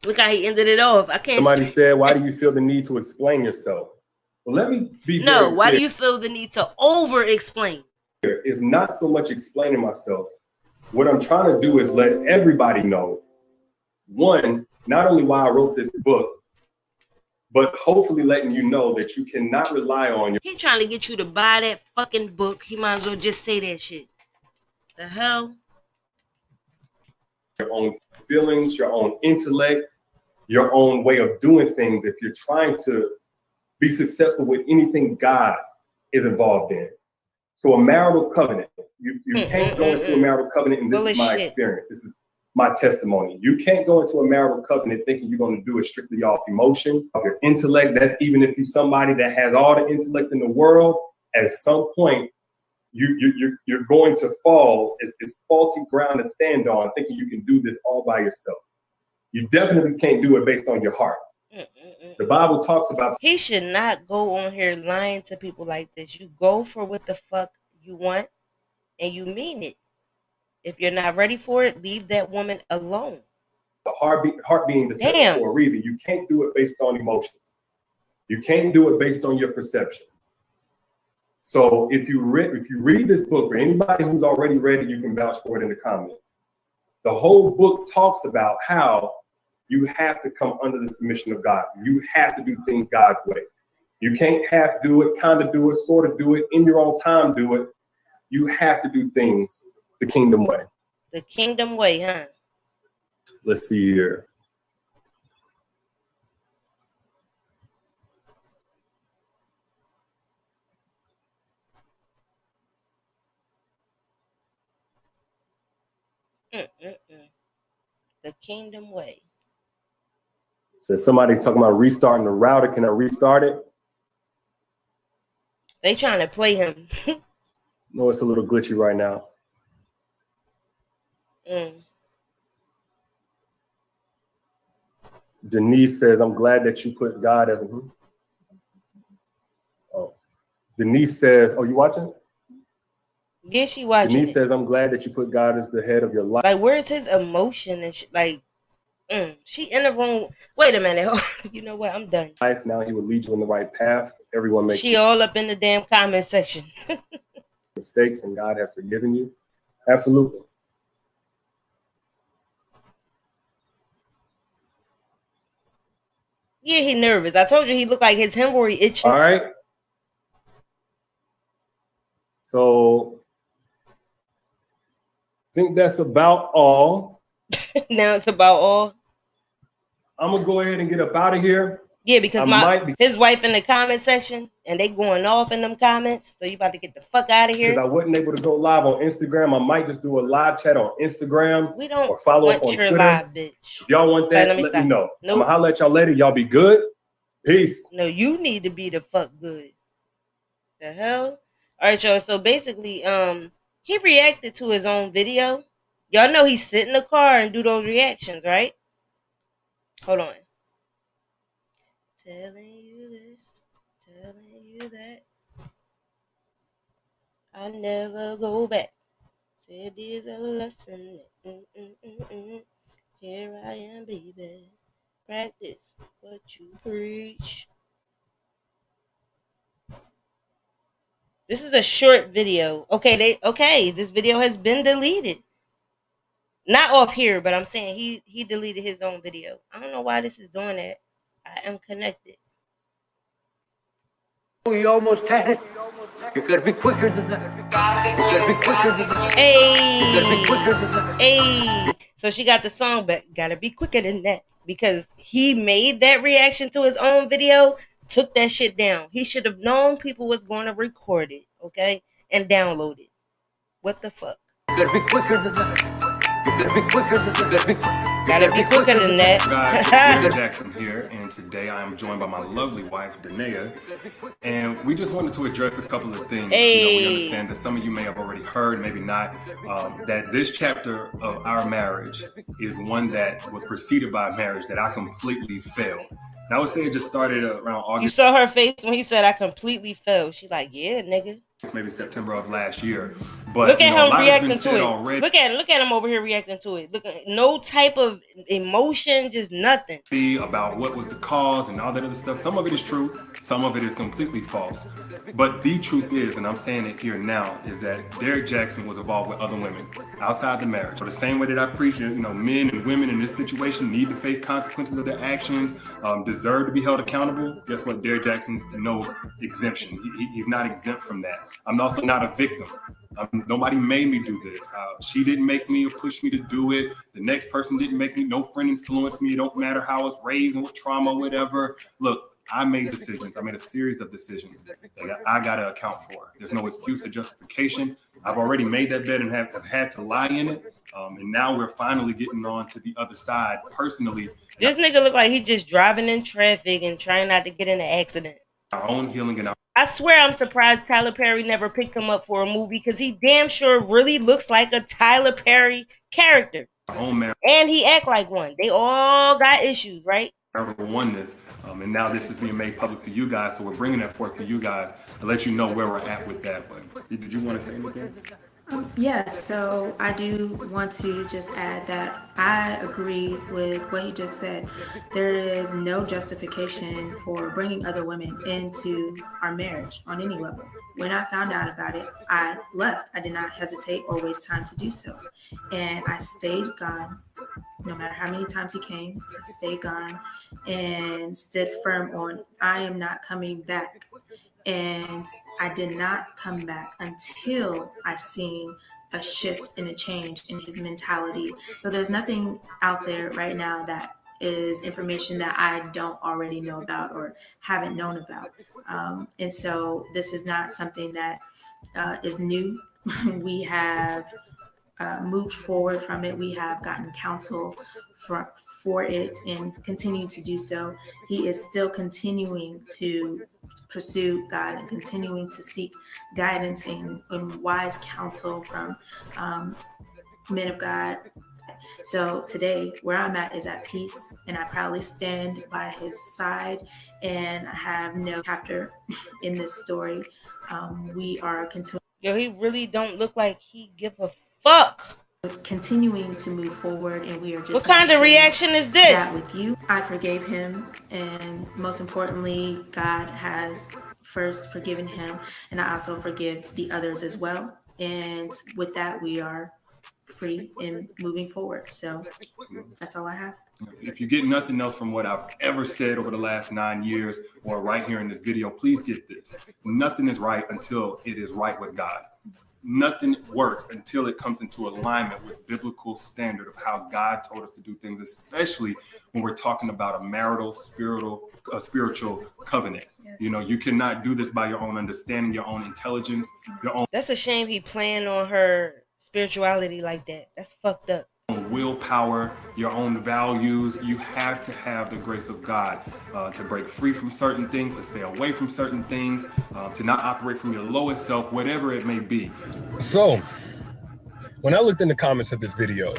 Look how he ended it off. I can't. Somebody said, "Why do you feel the need to explain yourself?" Well, let me be no. very Why clear. do you feel the need to over-explain? It's not so much explaining myself. What I'm trying to do is let everybody know, one, not only why I wrote this book, but hopefully letting you know that you cannot rely on He trying to get you to buy that fucking book. He might as well just say that shit. The hell? your own feelings, your own intellect, your own way of doing things if you're trying to be successful with anything God is involved in. So a marital covenant, you can't go into a marital covenant, and this is my experience. This is my testimony. You can't go into a marital covenant thinking you're going to do it strictly off emotion, off your intellect. That's even if you're somebody that has all the intellect in the world. At some point, you're going to fall. It's faulty ground to stand on, thinking you can do this all by yourself. You definitely can't do it based on your heart. The Bible talks about. He should not go on here lying to people like this. You go for what the fuck you want, and you mean it. If you're not ready for it, leave that woman alone. The heart being deceptive for a reason. You can't do it based on emotions. You can't do it based on your perception. So if you read this book, for anybody who's already read it, you can vouch for it in the comments. The whole book talks about how you have to come under the submission of God. You have to do things God's way. You can't half do it, kind of do it, sort of do it, in your own time do it. You have to do things the kingdom way. The kingdom way, huh? Let's see here. The kingdom way. So somebody talking about restarting the router. Can I restart it? They trying to play him. No, it's a little glitchy right now. Denise says, "I'm glad that you put God as a." Oh, Denise says, "Oh, you watching?" Yeah, she watching. Denise says, "I'm glad that you put God as the head of your life." Like, where's his emotion and shit? Like, she in the room. Wait a minute. You know what? I'm done. Life now, he will lead you in the right path. Everyone makes. She all up in the damn comment section. Mistakes, and God has forgiven you. Absolutely. Yeah, he nervous. I told you he looked like his hemorrhoid itching. All right. So I think that's about all. Now it's about all. I'm gonna go ahead and get up out of here. Yeah, because his wife in the comment section, and they going off in them comments. So you about to get the fuck out of here. Because I wasn't able to go live on Instagram. I might just do a live chat on Instagram. We don't or follow want up on your Twitter. live, bitch. If y'all want that, let me know. Nope. I'm gonna holler at y'all later. Y'all be good. Peace. No, you need to be the fuck good. The hell? All right, y'all. So basically, he reacted to his own video. Y'all know he sit in the car and do those reactions, right? Hold on. Telling you this, telling you that. I never go back. Said there's a lesson. Here I am, baby. Practice what you preach. This is a short video. Okay, this video has been deleted. Not off here, but I'm saying he deleted his own video. I don't know why this is doing that. I am connected. You almost had it. You gotta be quicker than that. You gotta be quicker than that. You gotta be quicker than that. Hey. So she got the song, but gotta be quicker than that. Because he made that reaction to his own video, took that shit down. He should have known people was going to record it, okay? And download it. What the fuck? You gotta be quicker than that. You gotta be quicker than that. Gotta be quicker than that. Guys, Jaxn here, and today I am joined by my lovely wife, Danae, and we just wanted to address a couple of things. Hey. We understand that some of you may have already heard, maybe not, that this chapter of our marriage is one that was preceded by a marriage that I completely failed. And I would say it just started around August. You saw her face when he said I completely failed. She like, yeah, nigga. Maybe September of last year. But look at him reacting to it. Already. Look at him over here reacting to it. Look, no type of emotion, just nothing. About what was the cause and all that other stuff. Some of it is true, some of it is completely false. But the truth is, and I'm saying it here now, is that Derrick Jaxn was involved with other women outside the marriage. So the same way that I preach, men and women in this situation need to face consequences of their actions, deserve to be held accountable. Guess what? Derrick Jaxn's no exemption. He's not exempt from that. I'm also not a victim. Nobody made me do this. She didn't make me or push me to do it. The next person didn't make me. No friend influenced me. It don't matter how I was raised and what trauma, whatever. Look, I made decisions. I made a series of decisions that I got to account for. There's no excuse or justification. I've already made that bet and have had to lie in it. And now we're finally getting on to the other side. Personally, this nigga look like he just driving in traffic and trying not to get in an accident. Our own healing and our I swear I'm surprised Tyler Perry never picked him up for a movie because he damn sure really looks like a Tyler Perry character. own marriage. And he act like one. They all got issues, right? Oneness, and now this is being made public to you guys, so we're bringing that forth to you guys to let you know where we're at with that. But did you want to say anything? Yes, so I do want to just add that I agree with what you just said. There is no justification for bringing other women into our marriage on any level. When I found out about it, I left. I did not hesitate or waste time to do so. And I stayed gone. No matter how many times he came, I stayed gone and stood firm on, I am not coming back. And I did not come back until I seen a shift and a change in his mentality. So there's nothing out there right now that is information that I don't already know about or haven't known about. And so this is not something that is new. We have moved forward from it. We have gotten counsel for it and continue to do so. He is still continuing to pursue God and continuing to seek guidance and wise counsel from men of God. So today, where I'm at is at peace, and I proudly stand by his side, and I have no chapter in this story. We are continuing. Yo, he really don't look like he give a fuck. Continuing to move forward, and we are just. What kind of reaction is this? That with you, I forgave him, and most importantly, God has first forgiven him, and I also forgive the others as well. And with that, we are free and moving forward. So that's all I have. If you get nothing else from what I've ever said over the last 9 years or right here in this video, please get this. Nothing is right until it is right with God. Nothing works until it comes into alignment with biblical standard of how God told us to do things, especially when we're talking about a marital, spiritual covenant. Yes. You cannot do this by your own understanding, your own intelligence, your own. That's a shame he playing on her spirituality like that. That's fucked up. Willpower, your own values. You have to have the grace of God to break free from certain things, to stay away from certain things, to not operate from your lowest self, whatever it may be. So, when I looked in the comments of this video,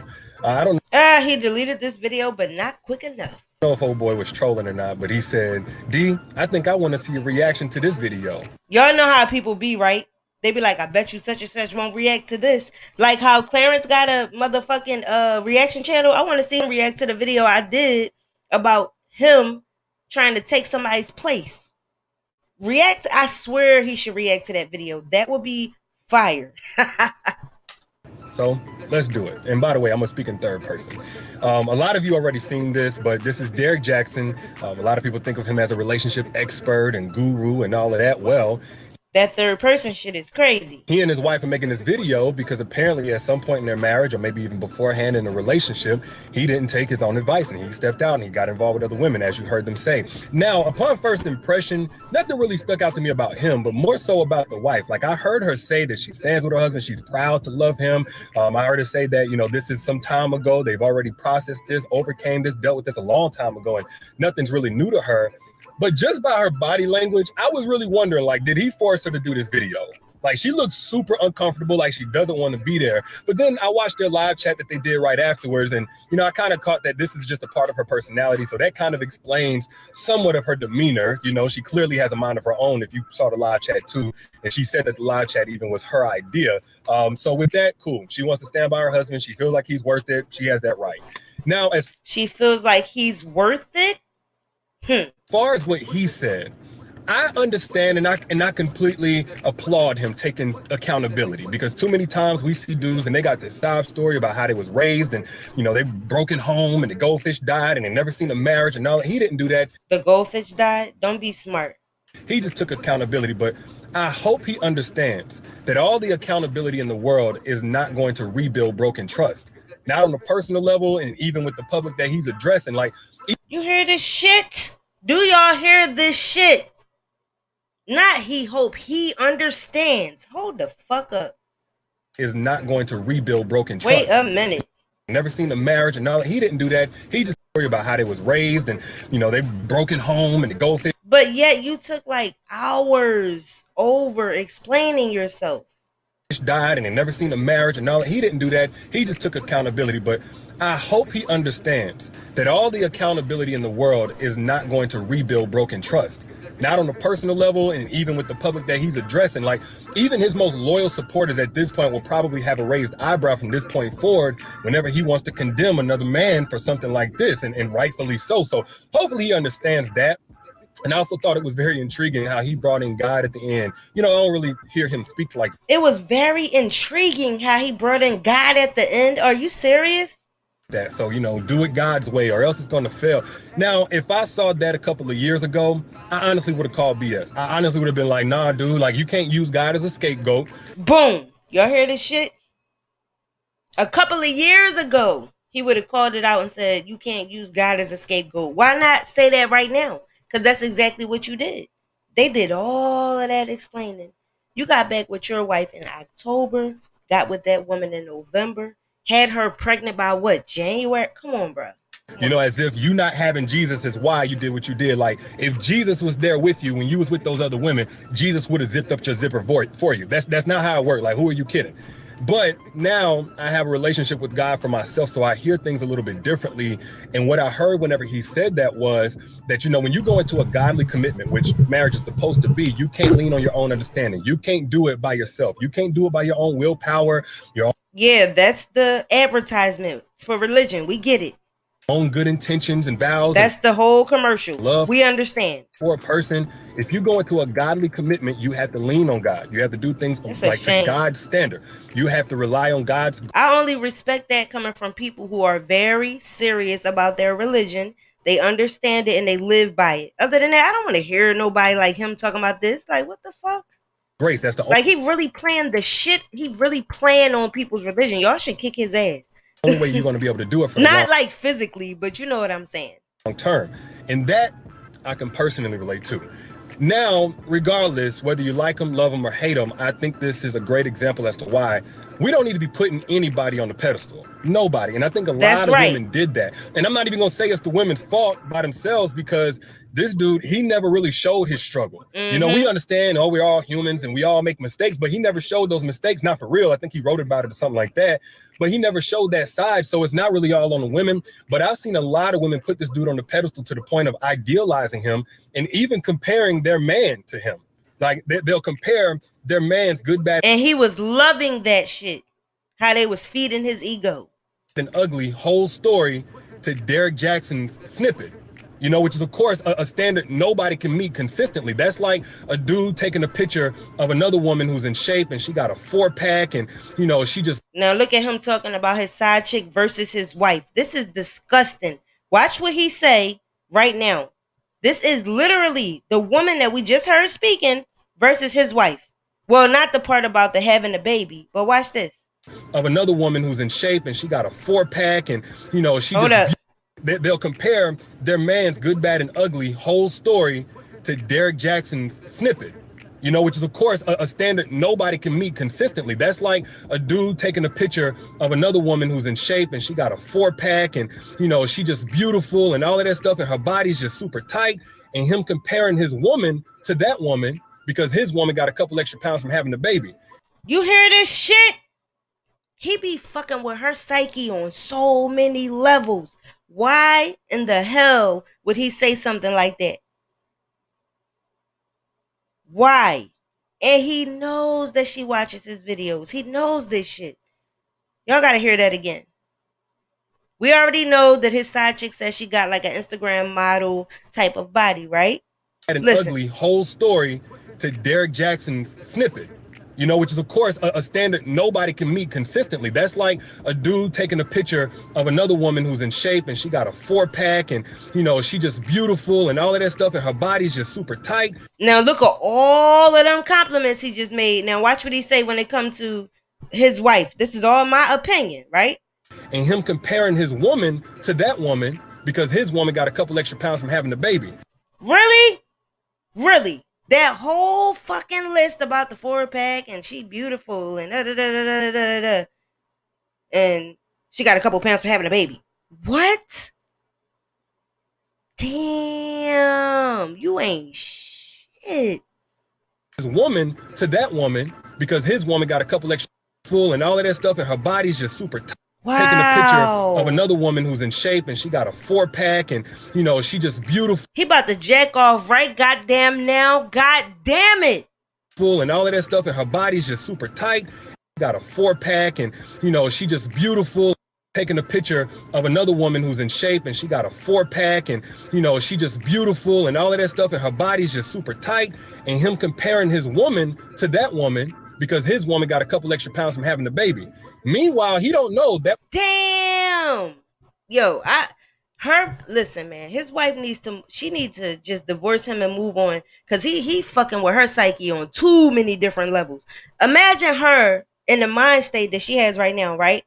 I don't he deleted this video, but not quick enough. know if old boy was trolling or not, but he said, D, I think I want to see a reaction to this video. Y'all know how people be, right? They be like, I bet you such and such won't react to this. Like how Clarence got a motherfucking reaction channel. I want to see him react to the video I did about him trying to take somebody's place. React. I swear he should react to that video. That would be fire. So let's do it. And by the way, I'm gonna speak in third person. A lot of you already seen this, but this is Derrick Jaxn. A lot of people think of him as a relationship expert and guru and all of that. Well, that third person shit is crazy. He and his wife are making this video because apparently at some point in their marriage, or maybe even beforehand in the relationship, he didn't take his own advice and he stepped out and he got involved with other women, as you heard them say. Now, upon first impression, nothing really stuck out to me about him, but more so about the wife. Like, I heard her say that she stands with her husband, she's proud to love him. I heard her say that, you know, this is some time ago, they've already processed this, overcame this, dealt with this a long time ago, and nothing's really new to her. But just by her body language, I was really wondering, like, did he force her to do this video? Like, she looks super uncomfortable, like she doesn't want to be there. But then I watched their live chat that they did right afterwards, and, you know, I kind of caught that this is just a part of her personality. So that kind of explains somewhat of her demeanor. You know, she clearly has a mind of her own, if you saw the live chat too. And she said that the live chat even was her idea. So with that, cool. She wants to stand by her husband. She feels like he's worth it. She has that right. Now, as she feels like he's worth it? As far as what he said, I understand and I completely applaud him taking accountability, because too many times we see dudes and they got this sob story about how they was raised and, you know, they broken home and the goldfish died and they never seen a marriage and all that. He didn't do that. The goldfish died? Don't be smart. He just took accountability, but I hope he understands that all the accountability in the world is not going to rebuild broken trust. Not on a personal level and even with the public that he's addressing. Like, you hear this shit? Do y'all hear this shit? Not he hope, he understands. Hold the fuck up. Is not going to rebuild broken trust. Wait a minute. Never seen a marriage and all that. He didn't do that. He just worried about how they was raised and, you know, they broken home and the goldfish. But yet you took like hours over explaining yourself. Died and they never seen a marriage and all that. He didn't do that. He just took accountability. But I hope he understands that all the accountability in the world is not going to rebuild broken trust. Not on a personal level and even with the public that he's addressing. Like, even his most loyal supporters at this point will probably have a raised eyebrow from this point forward whenever he wants to condemn another man for something like this, and rightfully so. So hopefully he understands that. And I also thought it was very intriguing how he brought in God at the end. You know, I don't really hear him speak like it was very intriguing how he brought in God at the end. Are you serious? that. So, you know, do it God's way or else it's going to fail. Now, if I saw that a couple of years ago, I honestly would have called BS. I honestly would have been like, nah, dude, like, you can't use God as a scapegoat. Boom. Y'all hear this shit? A couple of years ago, he would have called it out and said, you can't use God as a scapegoat. Why not say that right now? Because that's exactly what you did. They did all of that explaining. You got back with your wife in October, got with that woman in November, had her pregnant by what, January? Come on, bro. You know, as if you not having Jesus is why you did what you did. Like, if Jesus was there with you when you was with those other women, Jesus would have zipped up your zipper for you. That's not how it worked. Like, who are you kidding? But now I have a relationship with God for myself, so I hear things a little bit differently. And what I heard whenever he said that was that, you know, when you go into a godly commitment, which marriage is supposed to be, you can't lean on your own understanding. You can't do it by yourself. You can't do it by your own willpower, your own. Yeah, that's the advertisement for religion. We get it. Own good intentions and vows. That's the whole commercial. Love. We understand. For a person, if you go into a godly commitment, you have to lean on God. You have to do things like to God's standard. You have to rely on God's. I only respect that coming from people who are very serious about their religion. They understand it and they live by it. Other than that, I don't want to hear nobody like him talking about this. Like, what the fuck? Grace, that's the like he really playing the shit. He really playing on people's religion. Y'all should kick his ass. Only way you're going to be able to do it for not like physically, but you know what I'm saying. Long term. And that I can personally relate to. Now, regardless, whether you like them, love them, or hate them, I think this is a great example as to why we don't need to be putting anybody on the pedestal. Nobody. And I think a lot of women did that. And I'm not even going to say it's the women's fault by themselves, because this dude, he never really showed his struggle. You know, we understand, oh, we're all humans and we all make mistakes, but he never showed those mistakes, not for real. I think he wrote about it or something like that, but he never showed that side. So it's not really all on the women, but I've seen a lot of women put this dude on the pedestal to the point of idealizing him and even comparing their man to him. Like they'll compare their man's good, bad. And he was loving that shit. How they was feeding his ego. An ugly whole story to Derrick Jaxn's snippet. You know, which is of course a standard nobody can meet consistently. That's like a dude taking a picture of another woman who's in shape and she got a 4-pack and, you know, she just... Now look at him talking about his side chick versus his wife. This is disgusting. Watch what he say right now. This is literally the woman that we just heard speaking versus his wife. Well, not the part about the having a baby, but watch this. Of another woman who's in shape and she got a 4-pack and, you know, she Hold just... up. They'll compare their man's good, bad, and ugly whole story to Derrick Jaxn's snippet, you know, which is, of course, a standard nobody can meet consistently. That's like a dude taking a picture of another woman who's in shape and she got a 4-pack and, you know, she just beautiful and all of that stuff and her body's just super tight, and him comparing his woman to that woman because his woman got a couple extra pounds from having a baby. You hear this shit? He be fucking with her psyche on so many levels. Why in the hell would he say something like that? Why? And he knows that she watches his videos. He knows this shit. Y'all gotta hear that again. We already know that his side chick says she got like an Instagram model type of body, right? An ugly whole story to Derrick Jaxn's snippet, you know, which is, of course, a standard nobody can meet consistently. That's like a dude taking a picture of another woman who's in shape and she got a 4-pack and, you know, she just beautiful and all of that stuff and her body's just super tight. Now look at all of them compliments he just made. Now watch what he say when it comes to his wife. This is all my opinion, right? And him comparing his woman to that woman because his woman got a couple extra pounds from having a baby. Really? Really? That whole fucking list about the 4-pack and she beautiful and and she got a couple pounds for having a baby. What? Damn, you ain't shit. His woman to that woman because his woman got a couple extra full and all of that stuff and her body's just super tight. Wow. Taking a picture of another woman who's in shape and she got a 4-pack and, you know, she just beautiful. He about to jack off right goddamn now. God damn it. Full and all of that stuff and her body's just super tight. Got a 4-pack and, you know, she just beautiful. Taking a picture of another woman who's in shape and she got a 4-pack and, you know, she just beautiful and all of that stuff and her body's just super tight, and him comparing his woman to that woman because his woman got a couple extra pounds from having a baby. Meanwhile, he don't know that. Damn. Yo, listen, man, his wife needs to just divorce him and move on, because he fucking with her psyche on too many different levels. Imagine her in the mind state that she has right now, right?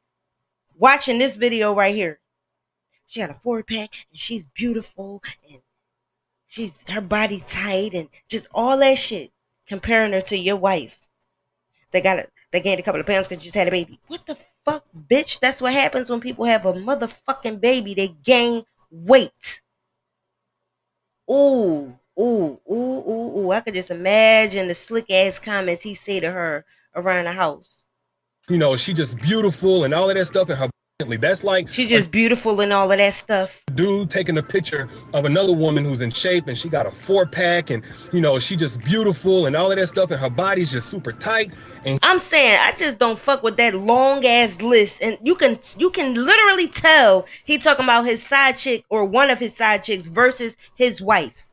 Watching this video right here. She got a 4-pack and she's beautiful and her body tight and just all that shit. Comparing her to your wife. They gained a couple of pounds because you just had a baby. What the fuck, bitch? That's what happens when people have a motherfucking baby. They gain weight. Ooh. I could just imagine the slick ass comments he say to her around the house. You know, she just beautiful and all of that stuff and her. That's like she just beautiful and all of that stuff. Dude taking a picture of another woman who's in shape and she got a 4-pack and, you know, she just beautiful and all of that stuff and her body's just super tight. And I'm saying I just don't fuck with that long ass list, and you can literally tell he talking about his side chick or one of his side chicks versus his wife.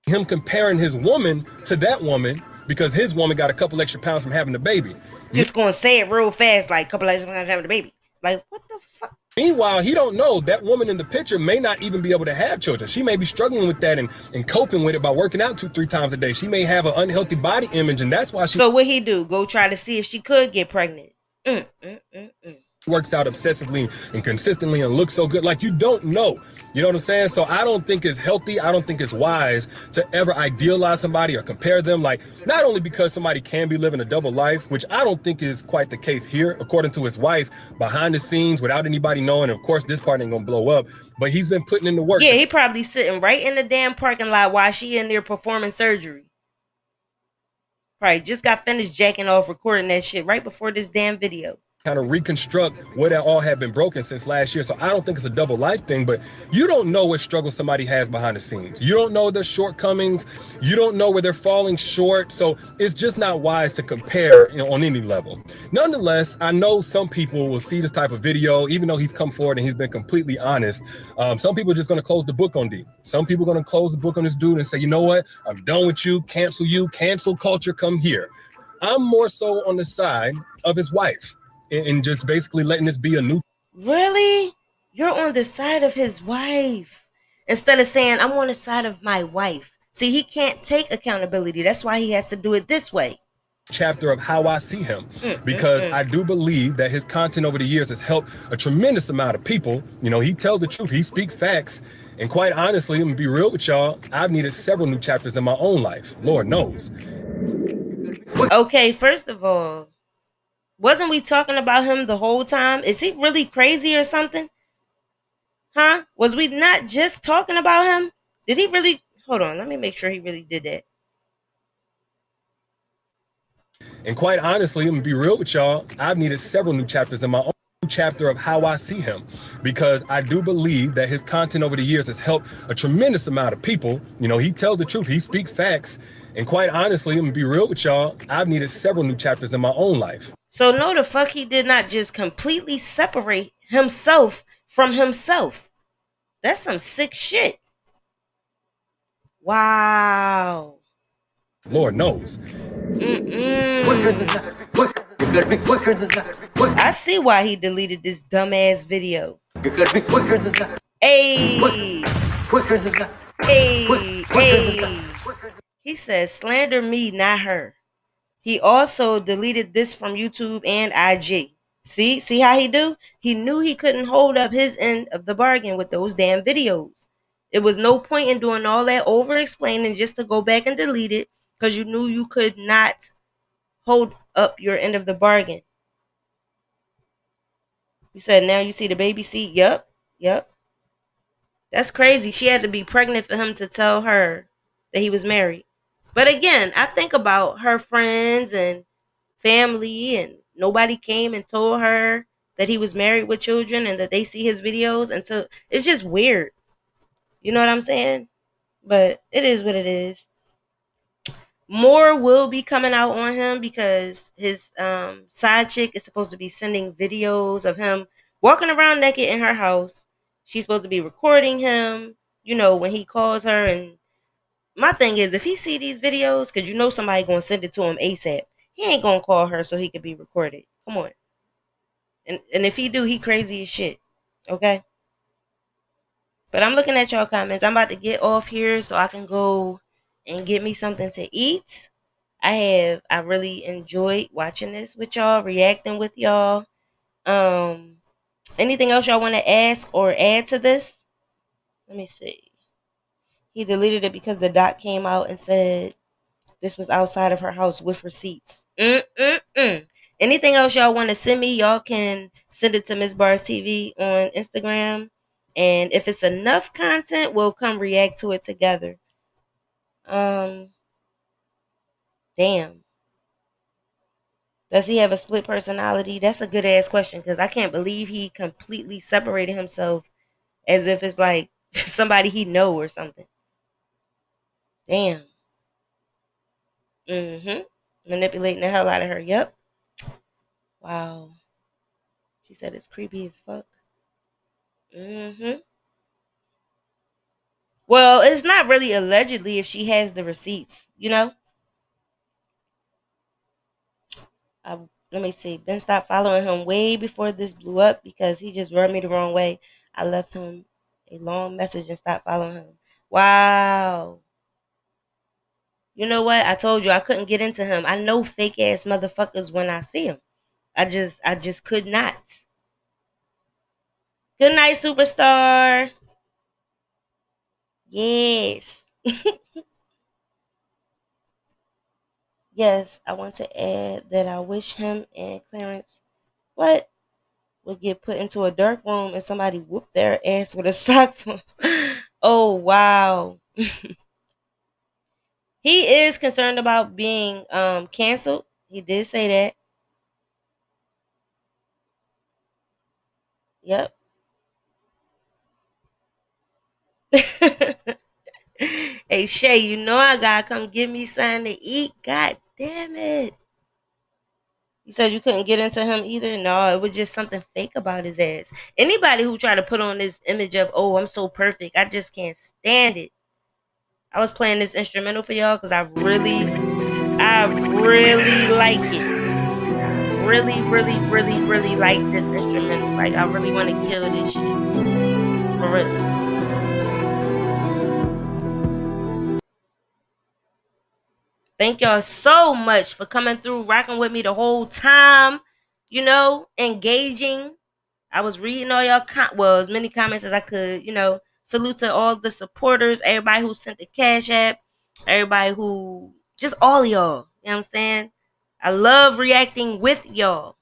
Him comparing his woman to that woman because his woman got a couple extra pounds from having a baby. Just gonna say it real fast, like a couple extra pounds from having a baby. Like, what the fuck? Meanwhile, he don't know that woman in the picture may not even be able to have children. She may be struggling with that and coping with it by working out 2-3 times a day. She may have an unhealthy body image, and that's why she... So what he do? Go try to see if she could get pregnant. Works out obsessively and consistently and looks so good. Like, you don't know. You know what I'm saying? So I don't think it's healthy. I don't think it's wise to ever idealize somebody or compare them. Like, not only because somebody can be living a double life, which I don't think is quite the case here, according to his wife, behind the scenes, without anybody knowing. Of course, this part ain't gonna blow up, but he's been putting in the work. Yeah, he probably sitting right in the damn parking lot while she in there performing surgery. Probably just got finished jacking off recording that shit right before this damn video. kind of reconstruct what all had been broken since last year. So I don't think it's a double life thing, but you don't know what struggle somebody has behind the scenes. You don't know their shortcomings. You don't know where they're falling short. So it's just not wise to compare, on any level. Nonetheless, I know some people will see this type of video, even though he's come forward and he's been completely honest. Some people are just going to close the book on D. Some people are going to close the book on this dude and say, you know what? I'm done with you. Cancel culture. Come here. I'm more so on the side of his wife. And just basically letting this be a new. Really? You're on the side of his wife instead of saying, I'm on the side of my wife. See, he can't take accountability. That's why he has to do it this way. Chapter of how I see him, because I do believe that his content over the years has helped a tremendous amount of people. He tells the truth. He speaks facts. And quite honestly, I'm gonna be real with y'all, I've needed several new chapters in my own life. Lord knows. Okay, first of all, wasn't we talking about him the whole time? Is he really crazy or something? Huh? Was we not just talking about him? Did he really? Hold on, let me make sure he really did that. And quite honestly, I'm gonna be real with y'all, I've needed several new chapters in my own chapter of how I see him, because I do believe that his content over the years has helped a tremendous amount of people. He tells the truth. He speaks facts. And quite honestly, I'm gonna be real with y'all, I've needed several new chapters in my own life. So no, the fuck he did not just completely separate himself from himself. That's some sick shit. Wow. Lord knows. I see why he deleted this dumbass video. You gotta be quicker than that. Hey. Quicker than that. Hey. He says, slander me, not her. He also deleted this from YouTube and IG. See how he do? He knew he couldn't hold up his end of the bargain with those damn videos. It was no point in doing all that over explaining just to go back and delete it, because you knew you could not hold up your end of the bargain. You said now you see the baby seat? Yep. That's crazy. She had to be pregnant for him to tell her that he was married. But again, I think about her friends and family, and nobody came and told her that he was married with children and that they see his videos until it's just weird. You know what I'm saying? But it is what it is. More will be coming out on him because his side chick is supposed to be sending videos of him walking around naked in her house. She's supposed to be recording him, when he calls her. And my thing is, if he see these videos, because somebody gonna send it to him ASAP, he ain't gonna call her so he could be recorded. Come on. And if he do, he crazy as shit. Okay? But I'm looking at y'all comments. I'm about to get off here so I can go and get me something to eat. I really enjoyed watching this with y'all, reacting with y'all. Anything else y'all want to ask or add to this? Let me see. He deleted it because the doc came out and said this was outside of her house with receipts. Anything else y'all want to send me, y'all can send it to Miss Bars TV on Instagram. And if it's enough content, we'll come react to it together. Damn. Does he have a split personality? That's a good ass question, because I can't believe he completely separated himself as if it's like somebody he know or something. Damn. Manipulating the hell out of her. Yep. Wow. She said it's creepy as fuck. Well, it's not really allegedly if she has the receipts, Let me see. Ben stopped following him way before this blew up because he just rubbed me the wrong way. I left him a long message and stopped following him. Wow. You know what? I told you I couldn't get into him. I know fake ass motherfuckers when I see them. I just could not. Good night, superstar. Yes. Yes, I want to add that I wish him and Clarence would get put into a dark room and somebody whoop their ass with a sock. Oh, wow. He is concerned about being canceled. He did say that. Yep. Hey Shay, you know I gotta come give me something to eat. God damn it. You said you couldn't get into him either? No, it was just something fake about his ass. Anybody who try to put on this image of, oh, I'm so perfect, I just can't stand it. I was playing this instrumental for y'all because I really like it. Really like this instrumental. Like, I really want to kill this shit. For real. Thank y'all so much for coming through, rocking with me the whole time, you know, engaging. I was reading all y'all, as many comments as I could, you know. Salute to all the supporters, everybody who sent the Cash App, everybody who, just all y'all, you know what I'm saying? I love reacting with y'all.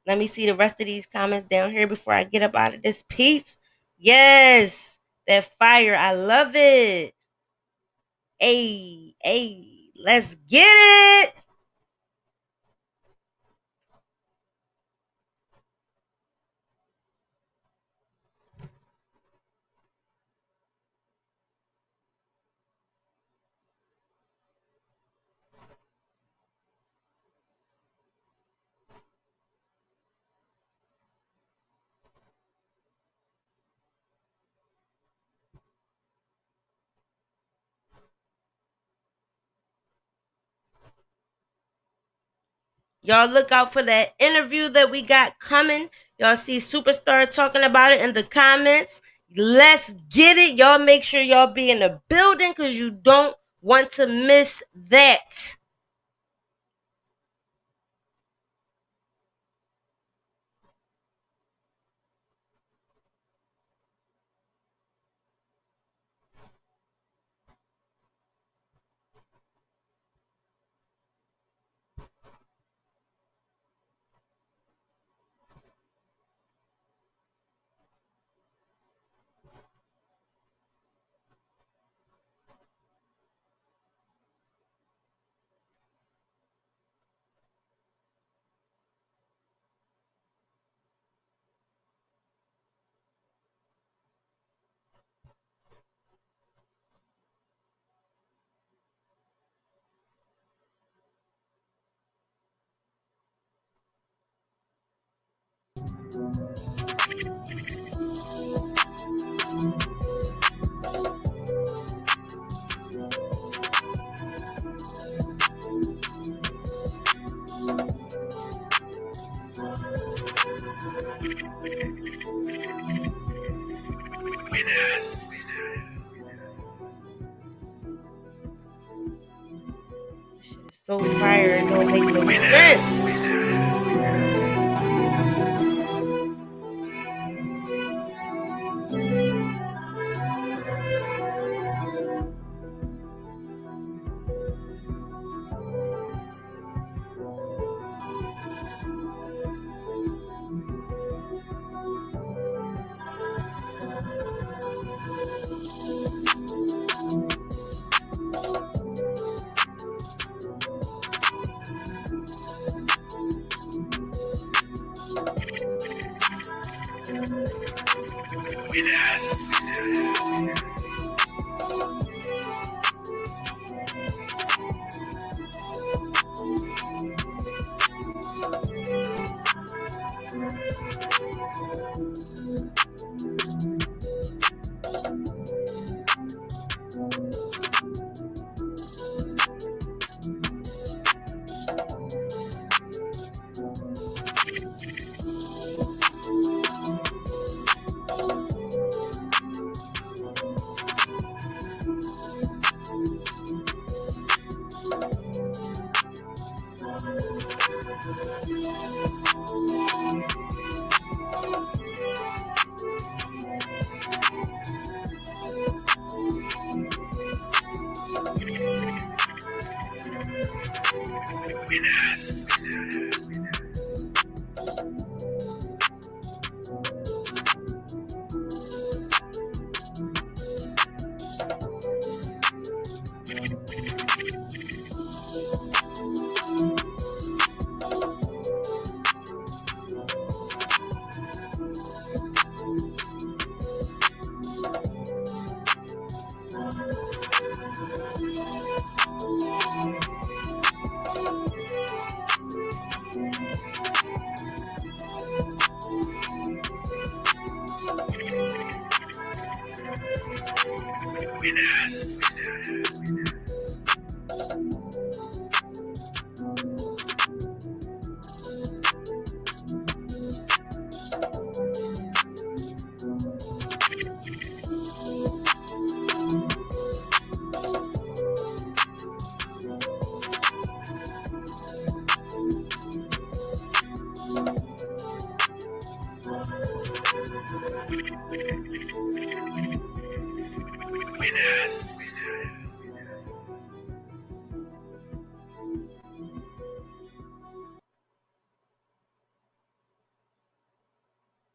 Let me see the rest of these comments down here before I get up out of this piece. Yes, that fire, I love it. Hey, let's get it. Y'all look out for that interview that we got coming. Y'all see Superstar talking about it in the comments. Let's get it. Y'all make sure y'all be in the building because you don't want to miss that. Shit is so fire, it don't make no sense. Winners.